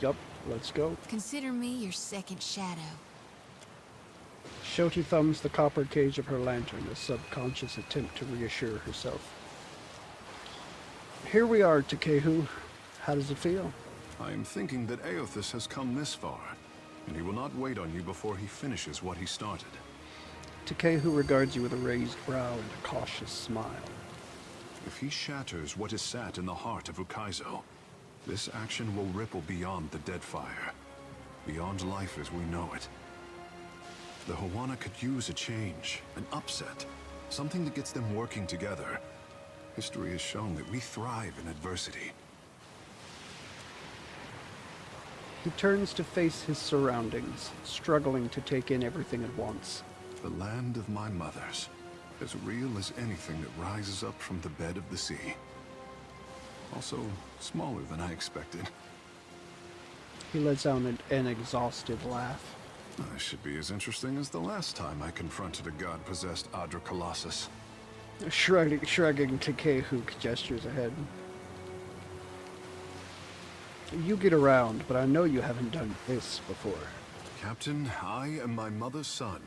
Speaker 1: Yup, let's go.
Speaker 9: Consider me your second shadow.
Speaker 1: Shoti thumbs the copper cage of her lantern, a subconscious attempt to reassure herself. Here we are, Takehu. How does it feel?
Speaker 4: I am thinking that Aethys has come this far, and he will not wait on you before he finishes what he started.
Speaker 1: Takehu regards you with a raised brow and a cautious smile.
Speaker 4: If he shatters what is sat in the heart of Ukaizo, this action will ripple beyond the Deadfire, beyond life as we know it. The Hawana could use a change, an upset, something that gets them working together. History has shown that we thrive in adversity.
Speaker 1: He turns to face his surroundings, struggling to take in everything at once.
Speaker 4: The land of my mothers, as real as anything that rises up from the bed of the sea. Also, smaller than I expected.
Speaker 1: He lets out an exhausted laugh.
Speaker 4: This should be as interesting as the last time I confronted a god-possessed Adra Colossus.
Speaker 1: Shrugging Takehu gestures ahead. You get around, but I know you haven't done this before.
Speaker 4: Captain, I am my mother's son.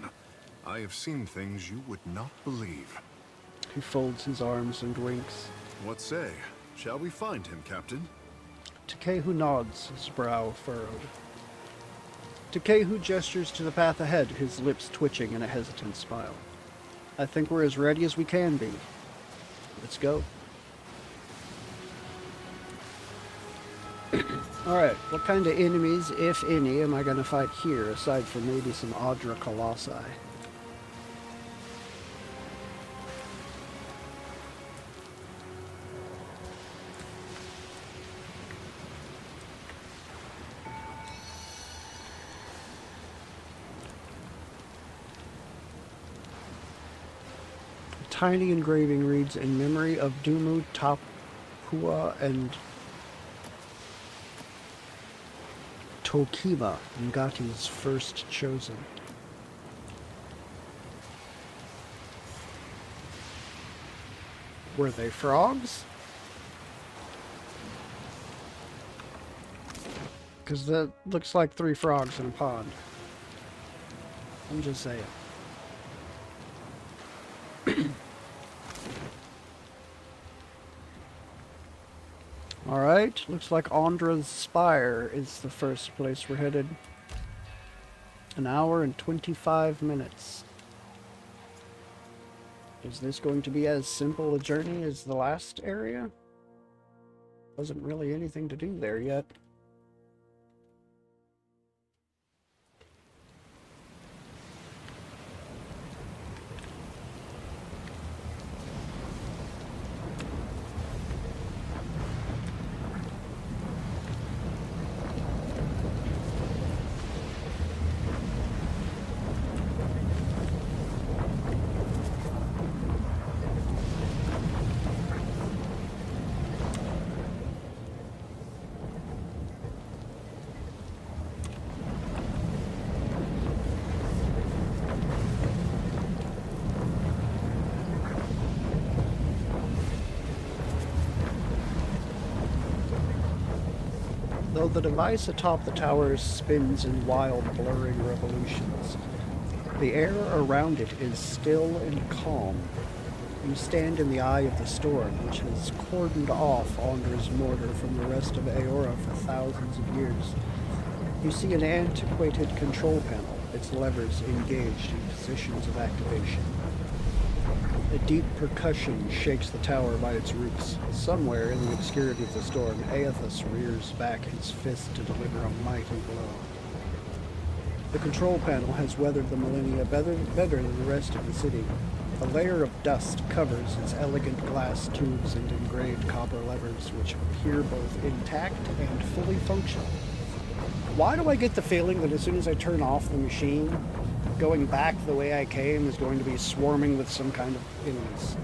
Speaker 4: I have seen things you would not believe.
Speaker 1: He folds his arms and winks.
Speaker 4: What say? Shall we find him, Captain?
Speaker 1: Takehu nods, his brow furrowed. Takehu gestures to the path ahead, his lips twitching in a hesitant smile. I think we're as ready as we can be. Let's go. Alright, what kind of enemies, if any, am I going to fight here, aside from maybe some Audra Colossi? A tiny engraving reads, "In memory of Dumu, Tapua, and Tokima, Ngati's first chosen." Were they frogs? Because that looks like 3 frogs in a pond. I'm just saying. Alright, looks like Andra's Spire is the first place we're headed. 1 hour and 25 minutes. Is this going to be as simple a journey as the last area? Wasn't really anything to do there yet. Though the device atop the tower spins in wild, blurring revolutions, the air around it is still and calm. You stand in the eye of the storm, which has cordoned off Andra's mortar from the rest of Aora for thousands of years. You see an antiquated control panel, its levers engaged in positions of activation. A deep percussion shakes the tower by its roots. Somewhere in the obscurity of the storm, Aethys rears back his fist to deliver a mighty blow. The control panel has weathered the millennia better than the rest of the city. A layer of dust covers its elegant glass tubes and engraved copper levers, which appear both intact and fully functional. Why do I get the feeling that as soon as I turn off the machine, going back the way I came is going to be swarming with some kind of enemies?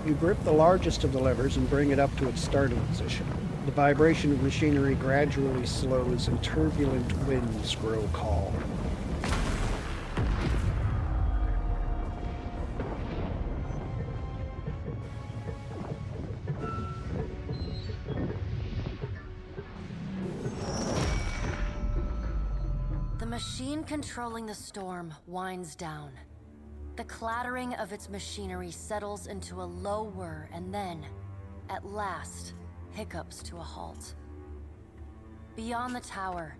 Speaker 1: You grip the largest of the levers and bring it up to its starting position. The vibration of machinery gradually slows and turbulent winds grow calm.
Speaker 12: The machine controlling the storm winds down. The clattering of its machinery settles into a low whir and then, at last, hiccups to a halt. Beyond the tower,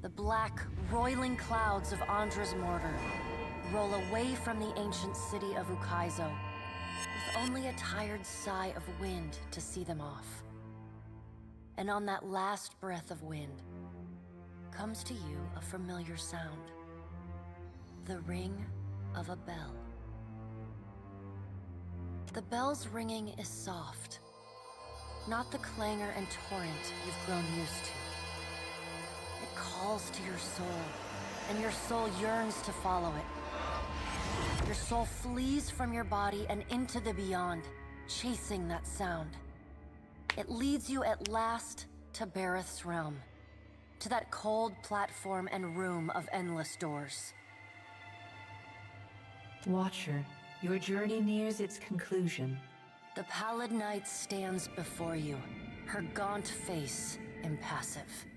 Speaker 12: the black, roiling clouds of Andra's mortar roll away from the ancient city of Ukaizo, with only a tired sigh of wind to see them off. And on that last breath of wind, comes to you a familiar sound. The ring of a bell. The bell's ringing is soft, not the clangor and torrent you've grown used to. It calls to your soul, and your soul yearns to follow it. Your soul flees from your body and into the beyond, chasing that sound. It leads you at last to Bareth's realm, to that cold platform and room of endless doors.
Speaker 16: Watcher, your journey nears its conclusion.
Speaker 12: The pallid night stands before you, her gaunt face impassive.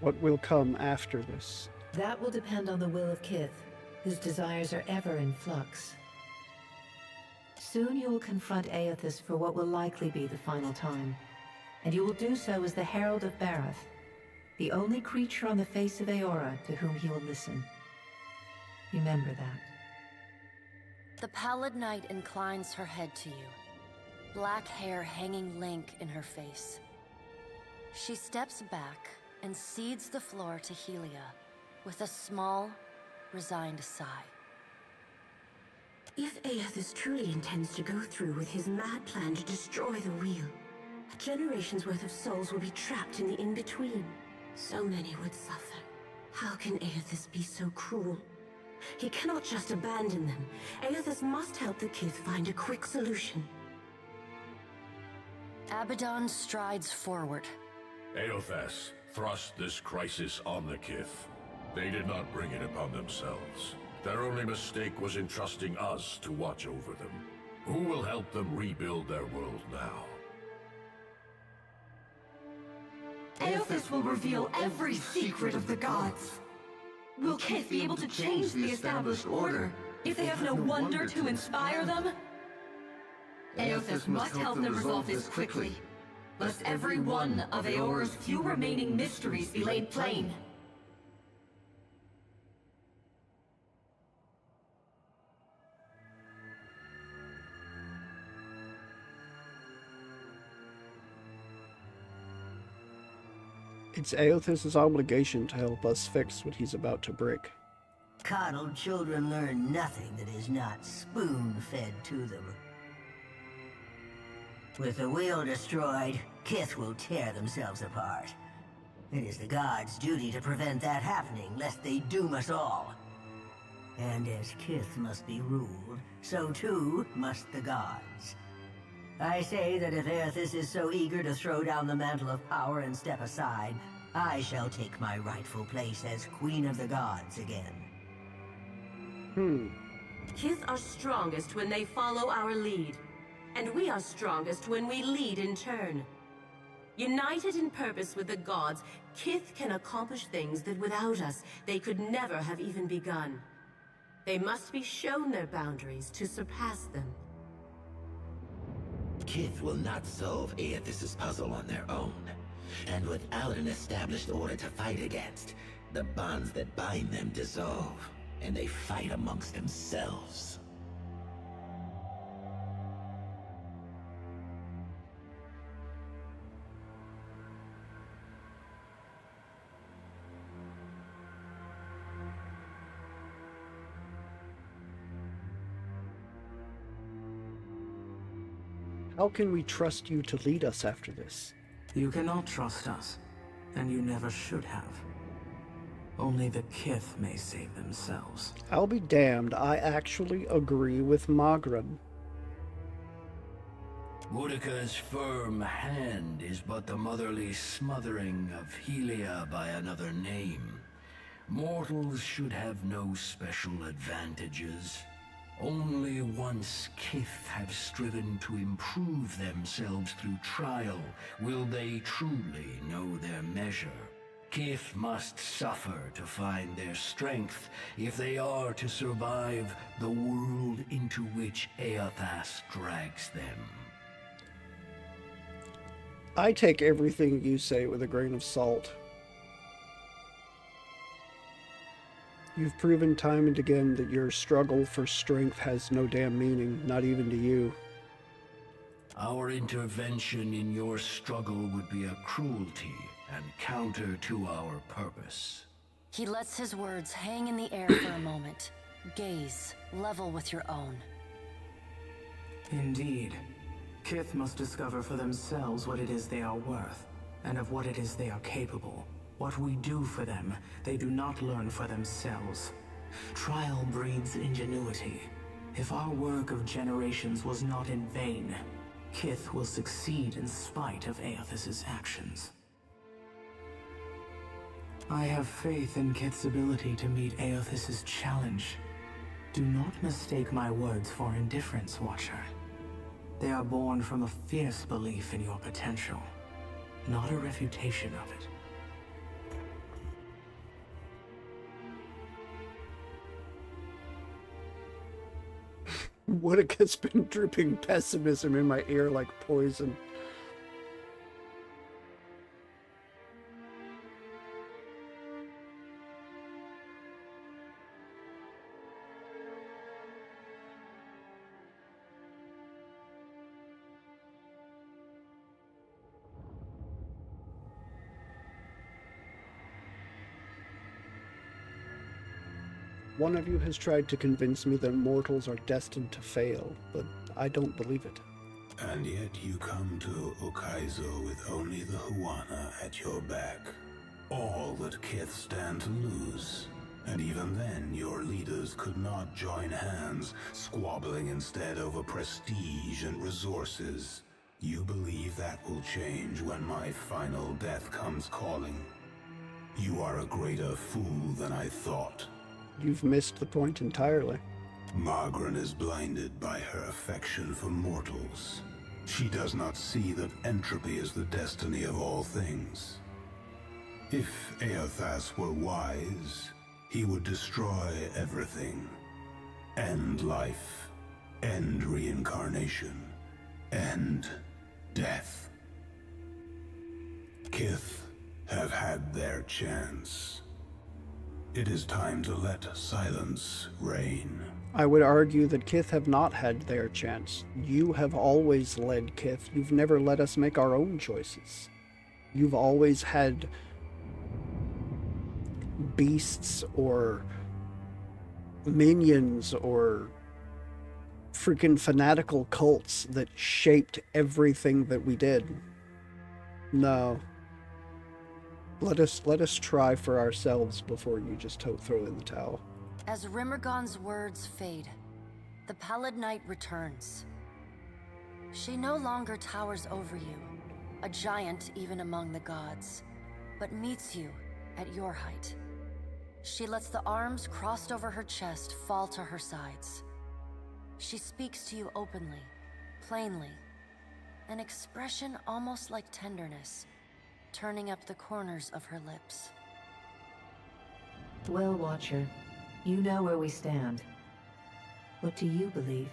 Speaker 1: What will come after this?
Speaker 16: That will depend on the will of Kith, whose desires are ever in flux. Soon you will confront Aethys for what will likely be the final time, and you will do so as the Herald of Bareth. The only creature on the face of Aora to whom he will listen. Remember that.
Speaker 12: The pallid knight inclines her head to you, black hair hanging lank in her face. She steps back and cedes the floor to Helia with a small, resigned sigh.
Speaker 10: If Aethys truly intends to go through with his mad plan to destroy the wheel, a generation's worth of souls will be trapped in the in-between. So many would suffer. How can Aethys be so cruel? He cannot just abandon them. Aethys must help the Kith find a quick solution.
Speaker 12: Abaddon strides forward.
Speaker 17: Aethys thrust this crisis on the Kith. They did not bring it upon themselves. Their only mistake was entrusting us to watch over them. Who will help them rebuild their world now?
Speaker 10: Aethys will reveal every secret of the gods. Will Kith be able to change the established order if they have no wonder to inspire them? Aethys must help them resolve this quickly, lest every one of Aora's few remaining mysteries be laid plain.
Speaker 1: It's Aethys' obligation to help us fix what he's about to break.
Speaker 18: Coddled children learn nothing that is not spoon-fed to them. With the wheel destroyed, Kith will tear themselves apart. It is the gods' duty to prevent that happening, lest they doom us all. And as Kith must be ruled, so too must the gods. I say that if Aethys is so eager to throw down the mantle of power and step aside, I shall take my rightful place as Queen of the Gods again.
Speaker 10: Kith are strongest when they follow our lead, and we are strongest when we lead in turn. United in purpose with the gods, Kith can accomplish things that without us, they could never have even begun. They must be shown their boundaries to surpass them.
Speaker 19: Kith will not solve Aethys' puzzle on their own. And without an established order to fight against, the bonds that bind them dissolve, and they fight amongst themselves.
Speaker 1: How can we trust you to lead us after this?
Speaker 20: You cannot trust us, and you never should have. Only the Kith may save themselves.
Speaker 1: I'll be damned, I actually agree with Magran.
Speaker 3: Boudica's firm hand is but the motherly smothering of Helia by another name. Mortals should have no special advantages. Only once Kith have striven to improve themselves through trial will they truly know their measure. Kith must suffer to find their strength if they are to survive the world into which Aethys drags them.
Speaker 1: I take everything you say with a grain of salt. You've proven time and again that your struggle for strength has no damn meaning, not even to you.
Speaker 3: Our intervention in your struggle would be a cruelty and counter to our purpose.
Speaker 12: He lets his words hang in the air for a moment. Gaze, level with your own.
Speaker 20: Indeed. Kith must discover for themselves what it is they are worth, and of what it is they are capable. What we do for them, they do not learn for themselves. Trial breeds ingenuity. If our work of generations was not in vain, Kith will succeed in spite of Aethys' actions. I have faith in Kith's ability to meet Aethys' challenge. Do not mistake my words for indifference, Watcher. They are born from a fierce belief in your potential, not a refutation of it.
Speaker 1: Boudica's been dripping pessimism in my ear like poison. One of you has tried to convince me that mortals are destined to fail, but I don't believe it.
Speaker 21: And yet you come to Ukaizo with only the Huana at your back. All that Kith stand to lose. And even then, your leaders could not join hands, squabbling instead over prestige and resources. You believe that will change when my final death comes calling. You are a greater fool than I thought.
Speaker 1: You've missed the point entirely.
Speaker 21: Margaret is blinded by her affection for mortals. She does not see that entropy is the destiny of all things. If Eothas were wise, he would destroy everything. End life, end reincarnation, end death. Kith have had their chance. It is time to let silence reign.
Speaker 1: I would argue that Kith have not had their chance. You have always led Kith. You've never let us make our own choices. You've always had beasts or minions or freaking fanatical cults that shaped everything that we did. No. Let us try for ourselves before you just throw in the towel.
Speaker 12: As Rimmergon's words fade, the Pallid Knight returns. She no longer towers over you, a giant even among the gods, but meets you at your height. She lets the arms crossed over her chest fall to her sides. She speaks to you openly, plainly, an expression almost like tenderness, turning up the corners of her lips.
Speaker 16: Well, Watcher, you know where we stand. What do you believe?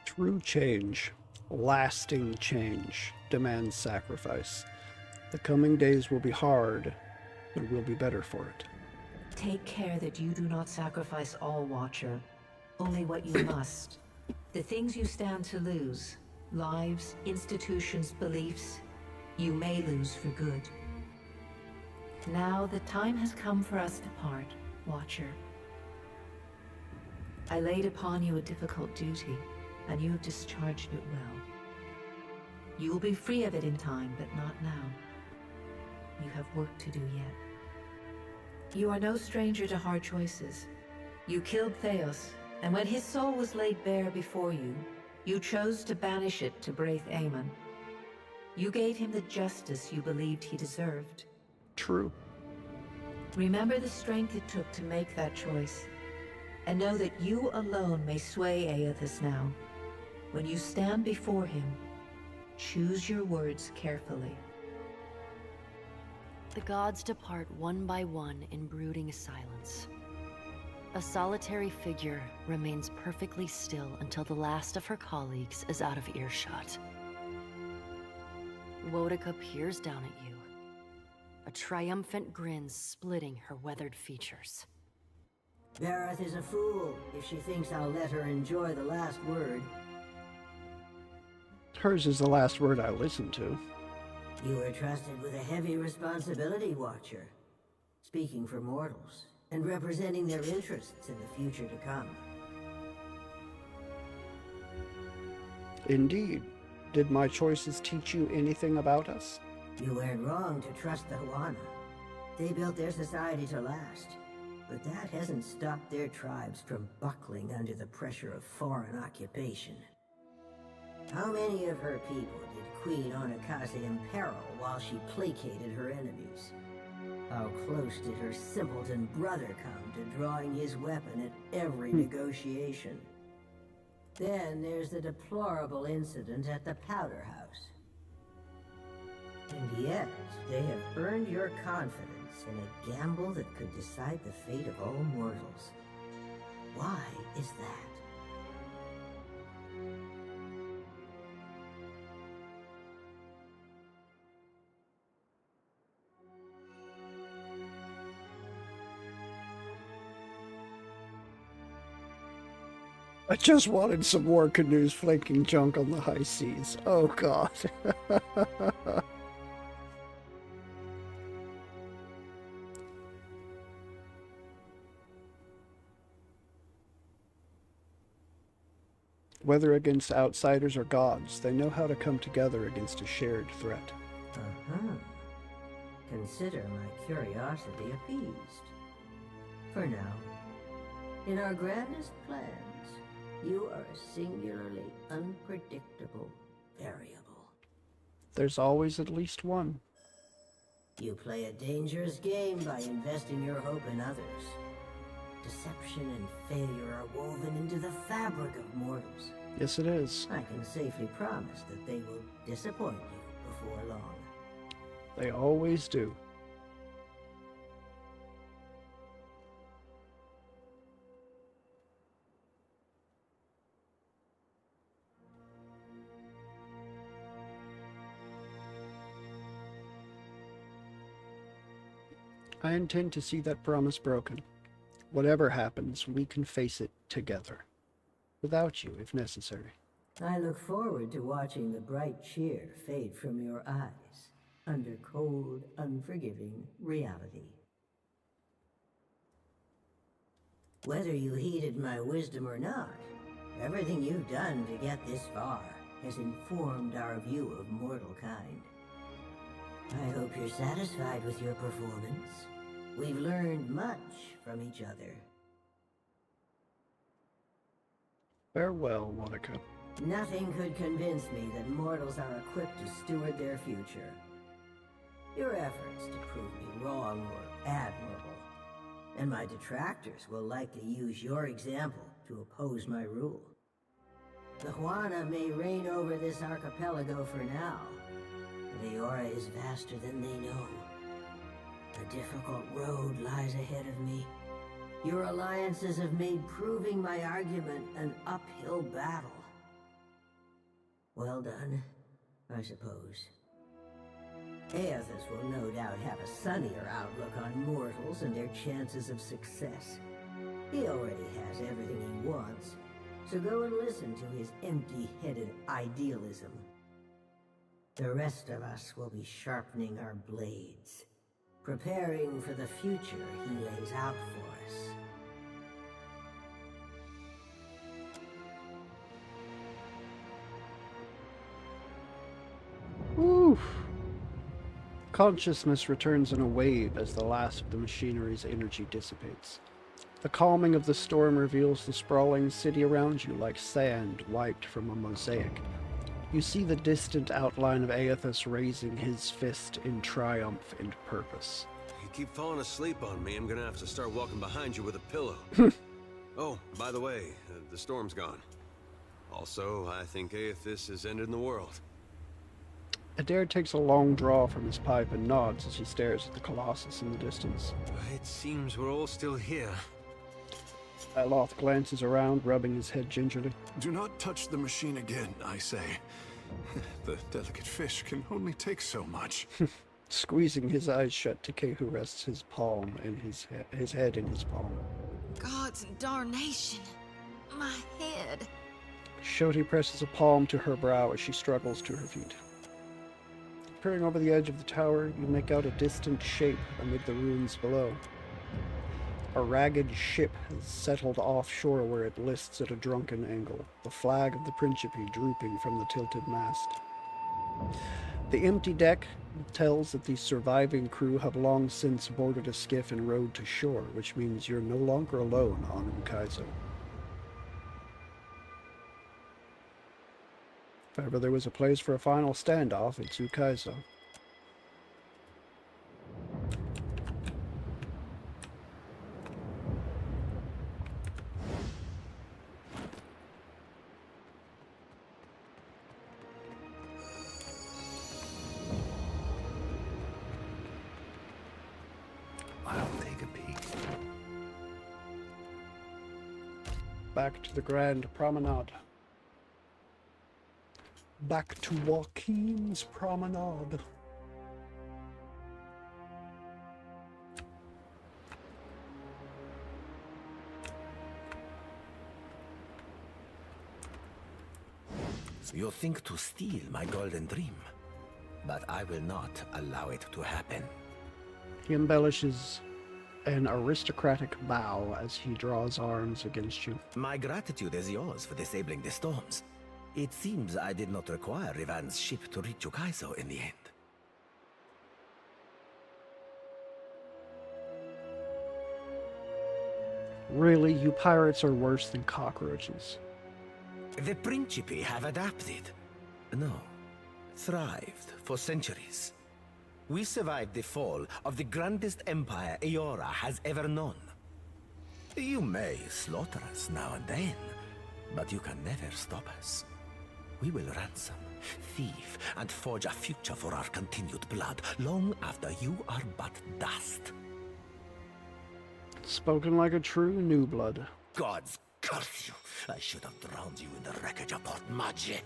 Speaker 1: True change, lasting change, demands sacrifice. The coming days will be hard, but we'll be better for it.
Speaker 16: Take care that you do not sacrifice all, Watcher. Only what you must. The things you stand to lose, lives, institutions, beliefs, you may lose for good. Now the time has come for us to part, Watcher. I laid upon you a difficult duty, and you have discharged it well. You will be free of it in time, but not now. You have work to do yet. You are no stranger to hard choices. You killed Theos, and when his soul was laid bare before you, you chose to banish it to Braith Aemon. You gave him the justice you believed he deserved.
Speaker 1: True.
Speaker 16: Remember the strength it took to make that choice, and know that you alone may sway Eothas now. When you stand before him, choose your words carefully.
Speaker 12: The gods depart one by one in brooding silence. A solitary figure remains perfectly still until the last of her colleagues is out of earshot. Wodica peers down at you, a triumphant grin splitting her weathered features.
Speaker 18: Bareth is a fool if she thinks I'll let her enjoy the last word.
Speaker 1: Hers is the last word I listened to.
Speaker 18: You are trusted with a heavy responsibility, Watcher. Speaking for mortals, and representing their interests in the future to come.
Speaker 1: Indeed. Did my choices teach you anything about us?
Speaker 18: You weren't wrong to trust the Huana. They built their society to last. But that hasn't stopped their tribes from buckling under the pressure of foreign occupation. How many of her people did Queen Onakaza imperil while she placated her enemies? How close did her simpleton brother come to drawing his weapon at every negotiation? Then there's the deplorable incident at the Powder House. And yet, they have earned your confidence chance in a gamble that could decide the fate of all mortals. Why is that?
Speaker 1: I just wanted some more canoes flanking junk on the high seas. Oh god. Whether against outsiders or gods, they know how to come together against a shared threat.
Speaker 18: Uh-huh. Consider my curiosity appeased. For now, in our grandest plans, you are a singularly unpredictable variable.
Speaker 1: There's always at least one.
Speaker 18: You play a dangerous game by investing your hope in others. Deception and failure are woven into the fabric of mortals.
Speaker 1: Yes, it is.
Speaker 18: I can safely promise that they will disappoint you before long.
Speaker 1: They always do. I intend to see that promise broken. Whatever happens, we can face it together. Without you, if necessary.
Speaker 18: I look forward to watching the bright cheer fade from your eyes under cold, unforgiving reality. Whether you heeded my wisdom or not, everything you've done to get this far has informed our view of mortal kind. I hope you're satisfied with your performance. We've learned much from each other.
Speaker 1: Farewell, Monica.
Speaker 18: Nothing could convince me that mortals are equipped to steward their future. Your efforts to prove me wrong were admirable, and my detractors will likely use your example to oppose my rule. The Huana may reign over this archipelago for now. The aura is vaster than they know. A difficult road lies ahead of me. Your alliances have made proving my argument an uphill battle. Well done, I suppose. Aethys will no doubt have a sunnier outlook on mortals and their chances of success. He already has everything he wants, so go and listen to his empty-headed idealism. The rest of us will be sharpening our blades, preparing for the future he lays out for us.
Speaker 1: Woo! Consciousness returns in a wave as the last of the machinery's energy dissipates. The calming of the storm reveals the sprawling city around you like sand wiped from a mosaic. You see the distant outline of Aethys raising his fist in triumph and purpose.
Speaker 13: You keep falling asleep on me, I'm gonna have to start walking behind you with a pillow. Oh, by the way, the storm's gone. Also, I think Aethys is ending the world.
Speaker 1: Adair takes a long draw from his pipe and nods as he stares at the Colossus in the distance.
Speaker 13: It seems we're all still here.
Speaker 1: Aloth glances around, rubbing his head gingerly.
Speaker 4: Do not touch the machine again, I say. The delicate fish can only take so much.
Speaker 1: Squeezing his eyes shut, Takehu rests his palm and his head in his palm.
Speaker 9: Gods and darnation. My head.
Speaker 1: Shoti presses a palm to her brow as she struggles to her feet. Peering over the edge of the tower, you make out a distant shape amid the ruins below. A ragged ship has settled offshore where it lists at a drunken angle, the flag of the Principe drooping from the tilted mast. The empty deck tells that the surviving crew have long since boarded a skiff and rowed to shore, which means you're no longer alone on Ukaizo. If ever there was a place for a final standoff, it's Ukaizo. back to the Grand Promenade. Back to Joaquin's Promenade.
Speaker 19: You think to steal my golden dream, but I will not allow it to happen.
Speaker 1: He embellishes an aristocratic bow as he draws arms against you.
Speaker 19: My gratitude is yours for disabling the storms. It seems I did not require Rivan's ship to reach Ukaizo in the end.
Speaker 1: Really, you pirates are worse than cockroaches.
Speaker 19: The Principi have adapted. No, thrived for centuries. We survived the fall of the grandest empire Eora has ever known. You may slaughter us now and then, but you can never stop us. We will ransom, thieve, and forge a future for our continued blood, long after you are but dust.
Speaker 1: Spoken like a true new blood.
Speaker 19: Gods curse you! I should have drowned you in the wreckage of Port Maggi.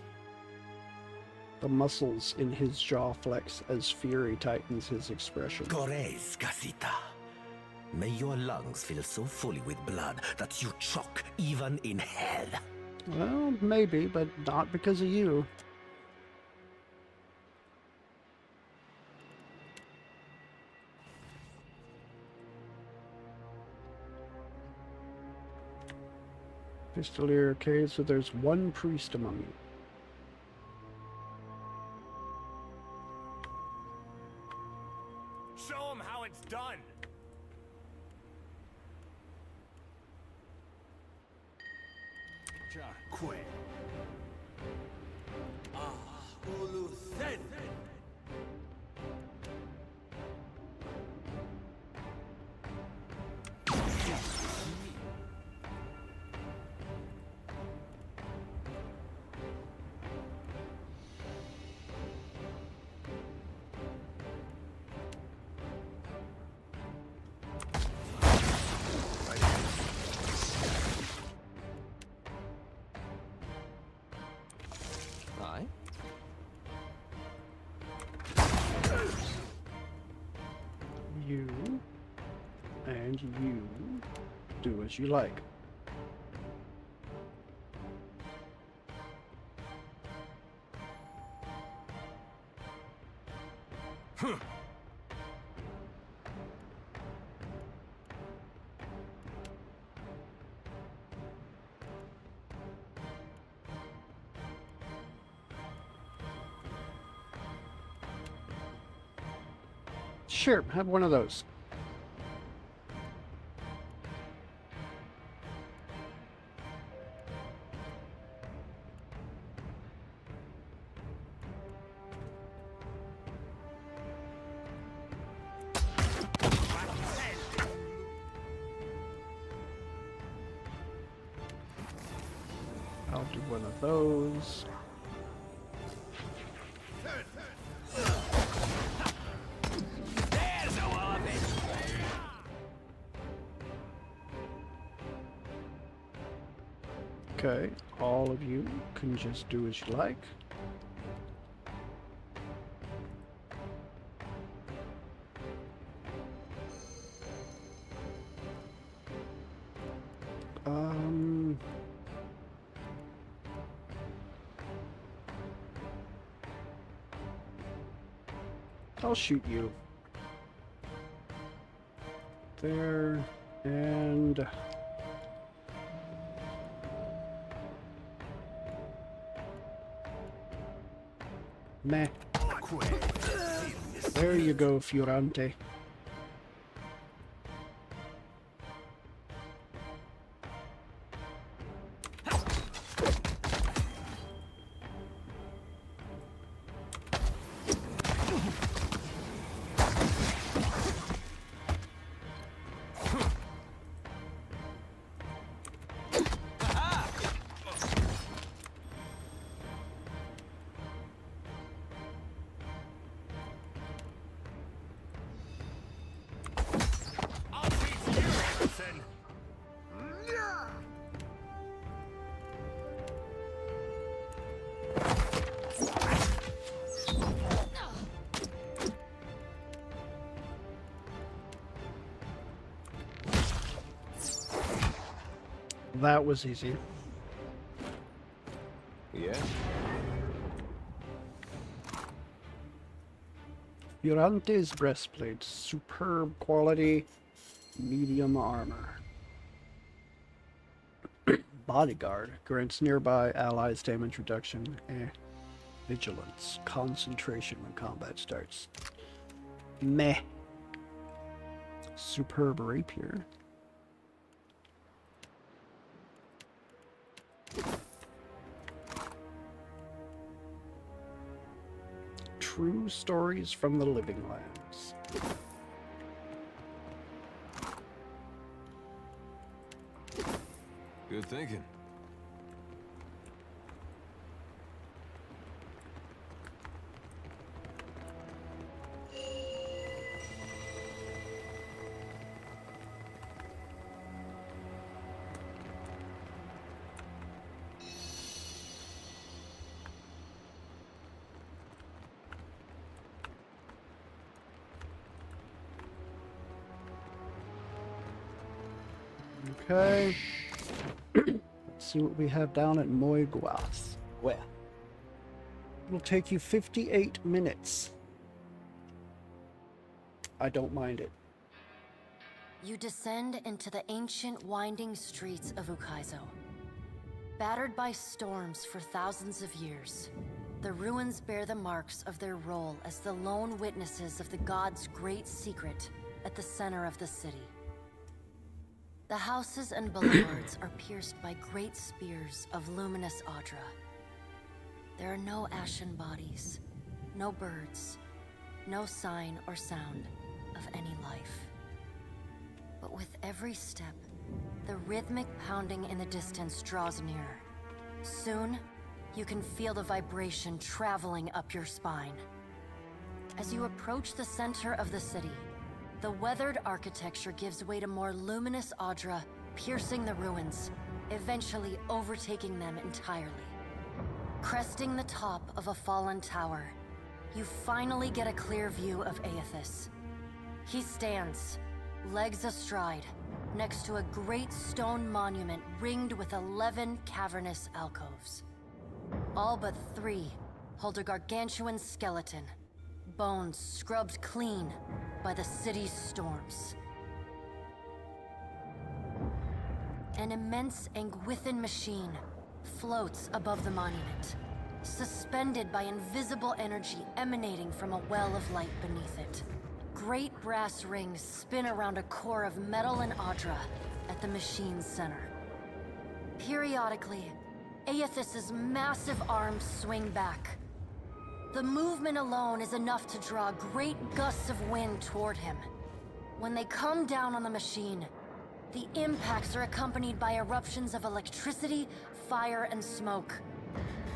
Speaker 1: The muscles in his jaw flex as fury tightens his expression.
Speaker 19: Corres, Casita. May your lungs fill so fully with blood that you choke even in hell.
Speaker 1: Well, maybe, but not because of you. Pistolier, okay, so there's one priest among you.
Speaker 5: Show him how it's done.
Speaker 6: Quit. Ulu Sen.
Speaker 1: You and you do as you like. Sure, have one of those. I'll do one of those. Okay, all of you can just do as you like. I'll shoot you. There, and... Meh. There you go, Fiorante. That was easy.
Speaker 2: Yeah?
Speaker 1: Fiorante's breastplate, superb quality, medium armor. Bodyguard grants nearby allies damage reduction. Vigilance, concentration when combat starts. Meh. Superb rapier. True stories from the living lands.
Speaker 2: Good thinking.
Speaker 1: Okay. Let's see what we have down at Moiguas. Where? It'll take you 58 minutes. I don't mind it.
Speaker 12: You descend into the ancient winding streets of Ukaizo. Battered by storms for thousands of years, the ruins bear the marks of their role as the lone witnesses of the gods' great secret at the center of the city. The houses and boulevards are pierced by great spears of luminous Audra. There are no ashen bodies, no birds, no sign or sound of any life. But with every step, the rhythmic pounding in the distance draws nearer. Soon, you can feel the vibration traveling up your spine. As you approach the center of the city, the weathered architecture gives way to more luminous Audra, piercing the ruins, eventually overtaking them entirely. Cresting the top of a fallen tower, you finally get a clear view of Aethys. He stands, legs astride, next to a great stone monument ringed with 11 cavernous alcoves. All but 3 hold a gargantuan skeleton, bones scrubbed clean by the city's storms. An immense Anguithan machine floats above the monument, suspended by invisible energy emanating from a well of light beneath it. Great brass rings spin around a core of metal and Audra at the machine's center. Periodically, Aethys's massive arms swing back. The movement alone is enough to draw great gusts of wind toward him. When they come down on the machine, the impacts are accompanied by eruptions of electricity, fire, and smoke.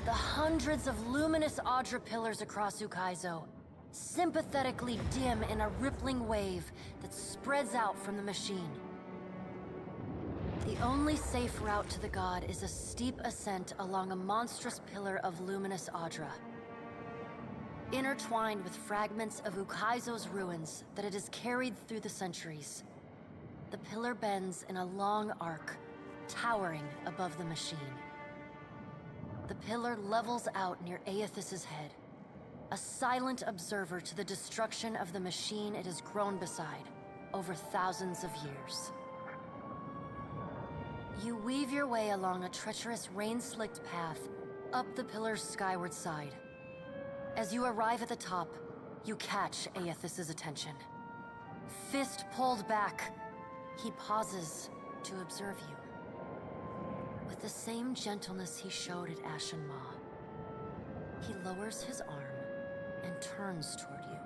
Speaker 12: The hundreds of luminous Audra pillars across Ukaizo sympathetically dim in a rippling wave that spreads out from the machine. The only safe route to the god is a steep ascent along a monstrous pillar of luminous Audra. Intertwined with fragments of Ukaizo's ruins that it has carried through the centuries, the pillar bends in a long arc, towering above the machine. The pillar levels out near Aethys's head, a silent observer to the destruction of the machine it has grown beside over thousands of years. You weave your way along a treacherous rain-slicked path up the pillar's skyward side. As you arrive at the top, you catch Aethys's attention. Fist pulled back, he pauses to observe you. With the same gentleness he showed at Ashen Maw, he lowers his arm and turns toward you.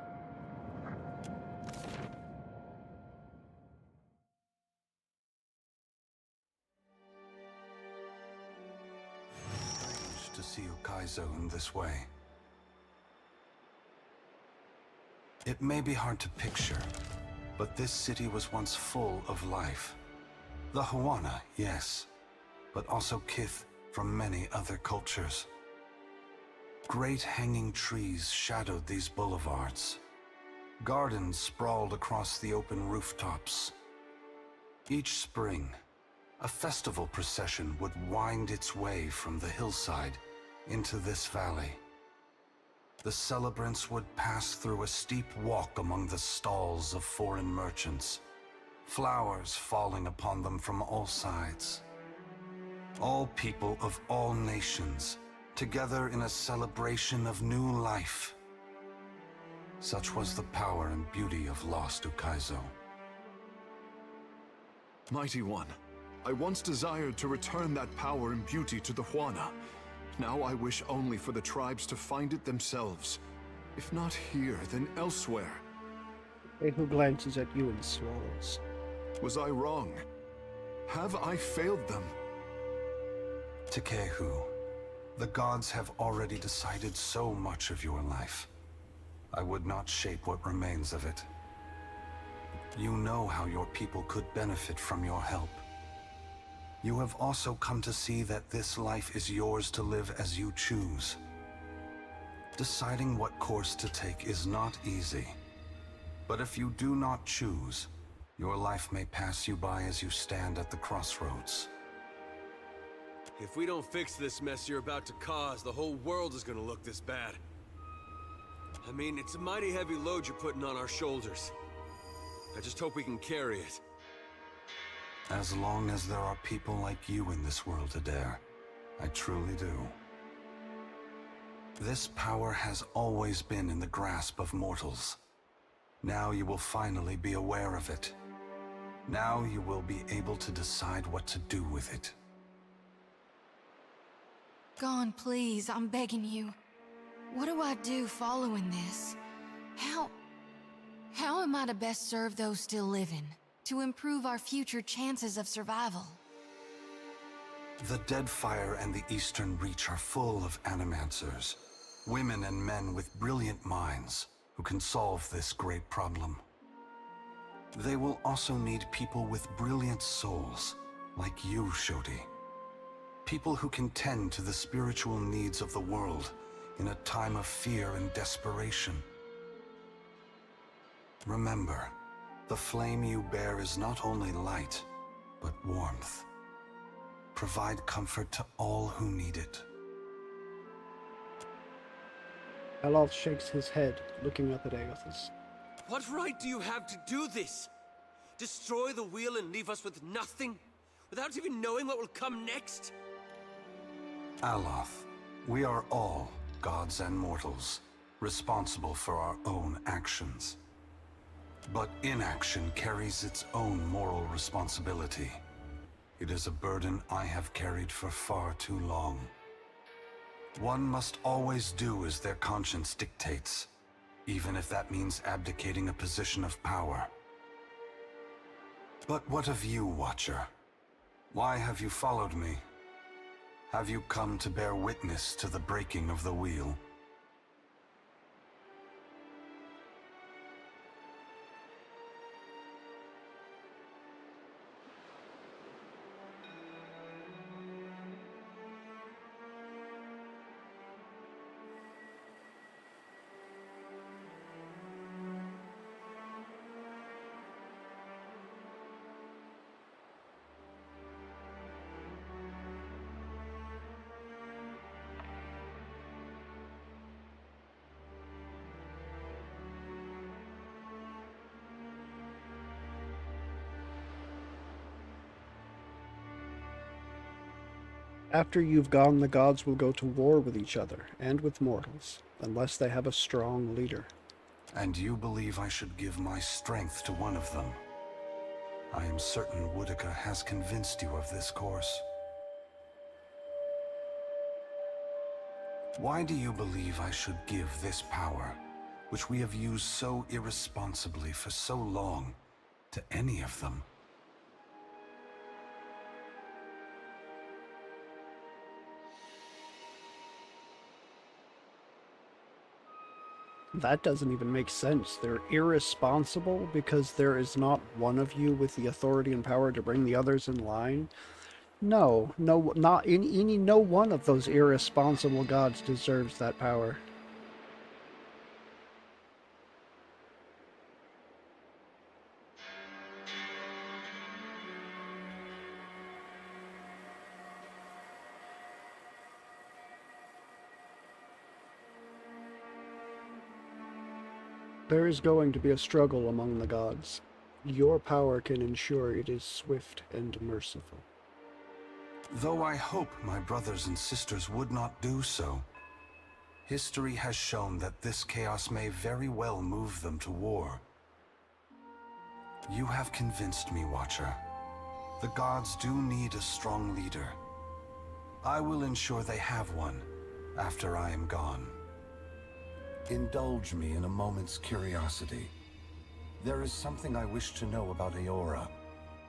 Speaker 21: Strange to see Ukaizo in this way. It may be hard to picture, but this city was once full of life. The Huana, yes, but also kith from many other cultures. Great hanging trees shadowed these boulevards. Gardens sprawled across the open rooftops. Each spring,
Speaker 5: a festival procession would wind its way from the hillside into this valley. The celebrants would pass through a steep walk among the stalls of foreign merchants, flowers falling upon them from all sides. All people of all nations, together in a celebration of new life. Such was the power and beauty of lost Ukaizo.
Speaker 4: Mighty One, I once desired to return that power and beauty to the Huana. Now I wish only for the tribes to find it themselves. If not here, then elsewhere.
Speaker 1: Who glances at you and swallows.
Speaker 4: Was I wrong? Have I failed them?
Speaker 5: Takehu, the gods have already decided so much of your life. I would not shape what remains of it. You know how your people could benefit from your help. You have also come to see that this life is yours to live as you choose. Deciding what course to take is not easy. But if you do not choose, your life may pass you by as you stand at the crossroads.
Speaker 13: If we don't fix this mess you're about to cause, the whole world is gonna look this bad. I mean, it's a mighty heavy load you're putting on our shoulders. I just hope we can carry it.
Speaker 5: As long as there are people like you in this world, Adair, I truly do. This power has always been in the grasp of mortals. Now you will finally be aware of it. Now you will be able to decide what to do with it.
Speaker 9: Gone, please, I'm begging you. What do I do following this? How am I to best serve those still living? To improve our future chances of survival?
Speaker 5: The Deadfire and the Eastern Reach are full of animancers, women and men with brilliant minds who can solve this great problem. They will also need people with brilliant souls, like you, Shodi. People who can tend to the spiritual needs of the world in a time of fear and desperation. Remember, the flame you bear is not only light, but warmth. Provide comfort to all who need it.
Speaker 1: Aloth shakes his head, looking up at Aothas.
Speaker 6: What right do you have to do this? Destroy the wheel and leave us with nothing? Without even knowing what will come next?
Speaker 5: Aloth, we are all, gods and mortals, responsible for our own actions. But inaction carries its own moral responsibility. It is a burden I have carried for far too long. One must always do as their conscience dictates, even if that means abdicating a position of power. But what of you, Watcher? Why have you followed me? Have you come to bear witness to the breaking of the wheel?
Speaker 1: After you've gone, the gods will go to war with each other, and with mortals, unless they have a strong leader.
Speaker 5: And you believe I should give my strength to one of them? I am certain Boudica has convinced you of this course. Why do you believe I should give this power, which we have used so irresponsibly for so long, to any of them?
Speaker 1: That doesn't even make sense. They're irresponsible because there is not one of you with the authority and power to bring the others in line? No, not any no one of those irresponsible gods deserves that power. There is going to be a struggle among the gods. Your power can ensure it is swift and merciful.
Speaker 5: Though I hope my brothers and sisters would not do so, history has shown that this chaos may very well move them to war. You have convinced me, Watcher. The gods do need a strong leader. I will ensure they have one after I am gone. Indulge me in a moment's curiosity. There is something I wish to know about Eora,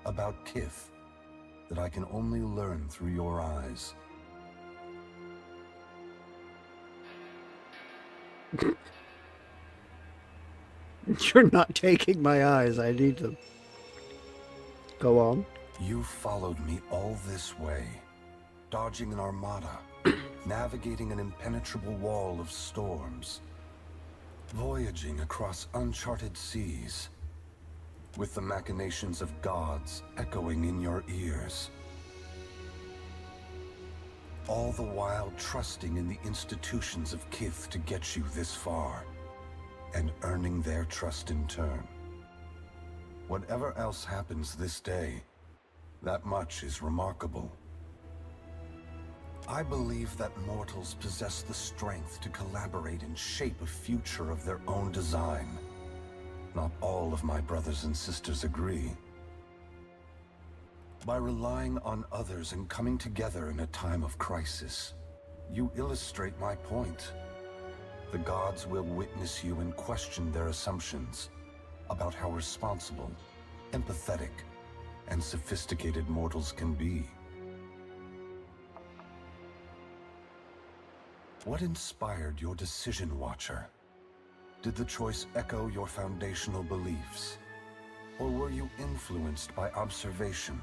Speaker 5: about Kith, that I can only learn through your eyes.
Speaker 1: You're not taking my eyes. I need them. Go on.
Speaker 5: You followed me all this way, dodging an armada, navigating an impenetrable wall of storms, voyaging across uncharted seas, with the machinations of gods echoing in your ears. All the while trusting in the institutions of Kith to get you this far, and earning their trust in turn. Whatever else happens this day, that much is remarkable. I believe that mortals possess the strength to collaborate and shape a future of their own design. Not all of my brothers and sisters agree. By relying on others and coming together in a time of crisis, you illustrate my point. The gods will witness you and question their assumptions about how responsible, empathetic, and sophisticated mortals can be. What inspired your decision, Watcher? Did the choice echo your foundational beliefs? Or were you influenced by observation?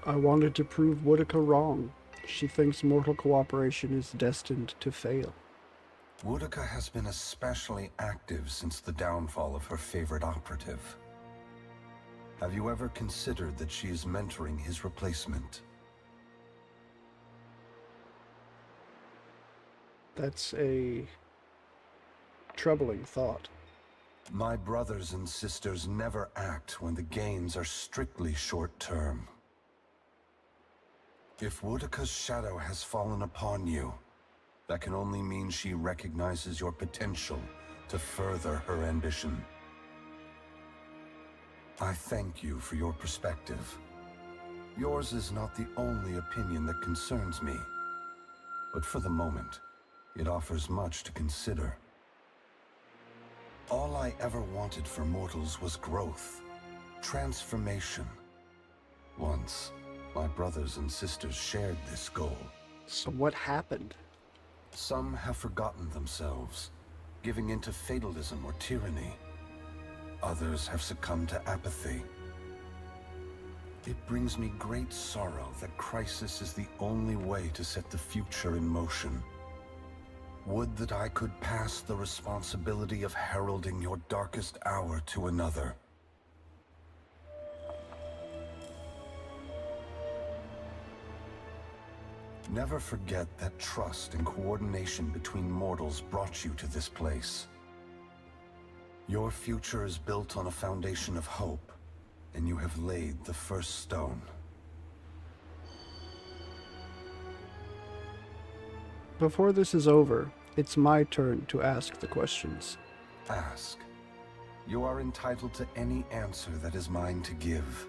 Speaker 1: I wanted to prove Woodica wrong. She thinks mortal cooperation is destined to fail.
Speaker 5: Woodica has been especially active since the downfall of her favorite operative. Have you ever considered that she is mentoring his replacement?
Speaker 1: That's a troubling thought.
Speaker 5: My brothers and sisters never act when the gains are strictly short-term. If Woodica's shadow has fallen upon you, that can only mean she recognizes your potential to further her ambition. I thank you for your perspective. Yours is not the only opinion that concerns me, but for the moment, it offers much to consider. All I ever wanted for mortals was growth, transformation. Once, my brothers and sisters shared this goal.
Speaker 1: So what happened?
Speaker 5: Some have forgotten themselves, giving into fatalism or tyranny. Others have succumbed to apathy. It brings me great sorrow that crisis is the only way to set the future in motion. Would that I could pass the responsibility of heralding your darkest hour to another. Never forget that trust and coordination between mortals brought you to this place. Your future is built on a foundation of hope, and you have laid the first stone.
Speaker 1: Before this is over, it's my turn to ask the questions.
Speaker 5: Ask. You are entitled to any answer that is mine to give.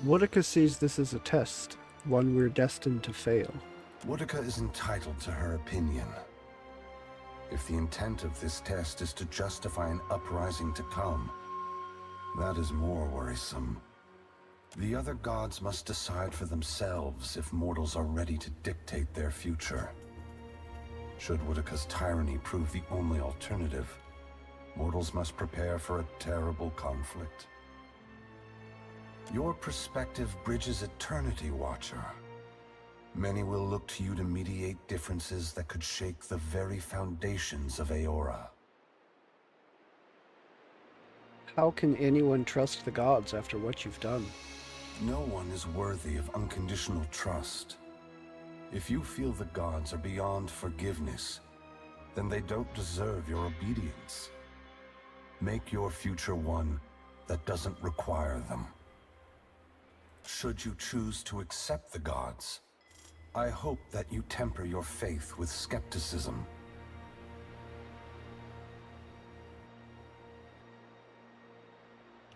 Speaker 1: Woodica sees this as a test, one we're destined to fail.
Speaker 5: Woodica is entitled to her opinion. If the intent of this test is to justify an uprising to come, that is more worrisome. The other gods must decide for themselves if mortals are ready to dictate their future. Should Woodica's tyranny prove the only alternative, mortals must prepare for a terrible conflict. Your perspective bridges eternity, Watcher. Many will look to you to mediate differences that could shake the very foundations of Aora.
Speaker 1: How can anyone trust the gods after what you've done?
Speaker 5: No one is worthy of unconditional trust. If you feel the gods are beyond forgiveness, then they don't deserve your obedience. Make your future one that doesn't require them. Should you choose to accept the gods, I hope that you temper your faith with skepticism.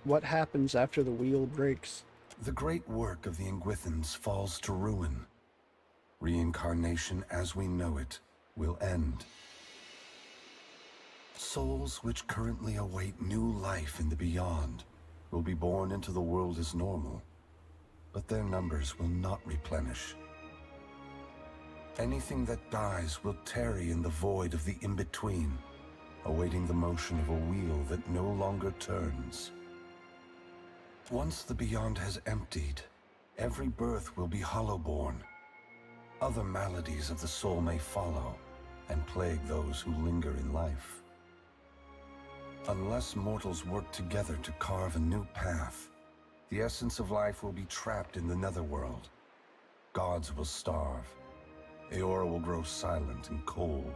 Speaker 1: What happens after the wheel breaks?
Speaker 5: The great work of the Ingwithans falls to ruin. Reincarnation as we know it will end. Souls which currently await new life in the beyond will be born into the world as normal, but their numbers will not replenish. Anything that dies will tarry in the void of the in-between, awaiting the motion of a wheel that no longer turns. Once the beyond has emptied, every birth will be hollow-born. Other maladies of the soul may follow and plague those who linger in life. Unless mortals work together to carve a new path, the essence of life will be trapped in the netherworld. Gods will starve. Aora will grow silent and cold.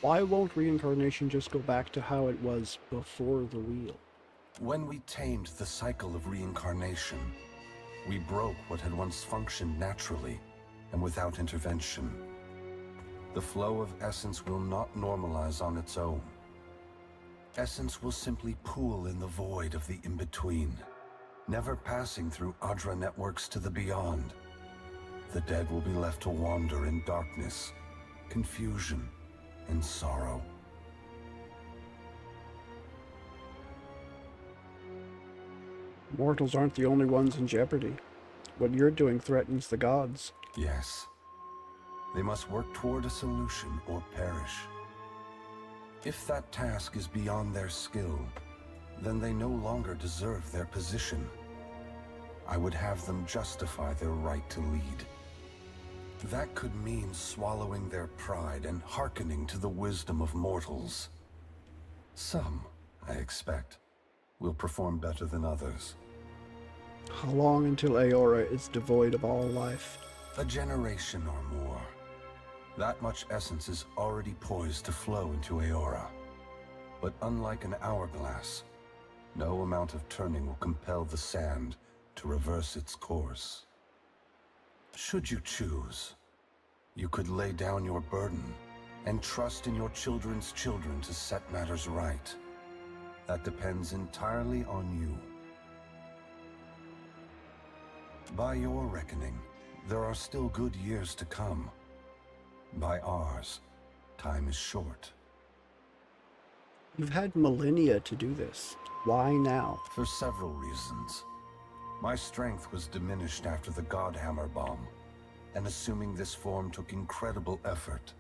Speaker 1: Why won't reincarnation just go back to how it was before the wheel?
Speaker 5: When we tamed the cycle of reincarnation, we broke what had once functioned naturally and without intervention. The flow of essence will not normalize on its own. Essence will simply pool in the void of the in-between, never passing through Adra networks to the beyond. The dead will be left to wander in darkness, confusion, and sorrow.
Speaker 1: Mortals aren't the only ones in jeopardy. What you're doing threatens the gods.
Speaker 5: Yes. They must work toward a solution or perish. If that task is beyond their skill, then they no longer deserve their position. I would have them justify their right to lead. That could mean swallowing their pride and hearkening to the wisdom of mortals. Some, I expect, will perform better than others.
Speaker 1: How long until Aora is devoid of all life?
Speaker 5: A generation or more. That much essence is already poised to flow into Aora. But unlike an hourglass, no amount of turning will compel the sand to reverse its course. Should you choose, you could lay down your burden and trust in your children's children to set matters right. That depends entirely on you. By your reckoning, there are still good years to come. By ours, time is short.
Speaker 1: You've had millennia to do this. Why now?
Speaker 5: For several reasons. My strength was diminished after the Godhammer bomb, and assuming this form took incredible effort.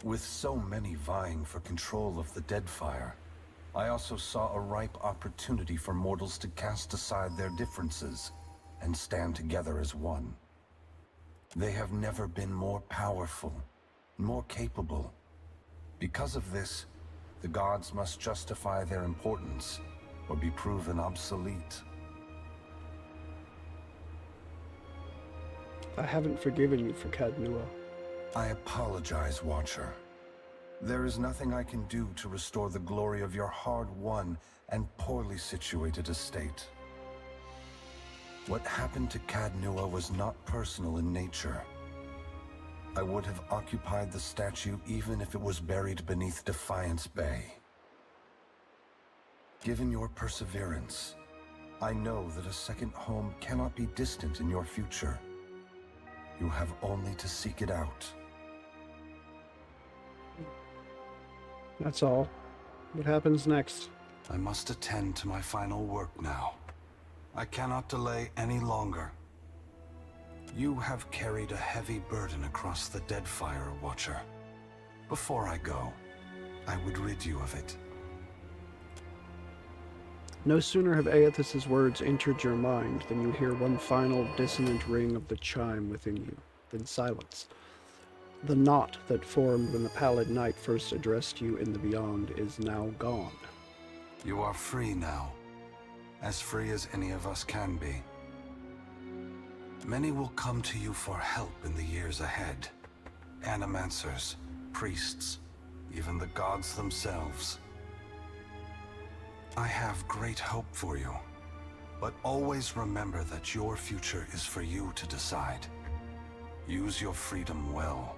Speaker 5: With so many vying for control of the Deadfire, I also saw a ripe opportunity for mortals to cast aside their differences and stand together as one. They have never been more powerful, more capable. Because of this, the gods must justify their importance or be proven obsolete.
Speaker 1: I haven't forgiven you for Cadnua.
Speaker 5: I apologize, Watcher. There is nothing I can do to restore the glory of your hard-won and poorly situated estate. What happened to Cadnua was not personal in nature. I would have occupied the statue even if it was buried beneath Defiance Bay. Given your perseverance, I know that a second home cannot be distant in your future. You have only to seek it out.
Speaker 1: That's all. What happens next?
Speaker 5: I must attend to my final work now. I cannot delay any longer. You have carried a heavy burden across the Deadfire, Watcher. Before I go, I would rid you of it.
Speaker 1: No sooner have Aethys's words entered your mind than you hear one final dissonant ring of the chime within you, then silence. The knot that formed when the pallid night first addressed you in the beyond is now gone.
Speaker 5: You are free now, as free as any of us can be. Many will come to you for help in the years ahead. Animancers, priests, even the gods themselves. I have great hope for you, but always remember that your future is for you to decide. Use your freedom well.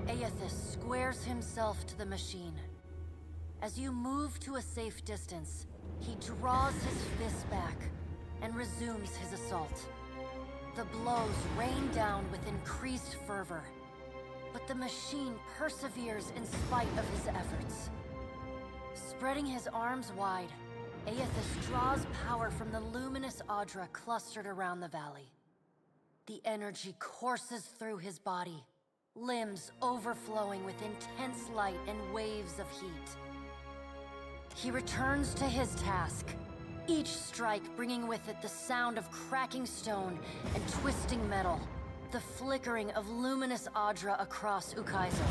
Speaker 12: Aethys squares himself to the machine. As you move to a safe distance, he draws his fist back and resumes his assault. The blows rain down with increased fervor, but the machine perseveres in spite of his efforts. Spreading his arms wide, Aethys draws power from the luminous Audra clustered around the valley. The energy courses through his body, limbs overflowing with intense light and waves of heat. He returns to his task, each strike bringing with it the sound of cracking stone and twisting metal, the flickering of luminous Audra across Ukaizo.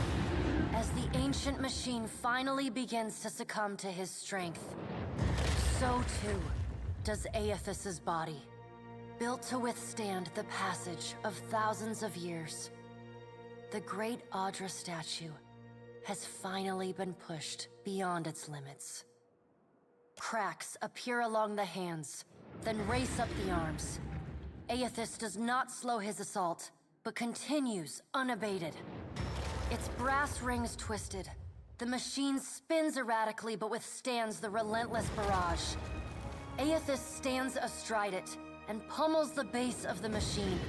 Speaker 12: As the ancient machine finally begins to succumb to his strength, so too does Aethys's body, built to withstand the passage of thousands of years. The great Audra statue has finally been pushed beyond its limits. Cracks appear along the hands, then race up the arms. Aethys does not slow his assault, but continues unabated. Its brass rings twisted. The machine spins erratically but withstands the relentless barrage. Aethys stands astride it and pummels the base of the machine.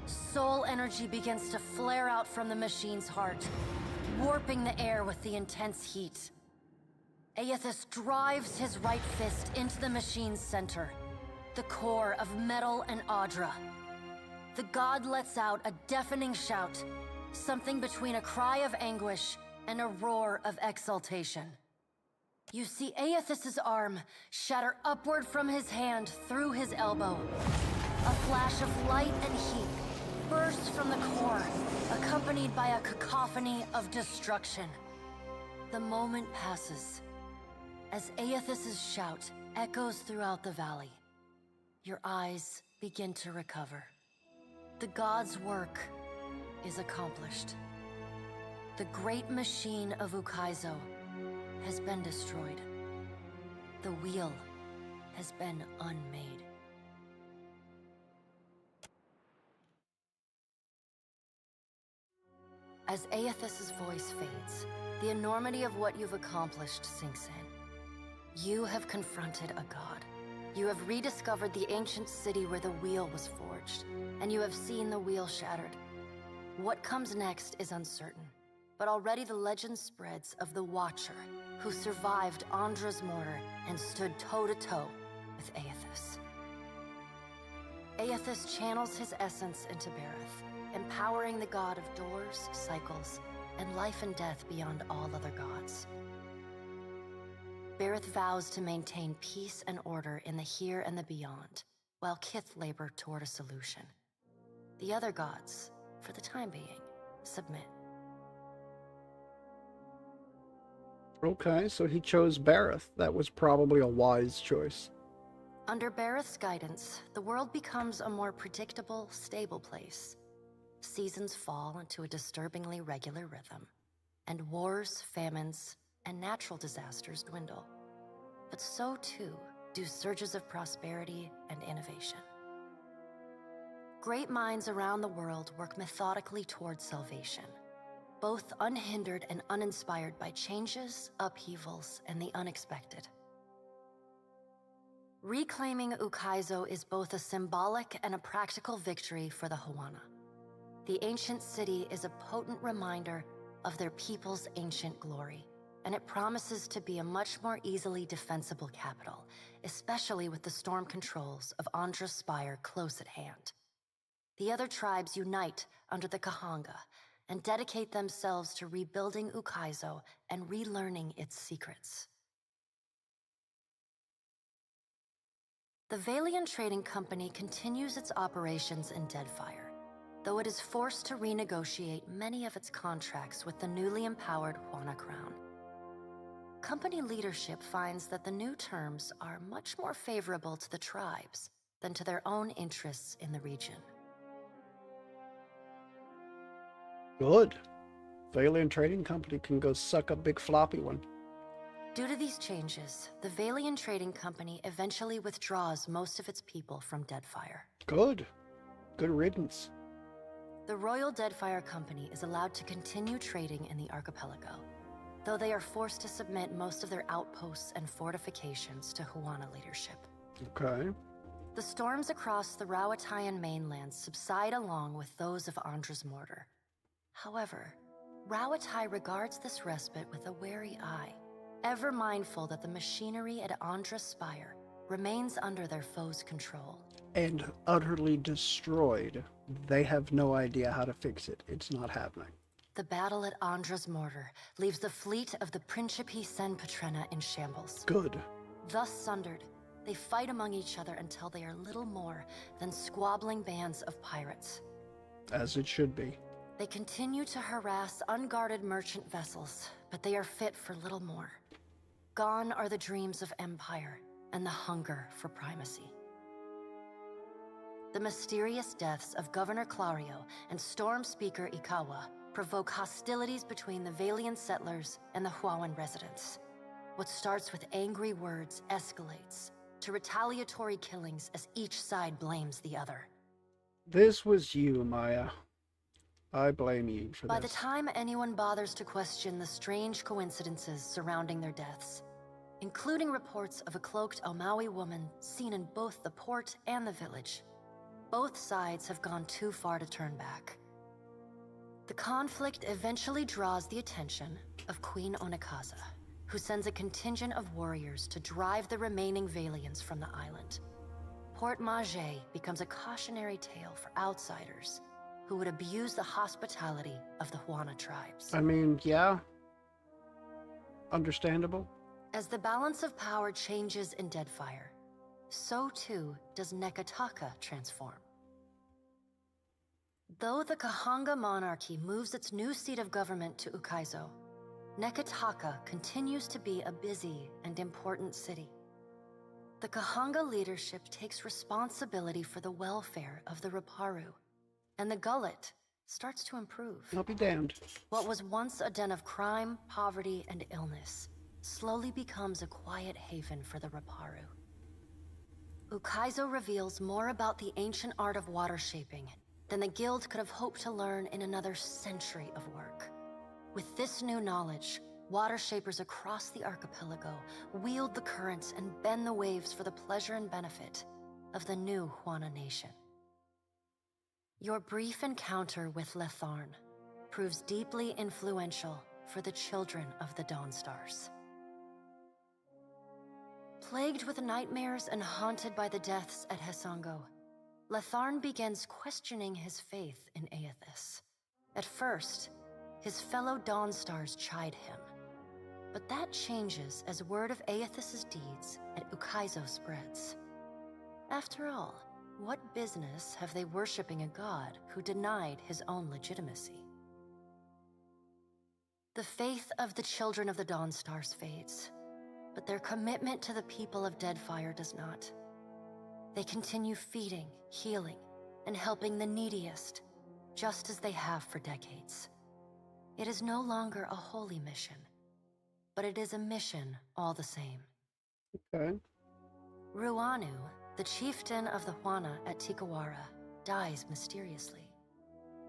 Speaker 12: Soul energy begins to flare out from the machine's heart, warping the air with the intense heat. Aethys drives his right fist into the machine's center, the core of metal and Audra. The god lets out a deafening shout, something between a cry of anguish and a roar of exultation. You see Aethys's arm shatter upward from his hand through his elbow. A flash of light and heat bursts from the core, accompanied by a cacophony of destruction. The moment passes. As Aethys's shout echoes throughout the valley, your eyes begin to recover. The god's work is accomplished. The great machine of Ukaizo has been destroyed. The wheel has been unmade. As Aethys's voice fades, the enormity of what you've accomplished sinks in. You have confronted a god. You have rediscovered the ancient city where the wheel was forged, and you have seen the wheel shattered. What comes next is uncertain, but already the legend spreads of the Watcher, who survived Andra's mortar and stood toe-to-toe with Aethys. Aethys channels his essence into Bareth, empowering the god of doors, cycles, and life and death beyond all other gods. Bareth vows to maintain peace and order in the here and the beyond, while Kith labor toward a solution. The other gods, for the time being, submit.
Speaker 1: Okay, so he chose Bareth. That was probably a wise choice.
Speaker 12: Under Bareth's guidance, the world becomes a more predictable, stable place. Seasons fall into a disturbingly regular rhythm, and wars, famines, and natural disasters dwindle. But so too do surges of prosperity and innovation. Great minds around the world work methodically towards salvation, both unhindered and uninspired by changes, upheavals, and the unexpected. Reclaiming Ukaizo is both a symbolic and a practical victory for the Huana. The ancient city is a potent reminder of their people's ancient glory, and it promises to be a much more easily defensible capital, especially with the storm controls of Andra's Spire close at hand. The other tribes unite under the Kahanga and dedicate themselves to rebuilding Ukaizo and relearning its secrets. The Valian Trading Company continues its operations in Deadfire, though it is forced to renegotiate many of its contracts with the newly empowered Huana Crown. Company leadership finds that the new terms are much more favorable to the tribes than to their own interests in the region.
Speaker 1: Good. Valian Trading Company can go suck a big floppy one.
Speaker 12: Due to these changes, the Valian Trading Company eventually withdraws most of its people from Deadfire.
Speaker 1: Good. Good riddance.
Speaker 12: The Royal Deadfire Company is allowed to continue trading in the archipelago, though they are forced to submit most of their outposts and fortifications to Huana leadership.
Speaker 1: Okay.
Speaker 12: The storms across the Rauatayan mainland subside along with those of Andra's mortar. However, Rauatai regards this respite with a wary eye, ever mindful that the machinery at Andra's Spire remains under their foes' control.
Speaker 1: And utterly destroyed. They have no idea how to fix it. It's not happening.
Speaker 12: The battle at Andra's mortar leaves the fleet of the Principe Sen Patrena in shambles.
Speaker 1: Good.
Speaker 12: Thus sundered, they fight among each other until they are little more than squabbling bands of pirates.
Speaker 1: As it should be.
Speaker 12: They continue to harass unguarded merchant vessels, but they are fit for little more. Gone are the dreams of empire and the hunger for primacy. The mysterious deaths of Governor Clario and Storm Speaker Ikawa provoke hostilities between the Valian settlers and the Huawan residents. What starts with angry words escalates to retaliatory killings as each side blames the other.
Speaker 1: This was you, Maya. I blame you for
Speaker 12: By
Speaker 1: this.
Speaker 12: the time anyone bothers to question the strange coincidences surrounding their deaths, including reports of a cloaked Omawi woman seen in both the port and the village, both sides have gone too far to turn back. The conflict eventually draws the attention of Queen Onikaza, who sends a contingent of warriors to drive the remaining Valians from the island. Port Mage becomes a cautionary tale for outsiders who would abuse the hospitality of the Huana tribes.
Speaker 1: I mean, yeah. Understandable.
Speaker 12: As the balance of power changes in Deadfire, so too does Nekataka transform. Though the Kahanga monarchy moves its new seat of government to Ukaizo, Nekataka continues to be a busy and important city. The Kahanga leadership takes responsibility for the welfare of the Raparu, and the Gullet starts to improve.
Speaker 1: I'll be damned.
Speaker 12: What was once a den of crime, poverty, and illness slowly becomes a quiet haven for the Raparu. Ukaizo reveals more about the ancient art of water shaping than the guild could have hoped to learn in another century of work. With this new knowledge, water shapers across the archipelago wield the currents and bend the waves for the pleasure and benefit of the new Huana nation. Your brief encounter with Letharn proves deeply influential for the children of the Dawnstars. Plagued with nightmares and haunted by the deaths at Hesango, Letharn begins questioning his faith in Aethys. At first, his fellow Dawnstars chide him, but that changes as word of Aethys' deeds at Ukaizo spreads. After all, what business have they worshipping a god who denied his own legitimacy? The faith of the children of the Dawnstars fades, but their commitment to the people of Deadfire does not. They continue feeding, healing, and helping the neediest, just as they have for decades. It is no longer a holy mission, but it is a mission all the same.
Speaker 1: Okay.
Speaker 12: Ruanu, the chieftain of the Huana at Tikawara, dies mysteriously.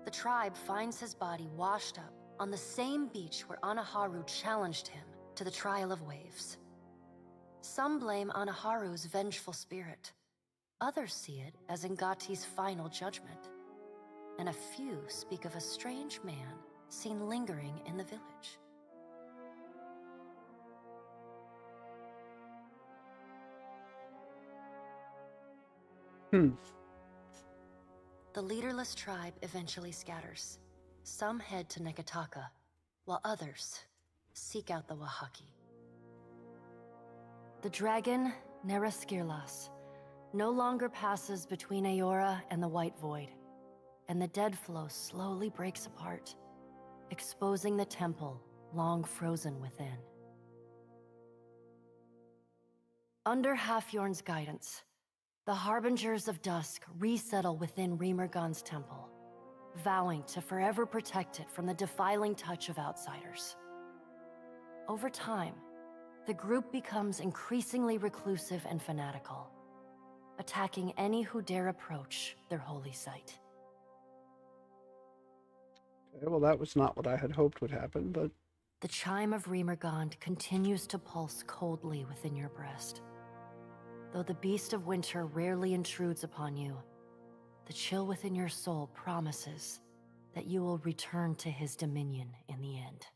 Speaker 12: The tribe finds his body washed up on the same beach where Anaharu challenged him to the trial of waves. Some blame Anaharu's vengeful spirit. Others see it as Ngati's final judgment. And a few speak of a strange man seen lingering in the village. The leaderless tribe eventually scatters. Some head to Nekataka, while others seek out the Wahaki. The dragon, Neraskirlas, no longer passes between Aora and the White Void, and the dead flow slowly breaks apart, exposing the temple long frozen within. Under Halfjorn's guidance, the Harbingers of Dusk resettle within Remergon's temple, vowing to forever protect it from the defiling touch of outsiders. Over time, the group becomes increasingly reclusive and fanatical, attacking any who dare approach their holy site.
Speaker 1: Okay, well, that was not what I had hoped would happen, but...
Speaker 12: The chime of Remergond continues to pulse coldly within your breast. Though the beast of winter rarely intrudes upon you, the chill within your soul promises that you will return to his dominion in the end.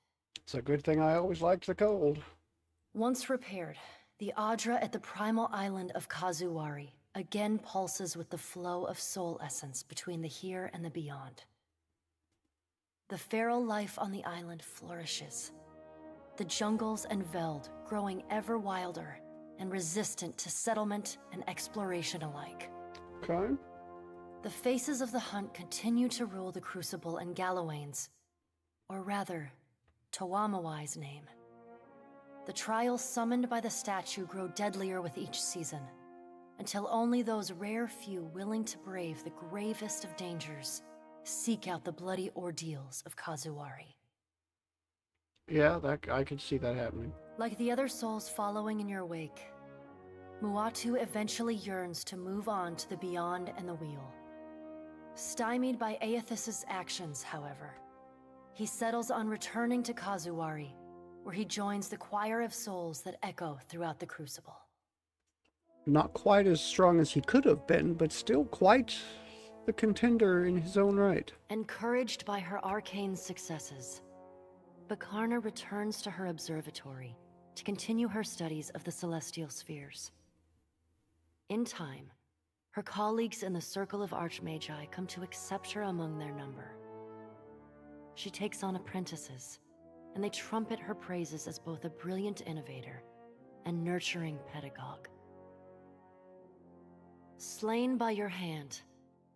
Speaker 1: It's a good thing I always liked the cold.
Speaker 12: Once repaired, the Adra at the primal island of Kazuwari again pulses with the flow of soul essence between the here and the beyond. The feral life on the island flourishes, the jungles and veld growing ever wilder and resistant to settlement and exploration alike.
Speaker 1: Okay.
Speaker 12: The faces of the hunt continue to rule the Crucible and Gallowayne's, or rather, Tawamawai's name. The trials summoned by the statue grow deadlier with each season, until only those rare few willing to brave the gravest of dangers seek out the bloody ordeals of Kazuwari.
Speaker 1: Yeah, I could see that happening.
Speaker 12: Like the other souls following in your wake, Muatu eventually yearns to move on to the beyond and the wheel. Stymied by Aethys's actions, however, he settles on returning to Kazuwari, where he joins the choir of souls that echo throughout the Crucible.
Speaker 1: Not quite as strong as he could have been, but still quite the contender in his own right.
Speaker 12: Encouraged by her arcane successes, Bakarna returns to her observatory to continue her studies of the celestial spheres. In time, her colleagues in the Circle of Archmagi come to accept her among their number. She takes on apprentices, and they trumpet her praises as both a brilliant innovator and nurturing pedagogue. Slain by your hand,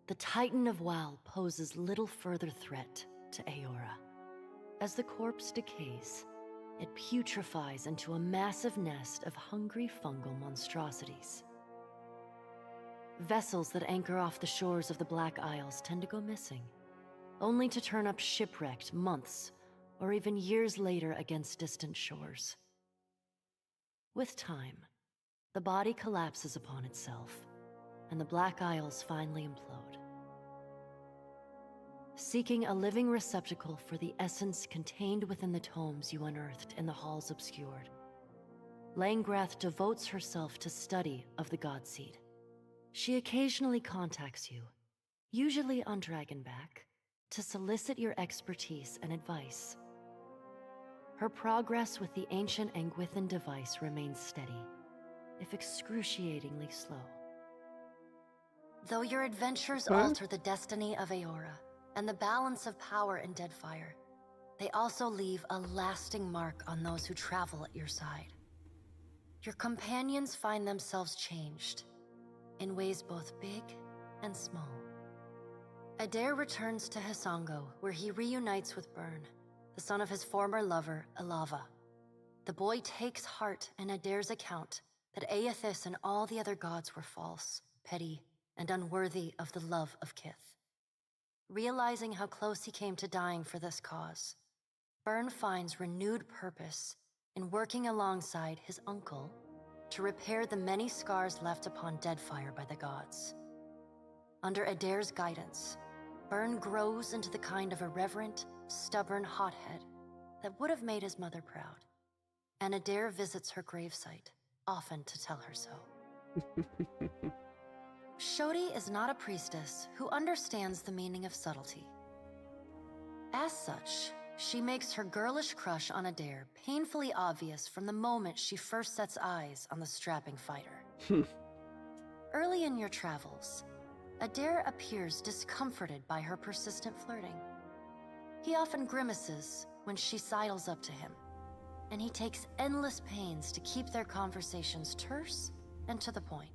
Speaker 12: the Titan of Wal poses little further threat to Aora. As the corpse decays, it putrefies into a massive nest of hungry fungal monstrosities. Vessels that anchor off the shores of the Black Isles tend to go missing, only to turn up shipwrecked months or even years later against distant shores. With time, the body collapses upon itself, and the Black Isles finally implode. Seeking a living receptacle for the essence contained within the tomes you unearthed in the halls obscured, Langgrath devotes herself to study of the Godseed. She occasionally contacts you, usually on Dragonback, to solicit your expertise and advice. Her progress with the ancient Anguithan device remains steady, if excruciatingly slow. Though your adventures alter the destiny of Aora and the balance of power in Deadfire, they also leave a lasting mark on those who travel at your side. Your companions find themselves changed, in ways both big and small. Adair returns to Hisango, where he reunites with Byrne, the son of his former lover, Alava. The boy takes heart in Adair's account that Aethys and all the other gods were false, petty, and unworthy of the love of Kith. Realizing how close he came to dying for this cause, Byrne finds renewed purpose in working alongside his uncle to repair the many scars left upon Deadfire by the gods. Under Adair's guidance, Byrne grows into the kind of irreverent, stubborn hothead that would have made his mother proud. And Adair visits her gravesite, often to tell her so. Shodi is not a priestess who understands the meaning of subtlety. As such, she makes her girlish crush on Adair painfully obvious from the moment she first sets eyes on the strapping fighter. Early in your travels, Adair appears discomforted by her persistent flirting. He often grimaces when she sidles up to him, and he takes endless pains to keep their conversations terse and to the point.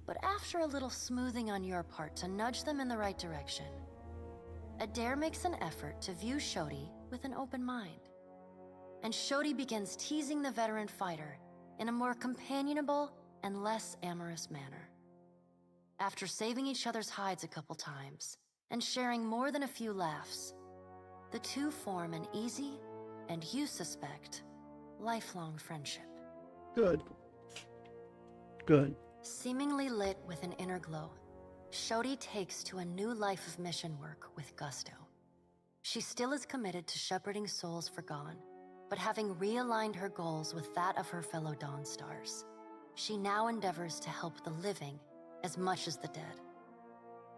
Speaker 12: But after a little smoothing on your part to nudge them in the right direction, Adair makes an effort to view Shodi with an open mind. And Shodi begins teasing the veteran fighter in a more companionable and less amorous manner. After saving each other's hides a couple times and sharing more than a few laughs, the two form an easy, and you suspect, lifelong friendship.
Speaker 1: Good. Good.
Speaker 12: Seemingly lit with an inner glow, Shodi takes to a new life of mission work with gusto. She still is committed to shepherding souls forgone, but having realigned her goals with that of her fellow Dawn Stars, she now endeavors to help the living as much as the dead.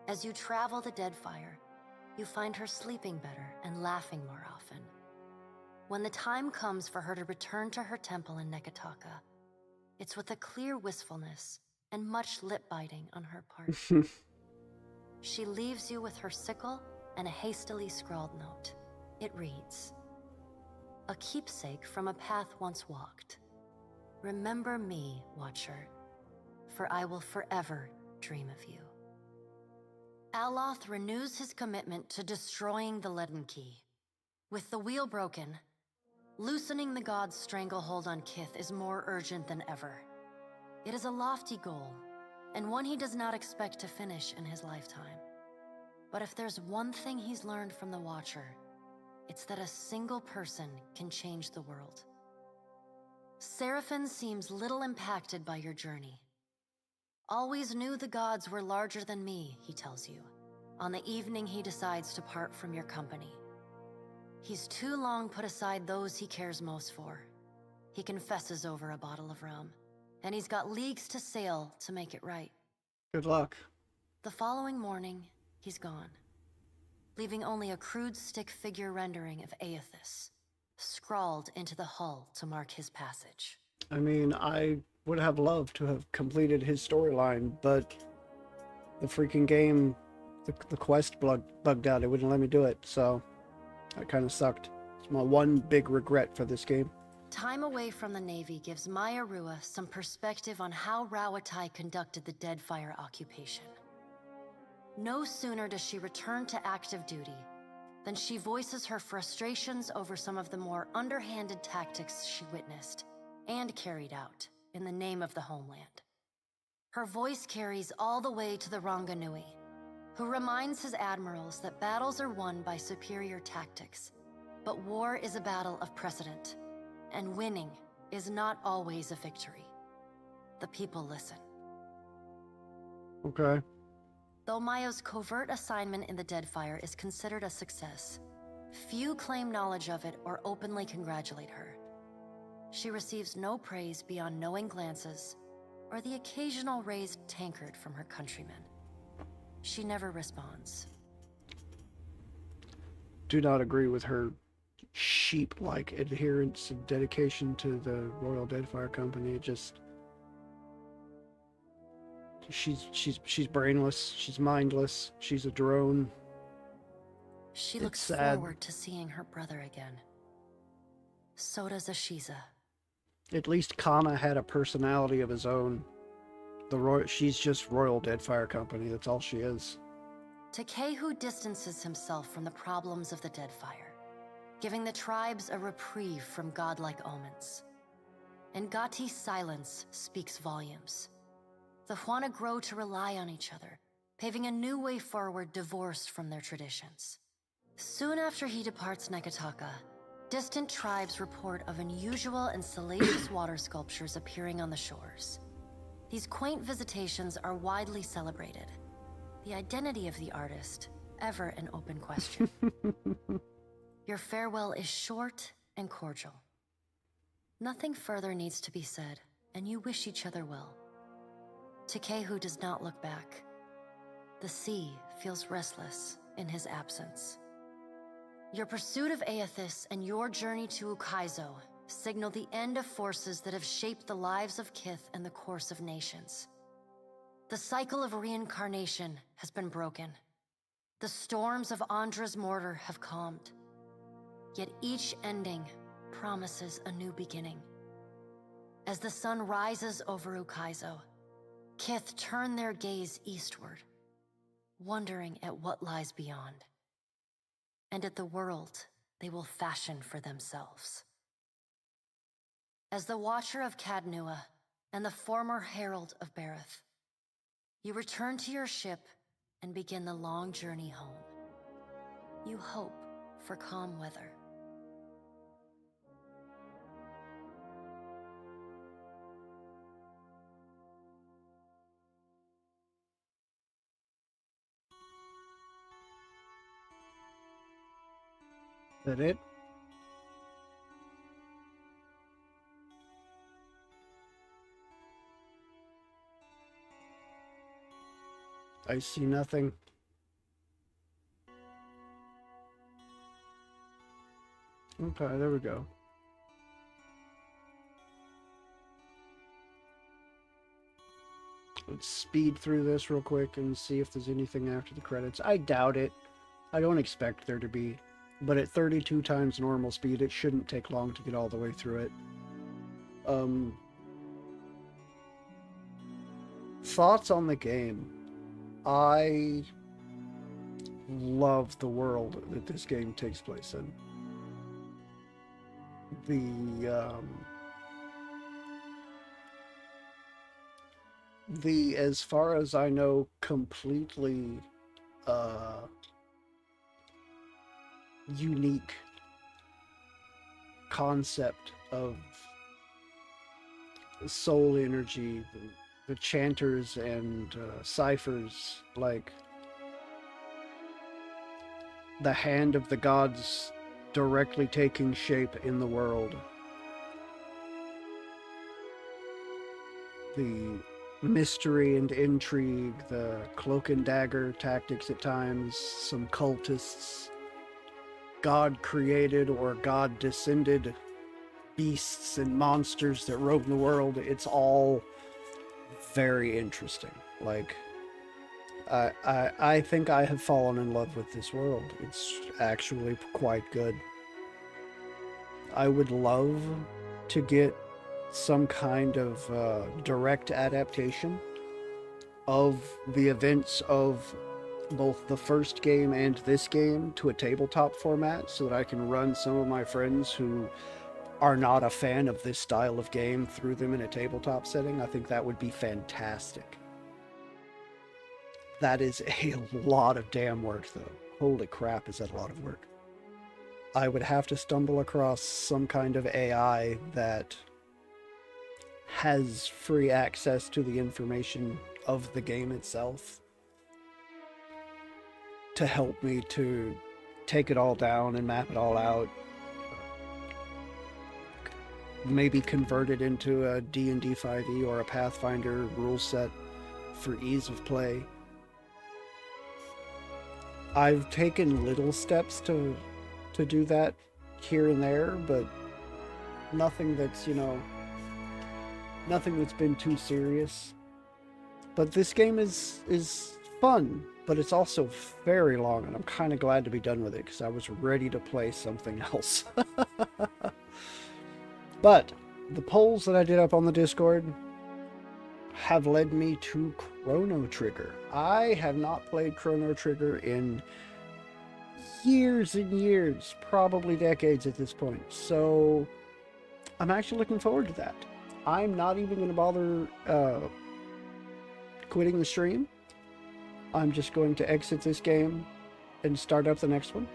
Speaker 12: As you travel the Deadfire, you find her sleeping better and laughing more often. When the time comes for her to return to her temple in Nekataka, it's with a clear wistfulness and much lip-biting on her part. She leaves you with her sickle and a hastily scrawled note. It reads, "A keepsake from a path once walked. Remember me, Watcher, for I will forever dream of you." Aloth renews his commitment to destroying the Leaden Key. With the wheel broken, loosening the god's stranglehold on Kith is more urgent than ever. It is a lofty goal, and one he does not expect to finish in his lifetime. But if there's one thing he's learned from the Watcher, it's that a single person can change the world. Seraphin seems little impacted by your journey. Always knew the gods were larger than me, he tells you, on the evening he decides to part from your company. He's too long put aside those he cares most for. He confesses over a bottle of rum, and he's got leagues to sail to make it right.
Speaker 1: Good luck.
Speaker 12: The following morning, he's gone, leaving only a crude stick figure rendering of Aethys, scrawled into the hull to mark his passage.
Speaker 1: I mean, I would have loved to have completed his storyline, but the freaking game, the quest bugged out. It wouldn't let me do it, so that kind of sucked. It's my one big regret for this game.
Speaker 12: Time away from the Navy gives Maya Rua some perspective on how Rawatai conducted the Deadfire occupation. No sooner does she return to active duty than she voices her frustrations over some of the more underhanded tactics she witnessed and carried out in the name of the homeland. Her voice carries all the way to the Ranganui, who reminds his admirals that battles are won by superior tactics, but war is a battle of precedent, and winning is not always a victory. The people listen.
Speaker 1: Okay.
Speaker 12: Though Maya's covert assignment in the Deadfire is considered a success, few claim knowledge of it or openly congratulate her. She receives no praise beyond knowing glances or the occasional raised tankard from her countrymen. She never responds.
Speaker 1: Do not agree with her sheep-like adherence and dedication to the Royal Deadfire Company. It just... She's brainless, she's mindless, she's a drone.
Speaker 12: She looks forward to seeing her brother again. So does Ashiza.
Speaker 1: At least Kana had a personality of his own. She's just Royal Deadfire Company, that's all she is.
Speaker 12: Takehu distances himself from the problems of the Deadfire, giving the tribes a reprieve from godlike omens. And Gati's silence speaks volumes. The Huana grow to rely on each other, paving a new way forward divorced from their traditions. Soon after he departs Nekataka, distant tribes report of unusual and salacious water sculptures appearing on the shores. These quaint visitations are widely celebrated, the identity of the artist, ever an open question. Your farewell is short and cordial. Nothing further needs to be said, and you wish each other well. Takehu does not look back. The sea feels restless in his absence. Your pursuit of Aethys and your journey to Ukaizo signal the end of forces that have shaped the lives of Kith and the course of nations. The cycle of reincarnation has been broken. The storms of Andra's mortar have calmed. Yet each ending promises a new beginning. As the sun rises over Ukaizo, Kith turn their gaze eastward, wondering at what lies beyond, and at the world they will fashion for themselves. As the Watcher of Cadnua and the former Herald of Bareth, you return to your ship and begin the long journey home. You hope for calm weather.
Speaker 1: Is that it? I see nothing. Okay, there we go. Let's speed through this real quick and see if there's anything after the credits. I doubt it. I don't expect there to be. But at 32 times normal speed, it shouldn't take long to get all the way through it. Thoughts on the game. I love the world that this game takes place in. The as far as I know, completely unique concept of soul energy, the chanters and ciphers, like the hand of the gods directly taking shape in the world. The mystery and intrigue, the cloak and dagger tactics at times, some cultists, God-created or God-descended beasts and monsters that roam the world. It's all very interesting. Like, I think I have fallen in love with this world. It's actually quite good. I would love to get some kind of direct adaptation of the events of both the first game and this game to a tabletop format so that I can run some of my friends who are not a fan of this style of game through them in a tabletop setting. I think that would be fantastic. That is a lot of damn work, though. Holy crap, is that a lot of work. I would have to stumble across some kind of AI that has free access to the information of the game itself to help me to take it all down and map it all out. Maybe convert it into a D&D 5e or a Pathfinder rule set for ease of play. I've taken little steps to do that here and there, but nothing that's, you know, nothing that's been too serious. But this game is fun, but it's also very long, and I'm kind of glad to be done with it because I was ready to play something else. But the polls that I did up on the Discord have led me to Chrono Trigger. I have not played Chrono Trigger in years and years, probably decades at this point, so I'm actually looking forward to that. I'm not even going to bother quitting the stream. I'm just going to exit this game and start up the next one.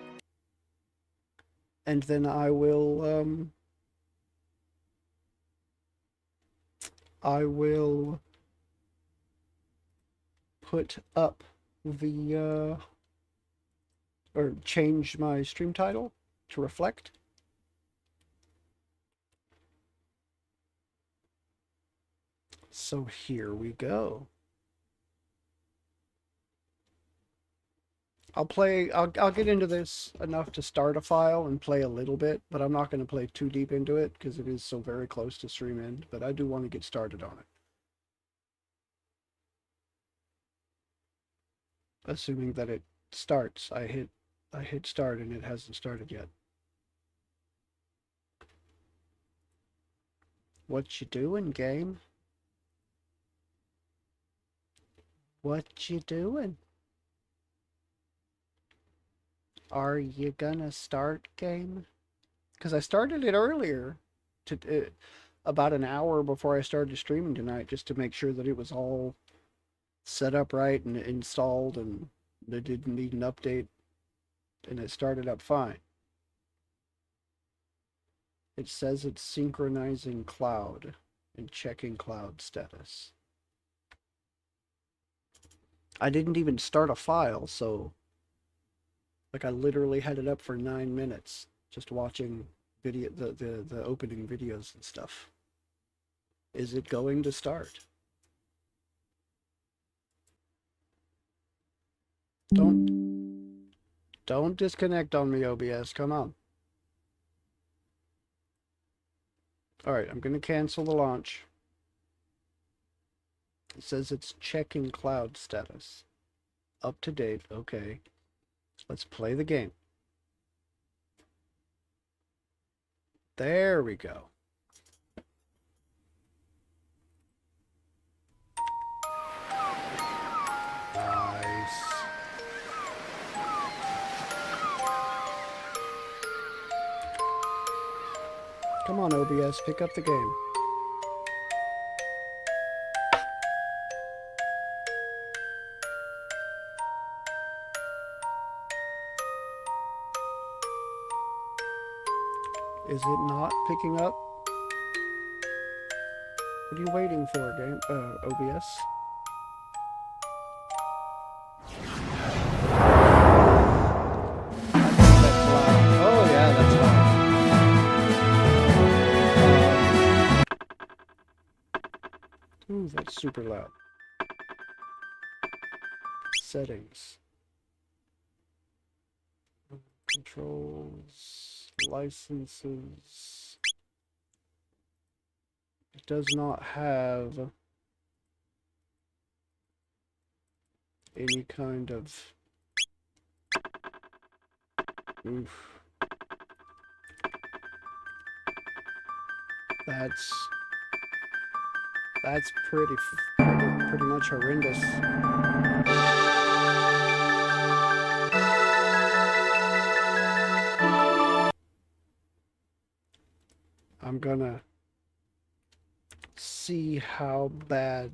Speaker 1: And then I will put up the or change my stream title to reflect. So here we go. I'll get into this enough to start a file and play a little bit, but I'm not going to play too deep into it because it is so very close to stream end, but I do want to get started on it. Assuming that it starts. I hit start and it hasn't started yet. What you doing, game? What you doing? Are you gonna start, game? Because I started it earlier, about an hour before I started streaming tonight, just to make sure that it was all set up right and installed and it didn't need an update, and it started up fine. It says it's synchronizing cloud and checking cloud status. I didn't even start a file, so like I literally had it up for 9 minutes just watching video, the opening videos and stuff. Is it going to start? Don't disconnect on me, OBS. Come on. All right, I'm going to cancel the launch. It says it's checking cloud status. Up to date. Okay. Let's play the game. There we go. Nice. Come on, OBS, pick up the game. Is it not picking up? What are you waiting for, game? OBS? Oh yeah, that's loud. Ooh, that's super loud. Settings. Controls. Licenses. It does not have any kind of... Oof. That's pretty much horrendous. I'm gonna see how bad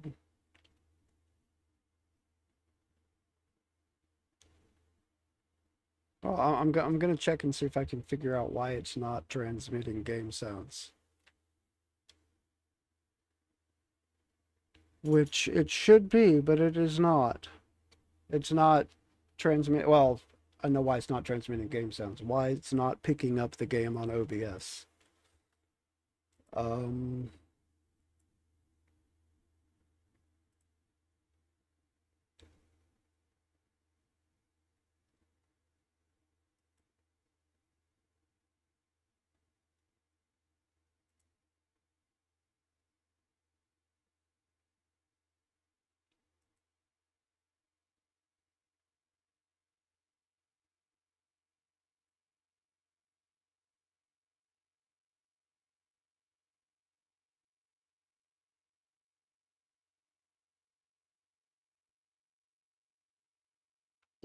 Speaker 1: I'm gonna check and see if I can figure out why it's not transmitting game sounds. Which it should be, but it is not. It's not transmit. Well, I know why it's not transmitting game sounds. Why it's not picking up the game on OBS.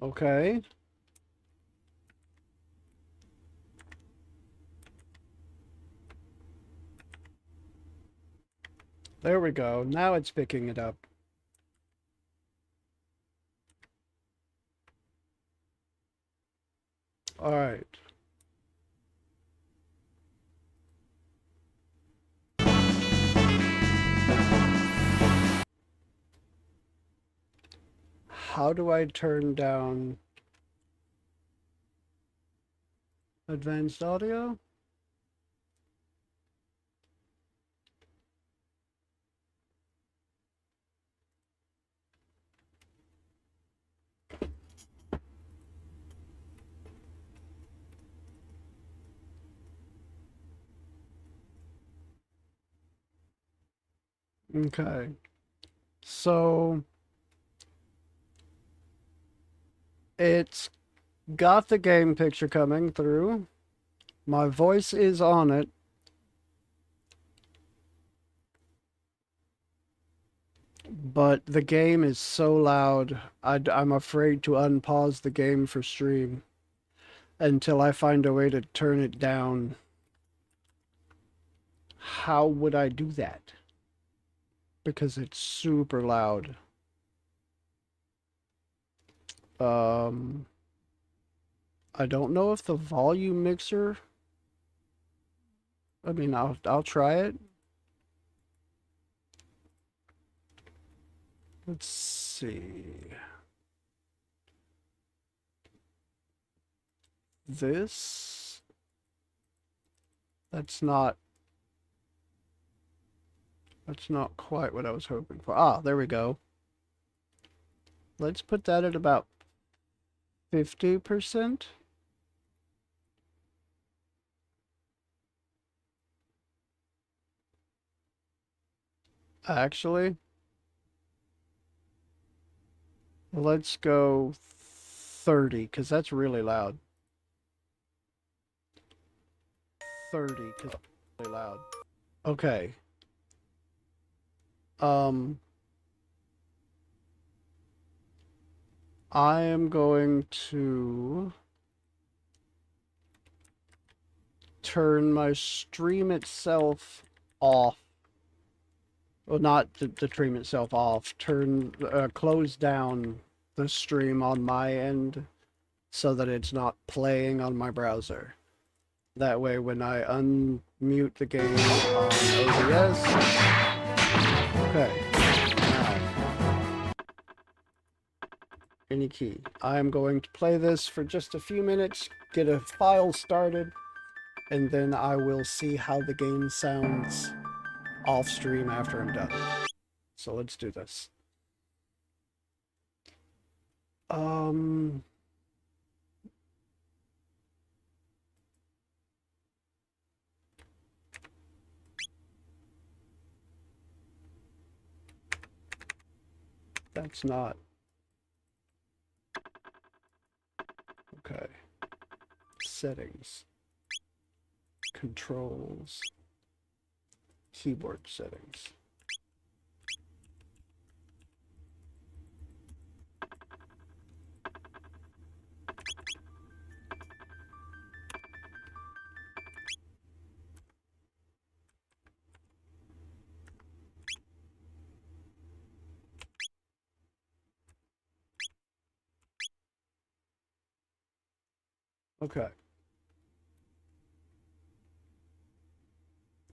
Speaker 1: Okay. There we go. Now it's picking it up. All right. how do I turn down advanced audio? Okay. So it's got the game picture coming through. My voice is on it. But the game is so loud, I'm afraid to unpause the game for stream until I find a way to turn it down. How would I do that? Because it's super loud. I don't know if the volume mixer... I mean, I'll try it. Let's see. This... That's not quite what I was hoping for. Ah, there we go. Let's put that at about 50%. Actually, let's go 30, because that's really loud. 30, because it's really loud. Okay. I am going to turn my stream itself off. Well, not the stream itself off. Close down the stream on my end so that it's not playing on my browser. That way, when I unmute the game on OBS... Okay. Now, any key. I am going to play this for just a few minutes, get a file started, and then I will see how the game sounds off stream after I'm done. So let's do this. That's not... Okay. Settings. Controls. Keyboard settings. Okay.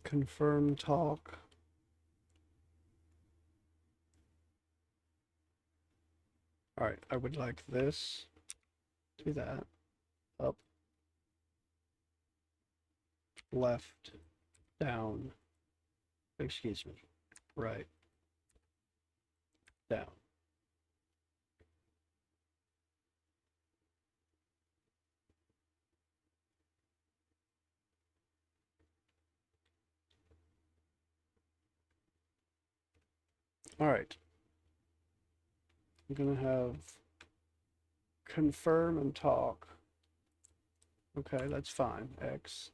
Speaker 1: Confirm talk. All right, I would like this. Do that. Up. Left. Down. Excuse me. Right. Down. All right. I'm gonna have confirm and talk. Okay, that's fine. X.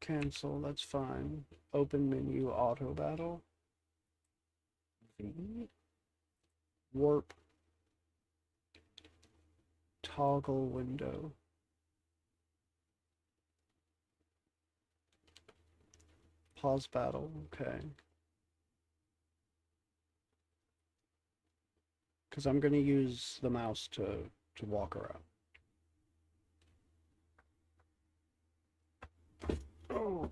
Speaker 1: Cancel, that's fine. Open menu, auto battle. V. Warp. Toggle window. Pause battle, okay. Because I'm going to use the mouse to walk around. Oh.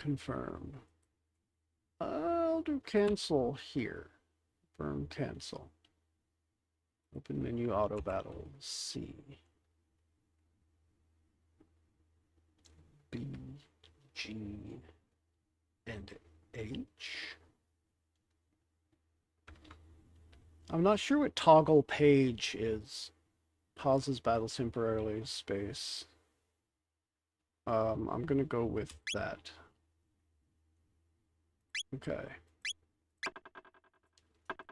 Speaker 1: confirm. I'll do cancel here. Confirm cancel. Open menu auto battle C. B, G, and H. I'm not sure what toggle page is. Pauses battle temporarily, space. I'm gonna go with that. Okay.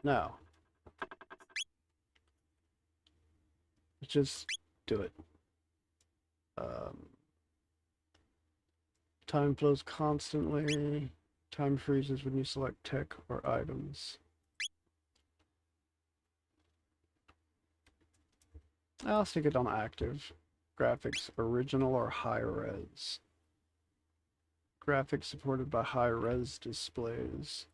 Speaker 1: Now, let's just do it. Time flows constantly. Time freezes when you select tech or items. I'll stick it on active. Graphics original or high res. Graphics supported by high res displays.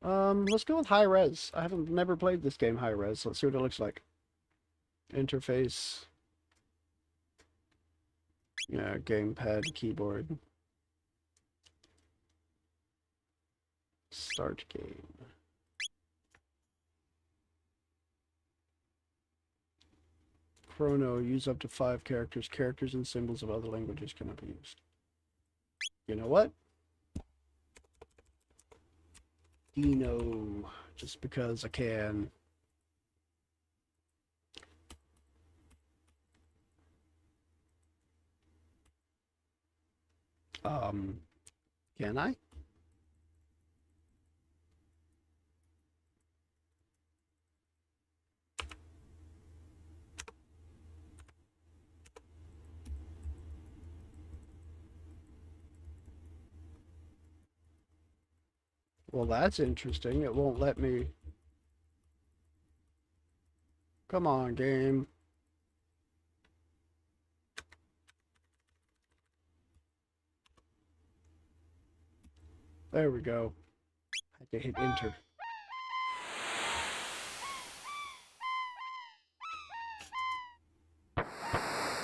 Speaker 1: Let's go with high res. I haven't never played this game high res. Let's see what it looks like. Interface. Yeah, gamepad, keyboard. Start game. Chrono, use up to 5 characters. Characters and symbols of other languages cannot be used. You know what? Dino, just because I can. Can I? Well, that's interesting. It won't let me. Come on, game. There we go. I had to hit enter.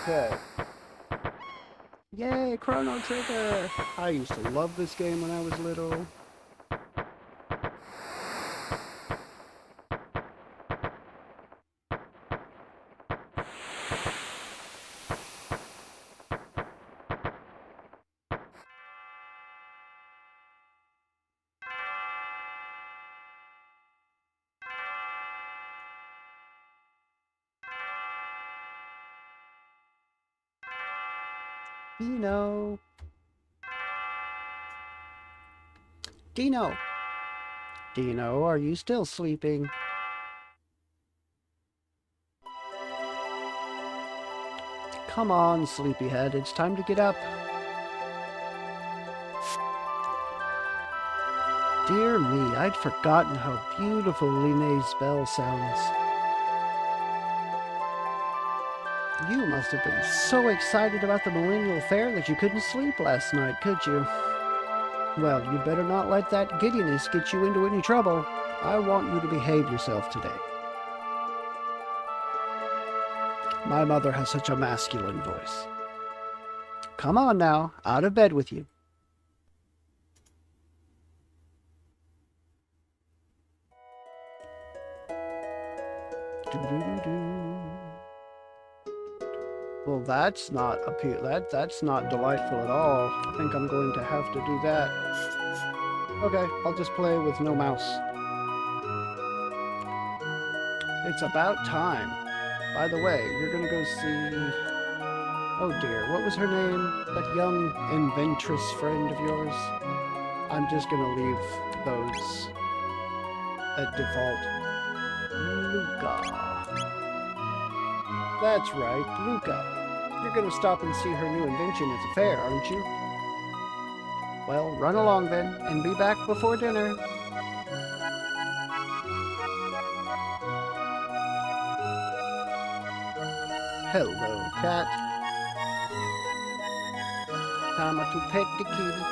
Speaker 1: Okay. Yay, Chrono Trigger! I used to love this game when I was little. Dino. Dino. Dino, are you still sleeping? Come on, sleepyhead, it's time to get up. Dear me, I'd forgotten how beautiful Linnea's bell sounds. You must have been so excited about the Millennial Fair that you couldn't sleep last night, could you? Well, you better not let that giddiness get you into any trouble. I want you to behave yourself today. My mother has such a masculine voice. Come on now, out of bed with you. Well, that's not that's not delightful at all. I think I'm going to have to do that. Okay, I'll just play with no mouse. It's about time. By the way, you're gonna go see... Oh dear, what was her name? That young inventress friend of yours? I'm just gonna leave those at default. Luca. That's right, Luca. You're gonna stop and see her new invention at the fair, aren't you? Well, run along then, and be back before dinner. Hello, cat. Time to pet the kitty.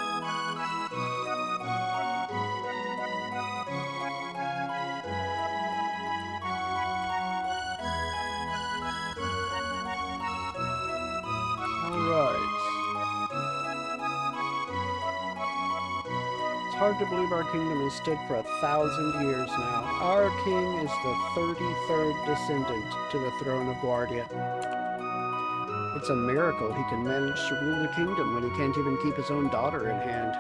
Speaker 1: Alright. hard to believe our kingdom has stood for 1,000 years now. Our king is the 33rd descendant to the throne of Guardia. It's a miracle he can manage to rule the kingdom when he can't even keep his own daughter in hand.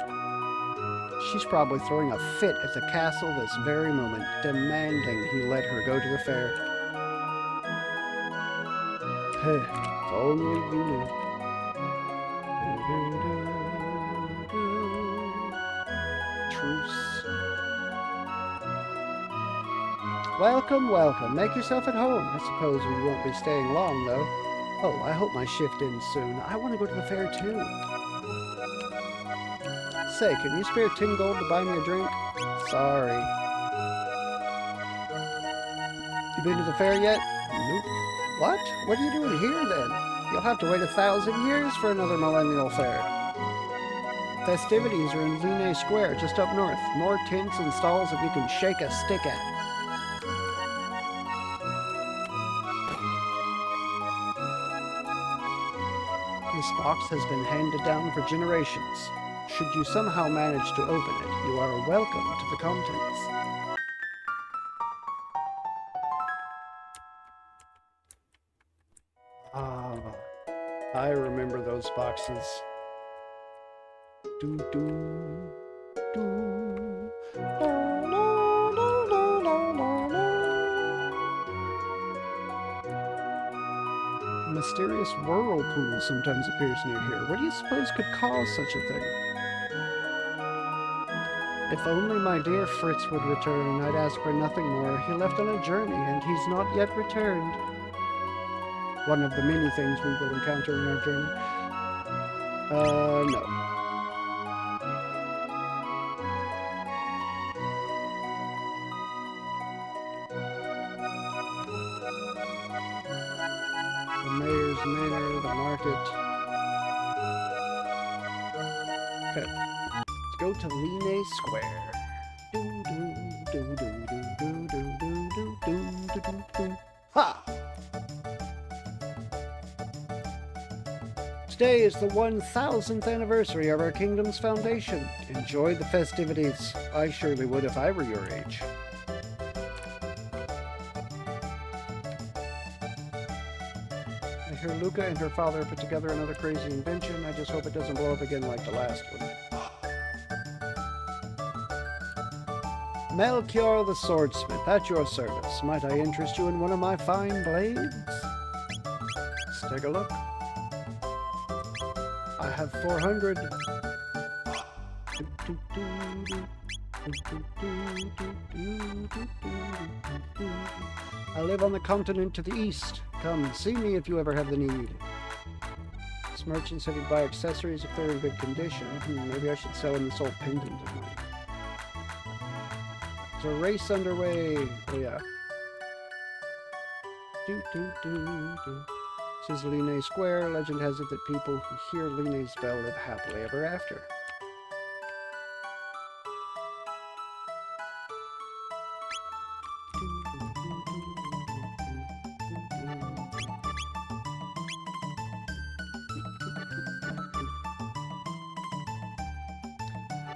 Speaker 1: She's probably throwing a fit at the castle this very moment, demanding he let her go to the fair. If only you knew. Truce. Welcome, welcome. Make yourself at home. I suppose we won't be staying long, though. Oh, I hope my shift ends soon. I want to go to the fair, too. Say, can you spare 10 gold to buy me a drink? Sorry. You been to the fair yet? Nope. What? What are you doing here, then? You'll have to wait 1,000 years for another millennial fair. Festivities are in Line Square, just up north. More tents and stalls that you can shake a stick at. This box has been handed down for generations. Should you somehow manage to open it, you are welcome to the contents. Ah, I remember those boxes. Do do do. A mysterious whirlpool sometimes appears near here. What do you suppose could cause such a thing? If only my dear Fritz would return, I'd ask for nothing more. He left on a journey, and he's not yet returned. One of the many things we will encounter in our journey. No. The mayor's manor, the market. Okay. Let's go to Line Square. Ha! Today is the 1,000th anniversary of our kingdom's foundation. Enjoy the festivities. I surely would if I were your age. I hear Luca and her father put together another crazy invention. I just hope it doesn't blow up again like the last one. Melchior the swordsmith, at your service. Might I interest you in one of my fine blades? Let's take a look. I have 400. I live on the continent to the east. Come, see me if you ever have the need. This merchant said he'd buy accessories if they're in good condition. Maybe I should sell him this old pendant of mine. There's a race underway. Oh yeah. This is Line Square. Legend has it that people who hear Line's bell live happily ever after.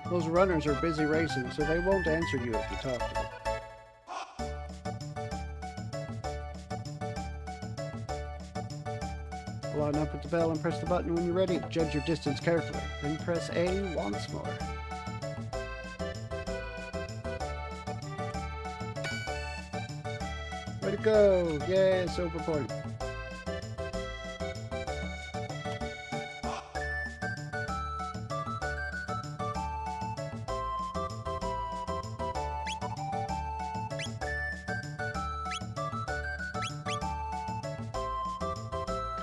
Speaker 1: Those runners are busy racing, so they won't answer you if you talk to them. Line up at the bell and press the button when you're ready. Judge your distance carefully. Then press A once more. Way to go! Yay, silver point.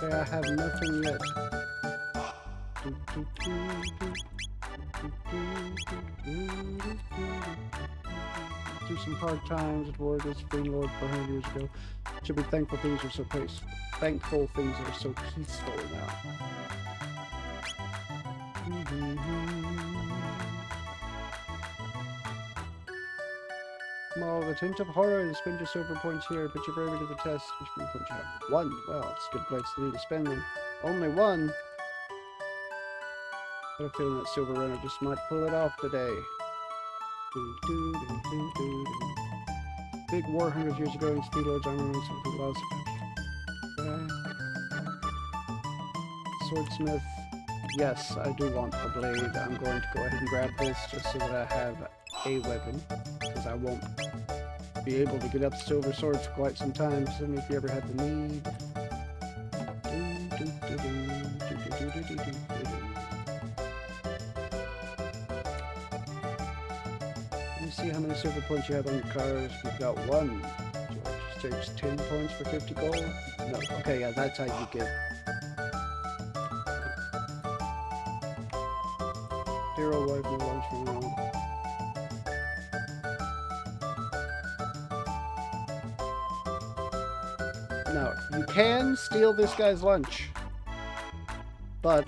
Speaker 1: Okay, I have nothing yet. Through some hard times at war against Green Lord 400 years ago. Should be thankful things are so peaceful. Thankful things are so peaceful now. Small, the tint of horror. Spend your silver points here. Put your bravery to the test. Which one point you have? 1. Well, it's a good place to need to spend them. Only 1. I have a feeling that silver runner just might pull it off today. Big war hundreds of years ago in Speed Lord's armor and something else. Swordsmith. Yes, I do want the blade. I'm going to go ahead and grab this just so that I have a weapon, because I won't be able to get up Silver Sword for quite some time, so if you ever have the need. Let me see how many silver points you have on your cars. You've got 1. Do I exchange 10 points for 50 gold? No. Okay, yeah, that's how you get. 0 wife and lunch from around. Now, you can steal this guy's lunch, but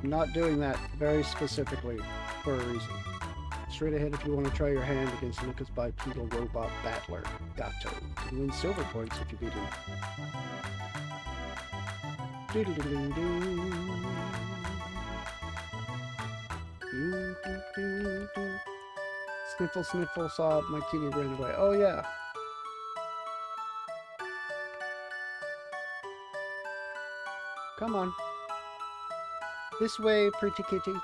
Speaker 1: I'm not doing that very specifically for a reason. Straight ahead if you want to try your hand against Lucas Bipedal Robot Battler, Gato. You can win silver points if you beat him. Sniffle, sniffle, sob, my kitty ran away. Oh yeah. Come on. This way, pretty kitty.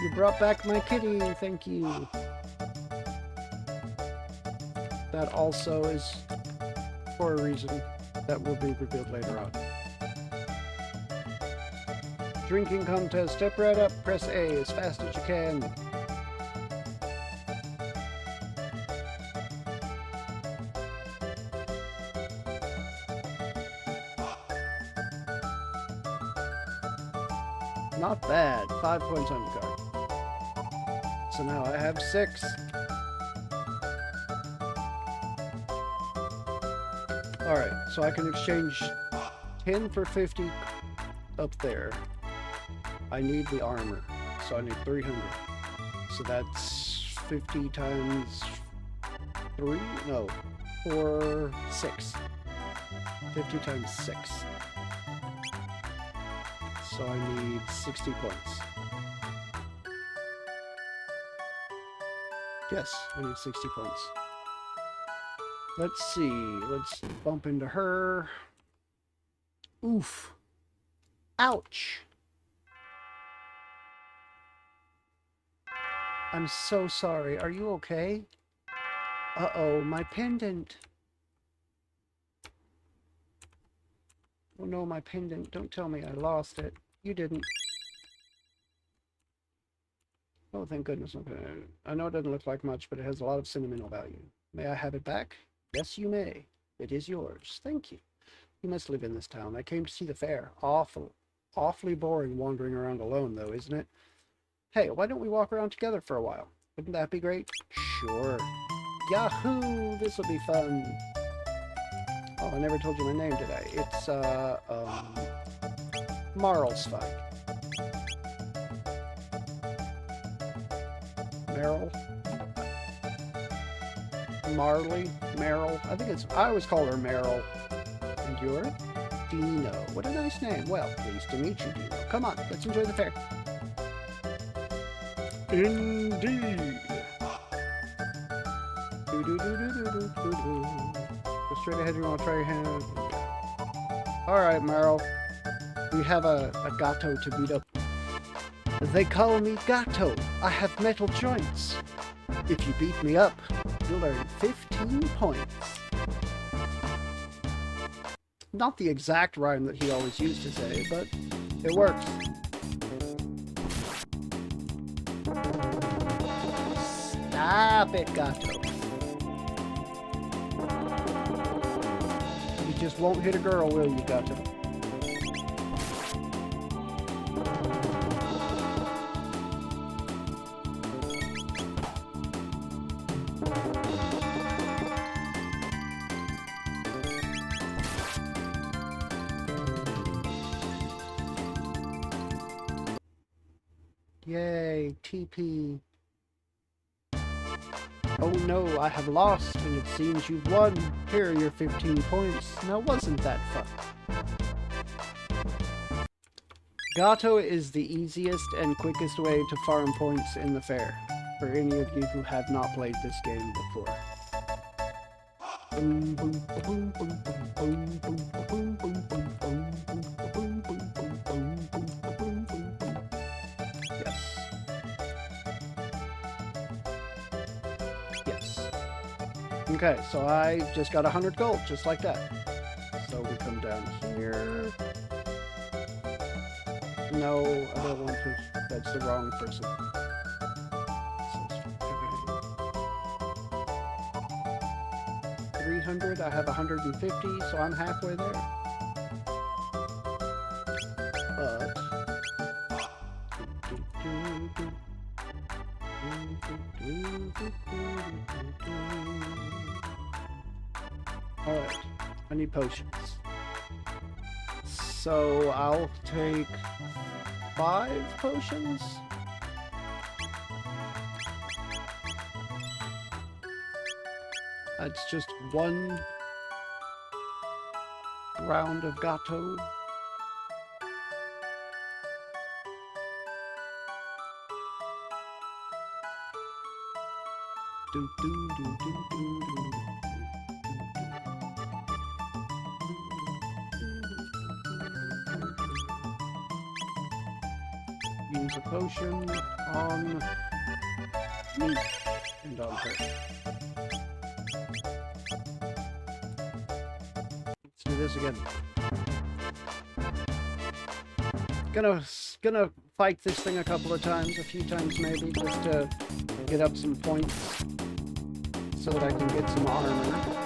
Speaker 1: You brought back my kitty, thank you. That also is for a reason that will be revealed later on. Drinking contest, step right up, press A as fast as you can. Not bad, 5 points on your card. So now I have 6. Alright, so I can exchange 10 for 50 up there. I need the armor, so I need 300. So that's 50 times 3? No, 4, 6. 50 times 6. So I need 60 points. Yes, I need 60 points. Let's see, let's bump into her. Oof. Ouch. I'm so sorry. Are you okay? Uh-oh, my pendant. Oh no, my pendant. Don't tell me I lost it. You didn't. Oh, thank goodness. Okay. I know it doesn't look like much, but it has a lot of sentimental value. May I have it back? Yes, you may. It is yours. Thank you. You must live in this town. I came to see the fair. Awfully boring wandering around alone, though, isn't it? Hey, why don't we walk around together for a while? Wouldn't that be great? Sure. Yahoo! This will be fun. Oh, I never told you my name, did I? It's, Marl's fine. Meryl? Marley? Meryl? I always call her Meryl. And you're? Dino. What a nice name. Well, pleased to meet you, Dino. Come on, let's enjoy the fair. Indeed. Go straight ahead, you want to try your hand. Alright, Meryl. We have a gato to beat up. They call me Gato. I have metal joints. If you beat me up, you'll earn 15 points. Not the exact rhyme that he always used to say, but it works. Stop it, Gato. You just won't hit a girl, will you, Gato? Yay, TP. Oh no, I have lost, and it seems you've won. Here are your 15 points. Now wasn't that fun? Gato is the easiest and quickest way to farm points in the fair, for any of you who have not played this game before. Yes. Yes. Okay, so I just got 100 gold, just like that. So we come down here. No, I don't want to. That's the wrong person. 300, I have 150, so I'm halfway there. But... Alright, I need potions. So I'll take 5 potions. That's just 1 round of Gato. Do, do, do, do, do, do. Use a potion on me and on her. Let's do this again. Gonna fight this thing a couple of times, a few times maybe, just to get up some points so that I can get some armor.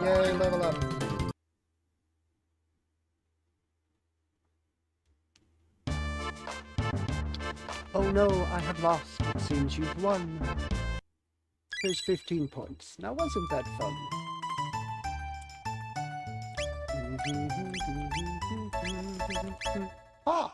Speaker 1: Yay, level up. Oh no, I have lost. It seems you've won. Here's 15 points. Now wasn't that fun? Ah!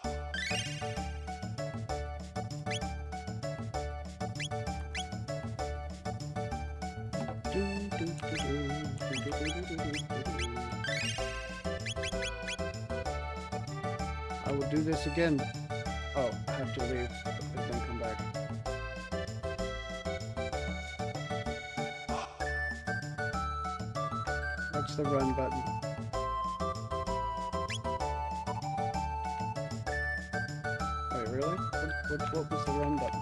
Speaker 1: I will do this again. Oh, I have to leave and then come back. What's the run button? Wait, really? What was the run button?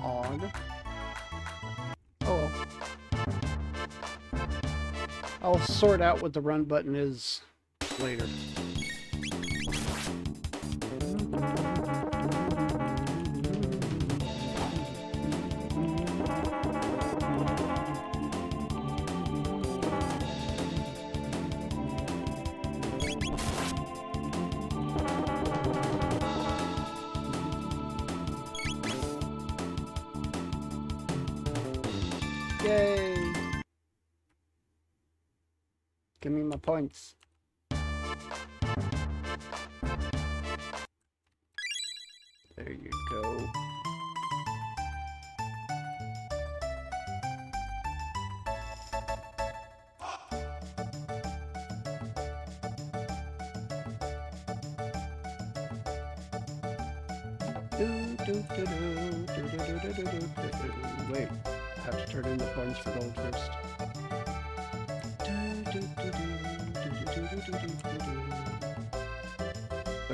Speaker 1: On. Oh well. I'll sort out what the run button is later. Yay! Give me my points. There you go. Wait, I have to turn in the points for gold first.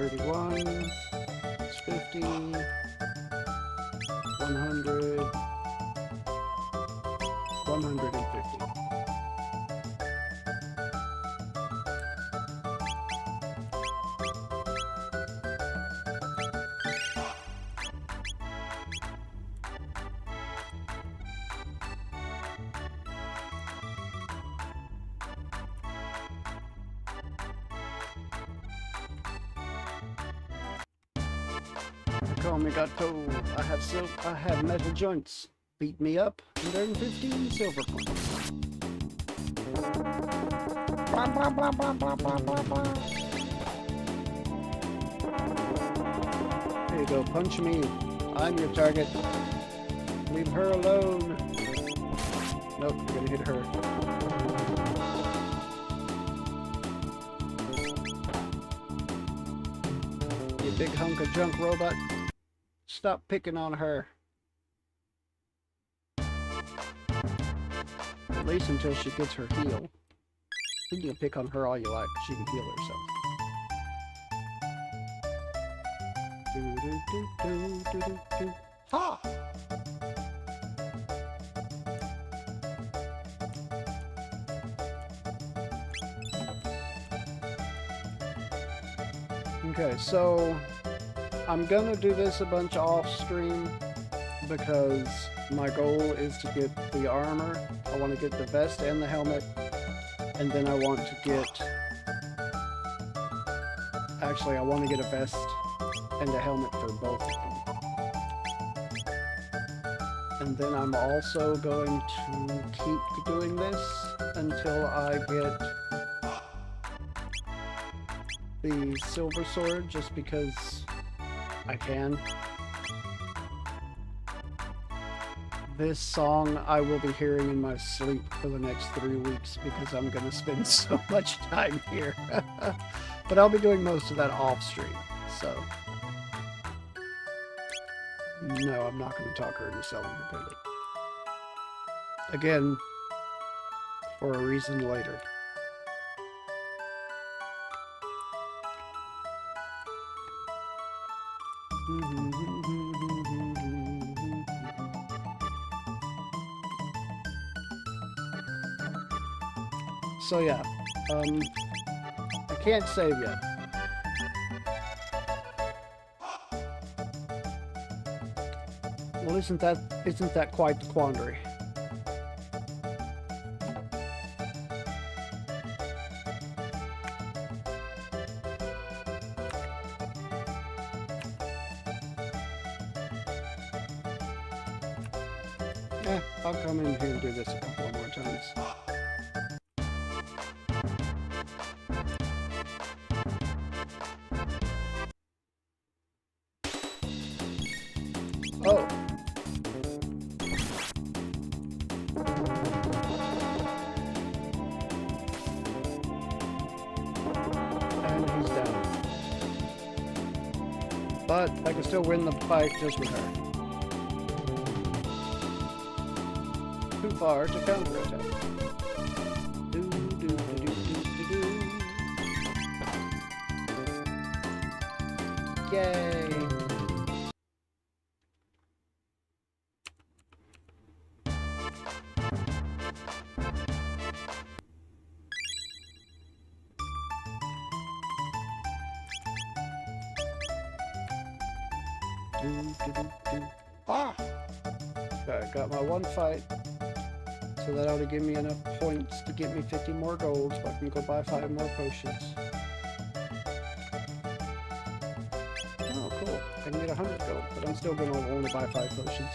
Speaker 1: 31. It's 50. 100. 150. Call me Gato. I have metal joints. Beat me up and earn 15 silver points. Blah, blah, blah, blah, blah, blah, blah, blah. There you go, punch me. I'm your target. Leave her alone. Nope, we're gonna hit her. You big hunk of junk robot. Stop picking on her. At least until she gets her heal. You can pick on her all you like, she can heal herself. Ha! Okay, so I'm gonna do this a bunch off stream because my goal is to get the armor. I want to get the vest and the helmet, and then I want to get, actually I want to get a vest and a helmet for both of them. And then I'm also going to keep doing this until I get the silver sword, just because I can. This song I will be hearing in my sleep for the next 3 weeks because I'm going to spend so much time here. But I'll be doing most of that off stream, so. No, I'm not going to talk her into selling her pivot. Again, for a reason later. So yeah, I can't save yet. Well, isn't that quite the quandary? I'll come in here and do this a couple more times. Oh. And he's down. But I can still win the fight just with her. Too far to counterattack. Yay! Ah! Okay, got my one fight. So that ought to give me enough points to get me 50 more gold so I can go buy 5 more potions. Oh, cool. I can get 100 gold, but I'm still going to only buy 5 potions.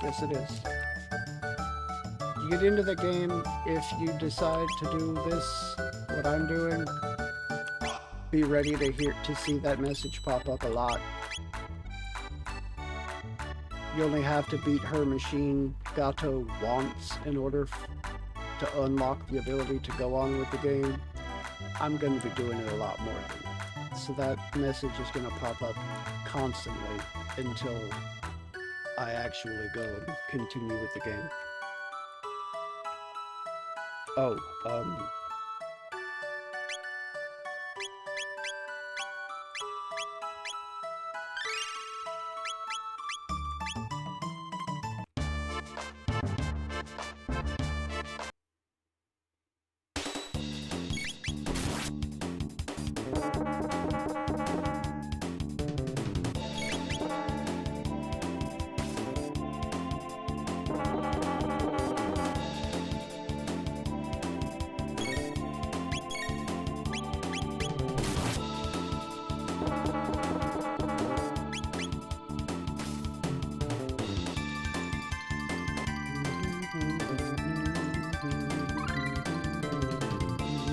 Speaker 1: Yes, it is. You get into the game, if you decide to do this, what I'm doing, be ready to see that message pop up a lot. You only have to beat her machine Gato once in order to unlock the ability to go on with the game. I'm going to be doing it a lot more than that. So that message is going to pop up constantly until I actually go and continue with the game. Oh,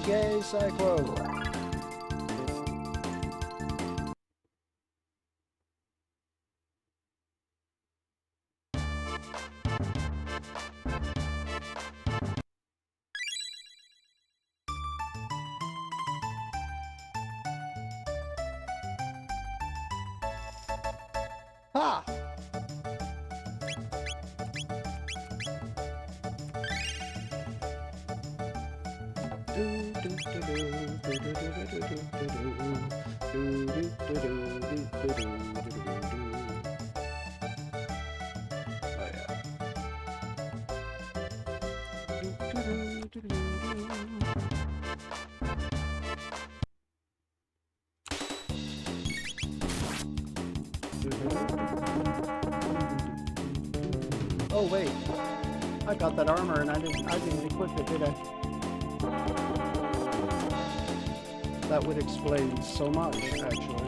Speaker 1: yay, Cyclo! Ha! Oh wait, I got that armor and I didn't equip it, did I? That would explain so much, actually.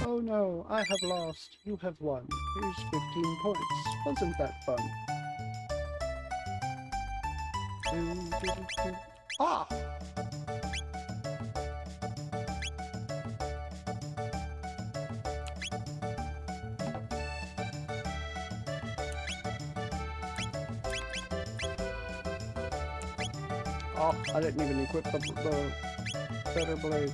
Speaker 1: Oh no, I have lost. You have won. Here's 15 points. Wasn't that fun? Ah! Oh, I didn't even equip the better blade.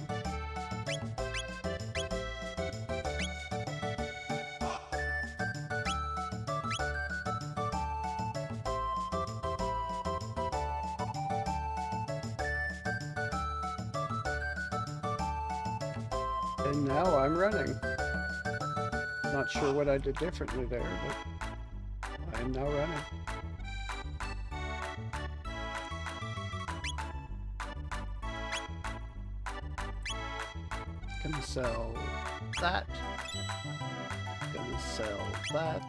Speaker 1: And now I'm running. Not sure what I did differently there, but I am now running. Gonna sell that. Gonna sell that.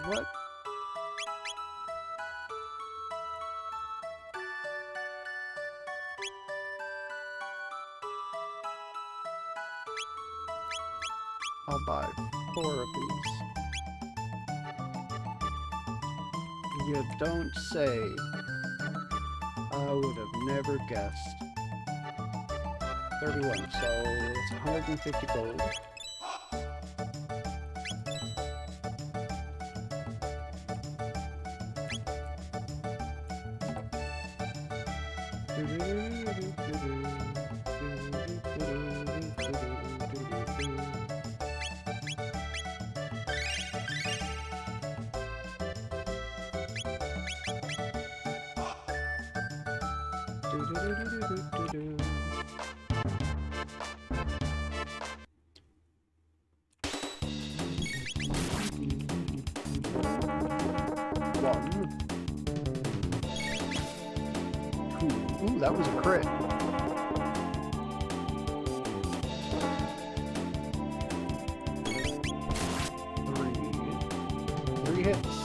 Speaker 1: What? I'll buy 4 of these. You don't say. I would have never guessed. 31, so it's 150 gold. Ooh, that was a crit. 3 hits.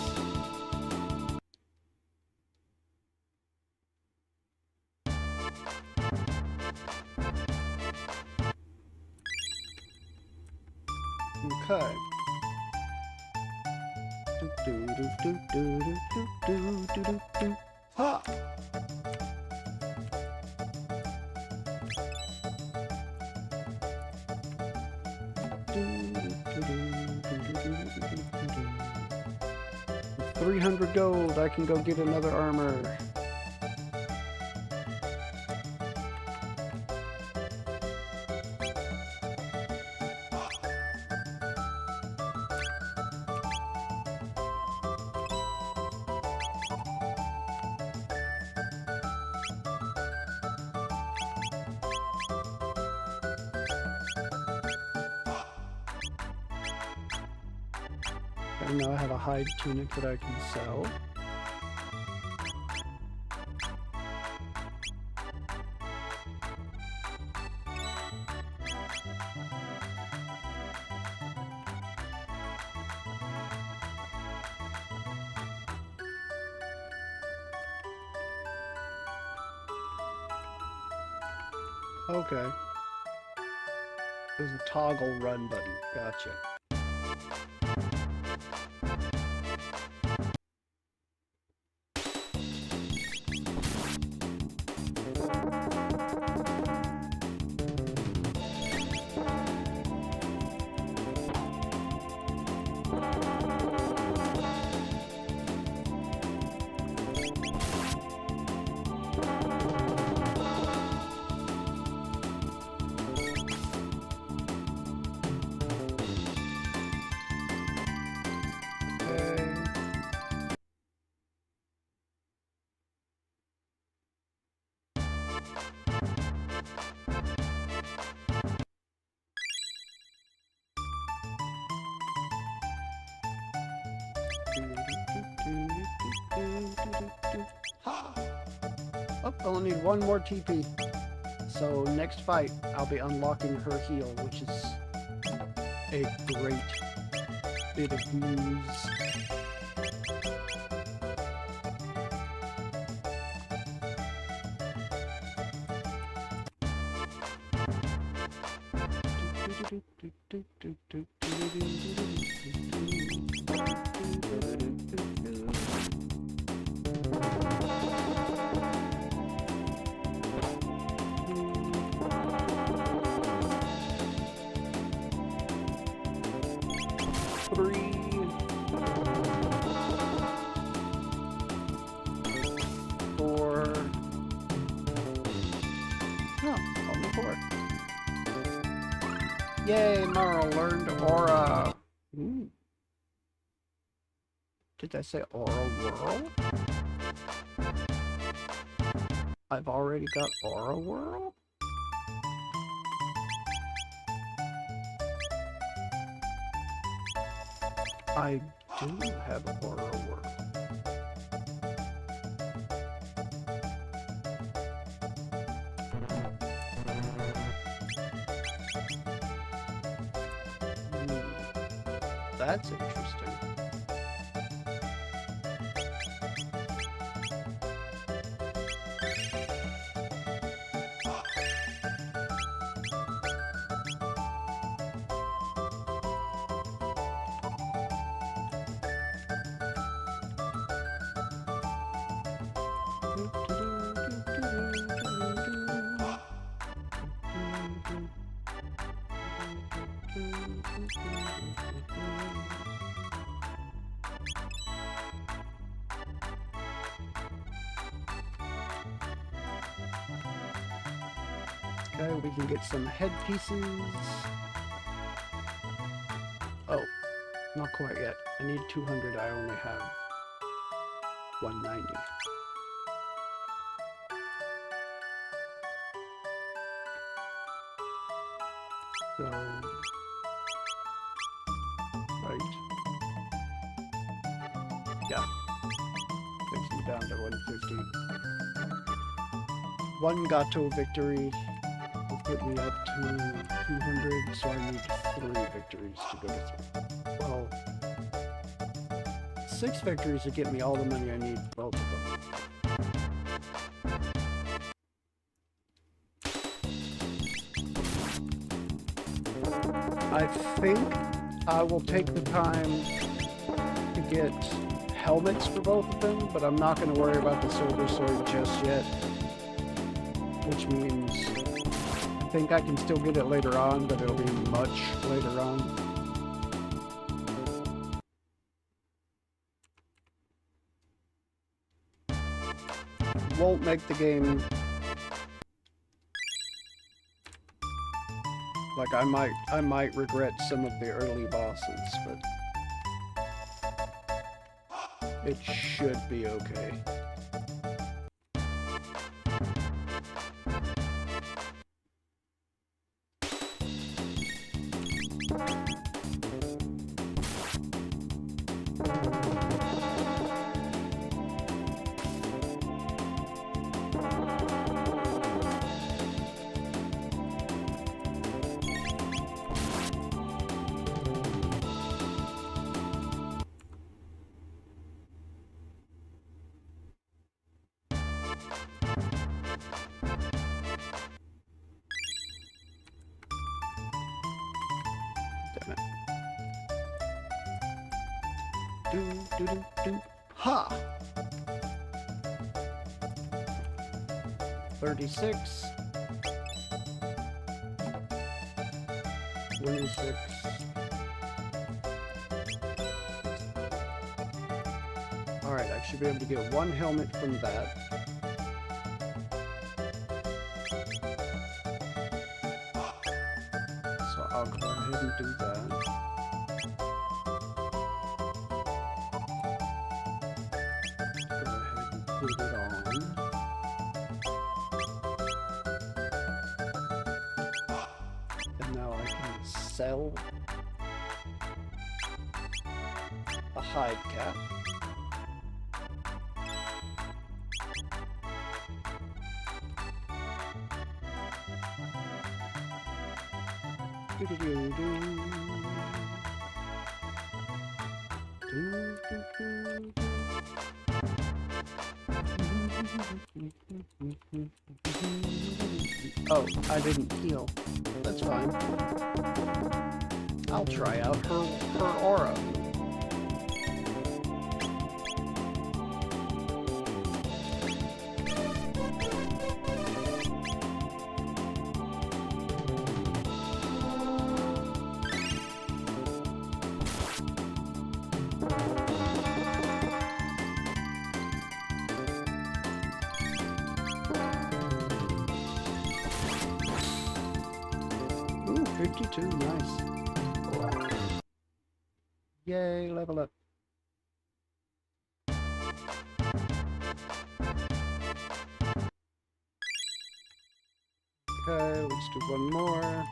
Speaker 1: Okay. Do do do do do do do do do. Ha! With 300 gold, I can go get another armor. And now I have a hide tunic that I can sell. Okay. There's a toggle run button. Gotcha. Oh, I only need one more TP. So next fight, I'll be unlocking her heal, which is a great bit of news. Yay, Marl learned Aura. Ooh. Did I say Aura Whirl? I've already got Aura Whirl? I do have Aura Whirl. That's interesting. Okay, we can get some headpieces. Oh, not quite yet. I need 200. I only have 190. So, right. Yeah. Takes me down to 150. One Gato victory will put me up to 200, so I need 3 victories to go to 3. Well, 6 victories to get me all the money I need, both of them. I think I will take the time to get helmets for both of them, but I'm not going to worry about the Silver Sword just yet. Which means I think I can still get it later on, but it'll be much later on. Won't make the game like I might regret some of the early bosses, but it should be okay. Ha! 36. 26. Alright, I should be able to get one helmet from that. So I'll go ahead and do that. Put it on. And now I can sell a hide cap. Oh, I didn't heal. That's fine. I'll try out her aura. Ooh, 52, nice. Yay, level up. Okay, let's do one more.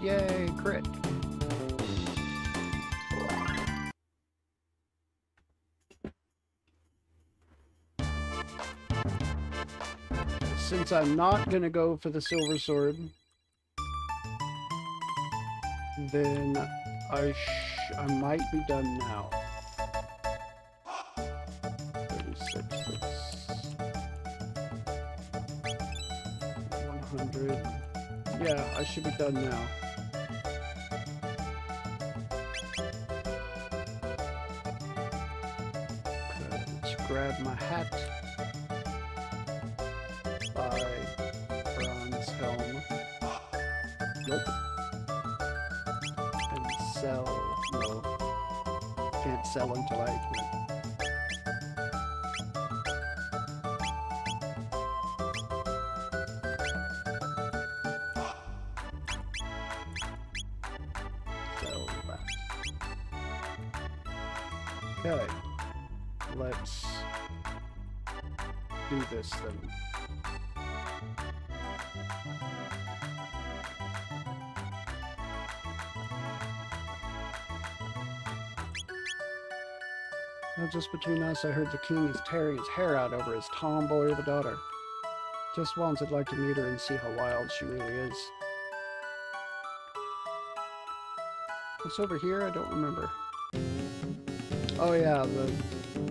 Speaker 1: Yay, crit. Since I'm not gonna go for the silver sword, then I might be done now. 36, 100. Yeah, I should be done now. Okay, let's grab my hat. Buy bronze helm. Nope. And sell. No. Can't sell until I equip. Sell that. Okay. Let's do this then. Well, just between us, I heard the king is tearing his hair out over his tomboy of a daughter. Just once I'd like to meet her and see how wild she really is. What's over here? I don't remember. Oh yeah, the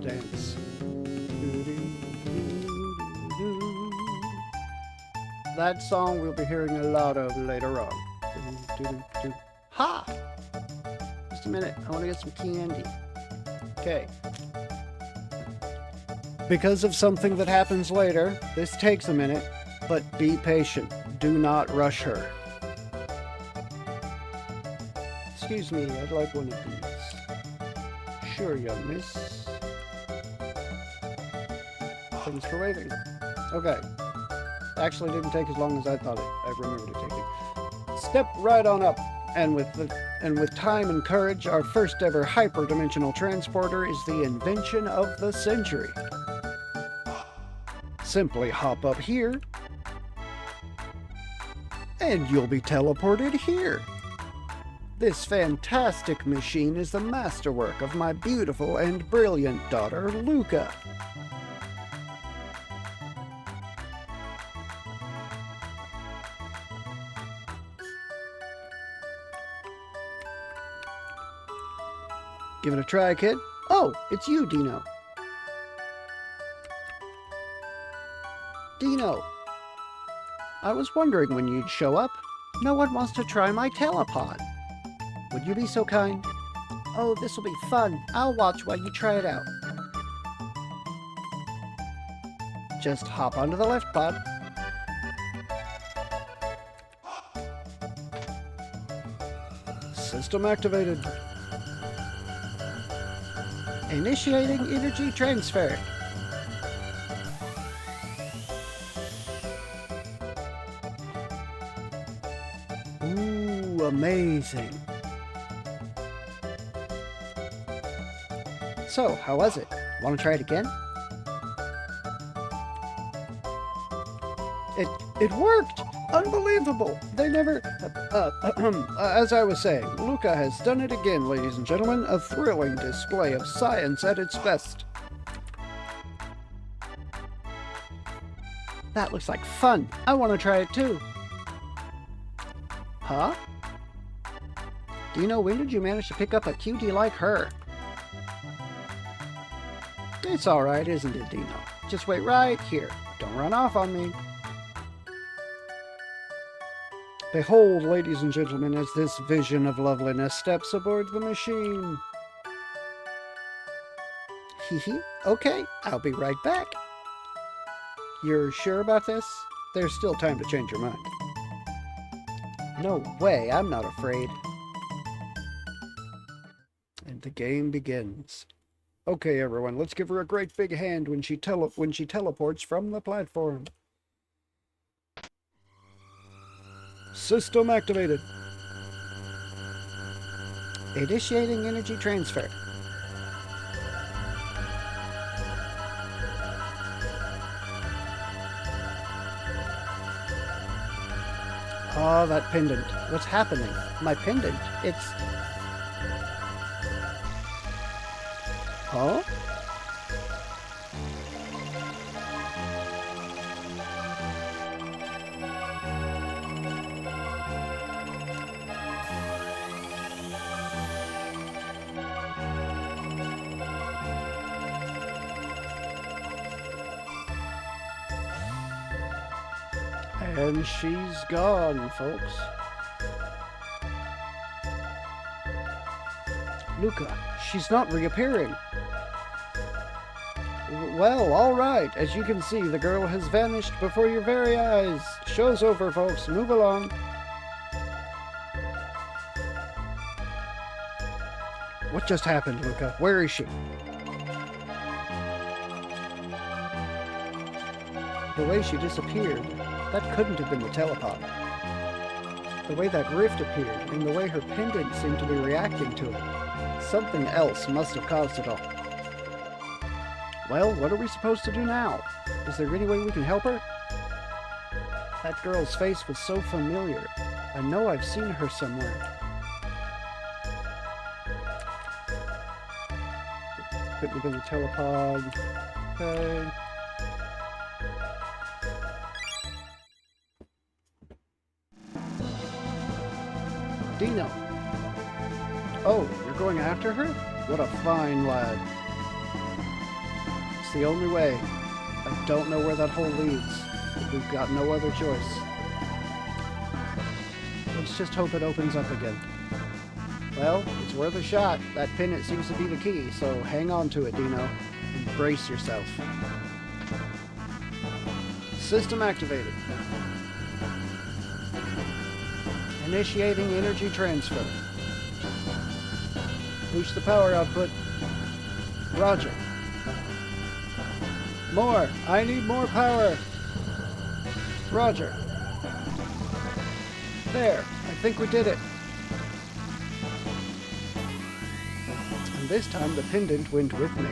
Speaker 1: dance. That song we'll be hearing a lot of later on. Ha! Just a minute, I want to get some candy. Okay. Because of something that happens later, this takes a minute, but be patient. Do not rush her. Excuse me, I'd like one of these. Sure, young miss. Thanks for waiting. Okay. Actually didn't take as long as I thought I remembered it taking. Step right on up, and with time and courage, our first ever hyperdimensional transporter is the invention of the century. Simply hop up here, and you'll be teleported here. This fantastic machine is the masterwork of my beautiful and brilliant daughter, Luca. Give it a try, kid. Oh, it's you, Dino. Dino, I was wondering when you'd show up. No one wants to try my telepod. Would you be so kind? Oh, this'll be fun. I'll watch while you try it out. Just hop onto the left pod. System activated. Initiating energy transfer. Ooh, amazing. So, how was it? Want to try it again? It worked! Unbelievable! They never... as I was saying, Luca has done it again, ladies and gentlemen. A thrilling display of science at its best. That looks like fun. I want to try it too. Huh? Dino, when did you manage to pick up a cutie like her? It's alright, isn't it, Dino? Just wait right here. Don't run off on me. Behold, ladies and gentlemen, as this vision of loveliness steps aboard the machine. Hee. Okay, I'll be right back. You're sure about this? There's still time to change your mind. No way, I'm not afraid. And the game begins. Okay, everyone, let's give her a great big hand when she teleports from the platform. System activated. Initiating energy transfer. Oh, that pendant. What's happening? My pendant. It's... Huh? And she's gone, folks. Luca, she's not reappearing. Well, all right. As you can see, the girl has vanished before your very eyes. Show's over, folks. Move along. What just happened, Luca? Where is she? The way she disappeared, that couldn't have been the telepod. The way that rift appeared, and the way her pendant seemed to be reacting to it. Something else must have caused it all. Well, what are we supposed to do now? Is there any way we can help her? That girl's face was so familiar. I know I've seen her somewhere. Picnic in the telepod. Okay. Dino. Oh, you're going after her? What a fine lad. It's the only way. I don't know where that hole leads, but we've got no other choice. Let's just hope it opens up again. Well, it's worth a shot. That pin, seems to be the key, so hang on to it, Dino. And brace yourself. System activated. Initiating energy transfer. Boost the power output. Roger. More! I need more power! Roger. There! I think we did it. And this time the pendant went with me.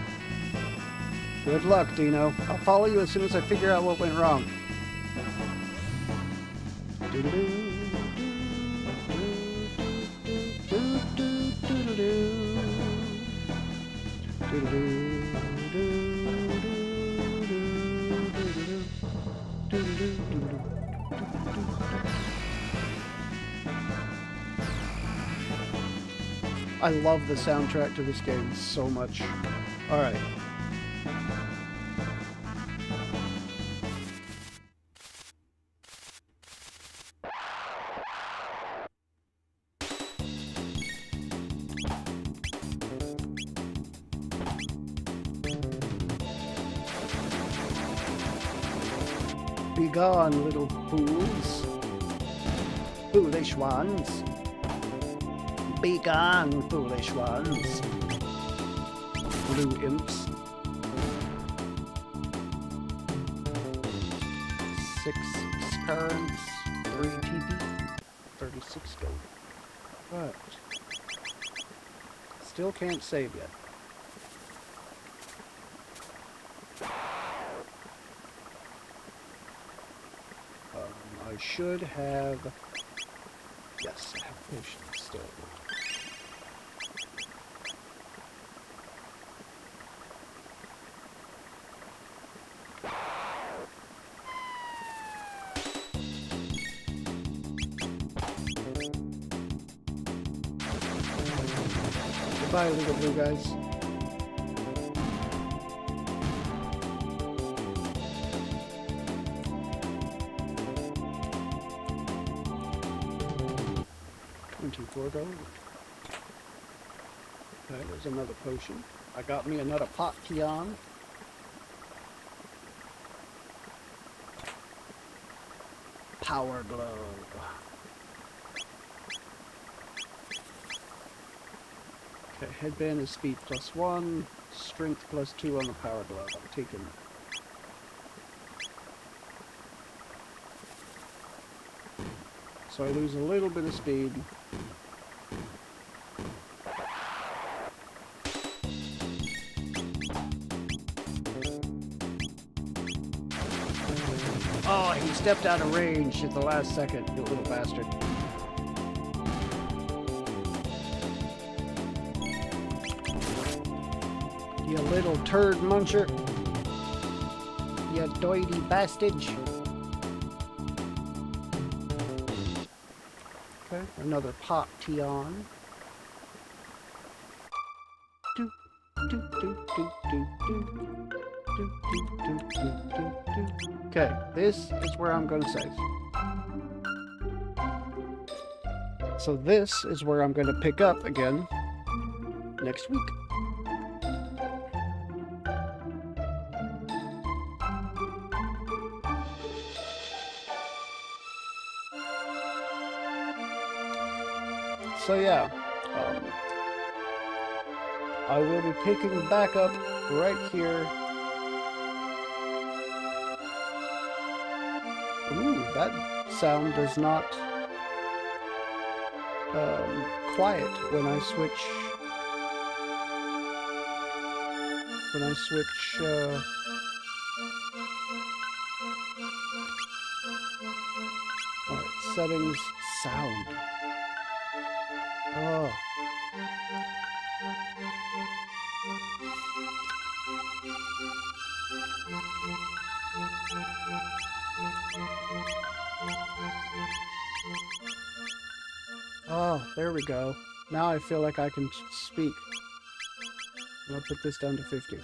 Speaker 1: Good luck, Dino. I'll follow you as soon as I figure out what went wrong. I love the soundtrack to this game so much. Alright. Begone, little fools. Foolish ones. Begone, foolish ones. Blue imps. 6 currents, 3 TP, 36 gold. Right. Still can't save yet. I should have... Yes, I have potions still. Goodbye, little blue guys. Gold. Okay, there's another potion. I got me another pot peon. Power glove. Okay, headband is speed +1, strength +2 on the power glove. I'm taking that. So I lose a little bit of speed. Oh, he stepped out of range at the last second, you little bastard. You little turd muncher. You doity bastard. Okay, another pot peon. Do, do, do, do, do, do. Okay, this is where I'm going to save. So this is where I'm going to pick up again next week. So yeah, I will be picking back up right here. Ooh, that sound does not quiet when I switch. Alright, settings, sound. Oh. Oh, there we go. Now I feel like I can speak. I'll put this down to 50.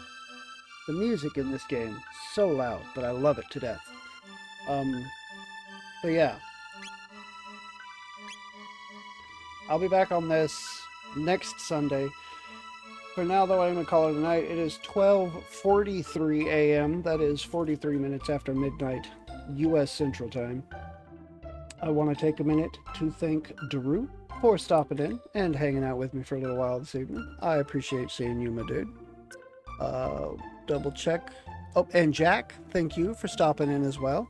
Speaker 1: The music in this game, so loud, but I love it to death. But yeah. I'll be back on this next Sunday. For now, though, I'm going to call it a night. It is 12:43 a.m. That is 43 minutes after midnight, U.S. Central Time. I want to take a minute to thank Drew for stopping in and hanging out with me for a little while this evening. I appreciate seeing you, my dude. Double check. Oh, and Jack, thank you for stopping in as well.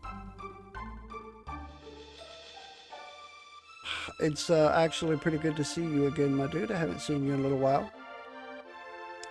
Speaker 1: It's actually pretty good to see you again, my dude. I haven't seen you in a little while.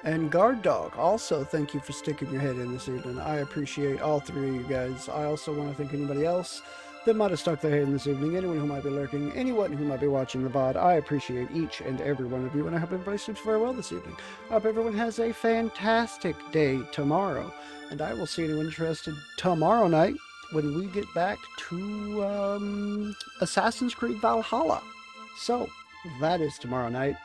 Speaker 1: And Guard Dog, also thank you for sticking your head in this evening. I appreciate all three of you guys. I also want to thank anybody else that might have stuck their head in this evening, anyone who might be lurking, anyone who might be watching the VOD. I appreciate each and every one of you, and I hope everybody sleeps very well this evening. I hope everyone has a fantastic day tomorrow, and I will see anyone interested tomorrow night when we get back to Assassin's Creed Valhalla. So, that is tomorrow night.